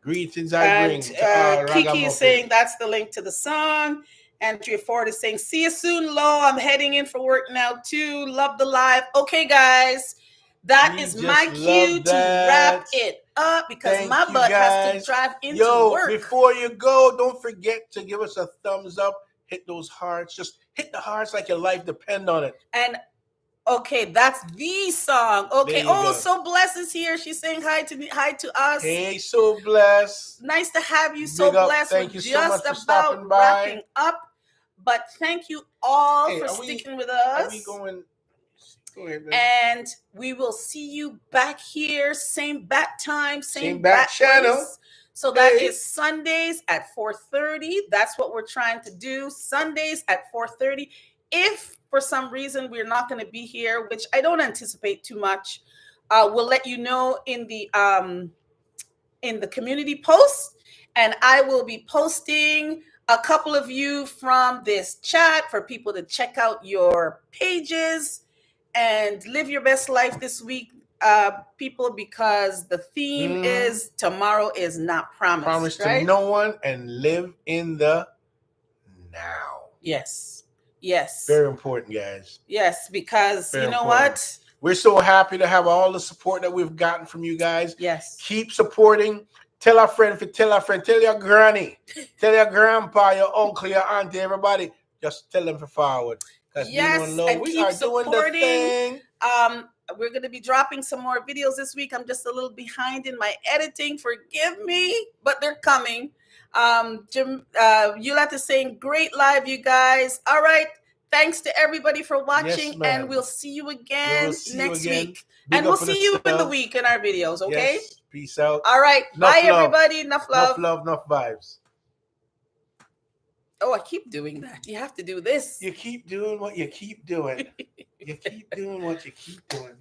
Greetings I bring to our Kiki is saying that's the link to the song. Andrea Ford is saying, see you soon, Lo. I'm heading in for work now, too. Love the live. Okay, guys. That is my cue to wrap it up because my butt has to drive into work. Before you go, don't forget to give us a thumbs up. Hit those hearts. Just hit the hearts like your life depends on it. And okay, that's the song. Okay. So Bless is here. She's saying hi to us. Hey, So Bless. Nice to have you, So Bless. Thank you so much for stopping by. Wrapping up. But thank you all for sticking with us. Are we going? Go ahead, and we will see you back here, same bat time, same bat channel. Place. So that is Sundays at 4:30. That's what we're trying to do. Sundays at 4:30. If for some reason we're not going to be here, which I don't anticipate too much, we'll let you know in the community post, and I will be posting a couple of you from this chat for people to check out your pages and live your best life this week, people, because the theme is tomorrow is not promised. Promise to no one and live in the now. Yes. Yes. Very important, guys. Yes, because Very you know important. what? We're so happy to have all the support that we've gotten from you guys. Yes. Keep supporting. Tell a friend, tell a friend, tell your granny, tell your grandpa, your uncle, your auntie, everybody. Just tell them to forward. Because Nino and Yes, Lo, and we keep are doing the supporting. thing. We're going to be dropping some more videos this week. I'm just a little behind in my editing. Forgive me, but they're coming. Jim, Yolanda saying, great live, you guys. All right. Thanks to everybody for watching. Yes, ma'am. And we'll see you again next week. Big And we'll up on see you in the yourself. week in our videos, okay? Yes. Peace out. All right. Enough Bye, love. everybody. Enough love. Enough love, enough vibes. Oh, I keep doing that. You have to do this. You keep doing what you keep doing. You keep doing what you keep doing.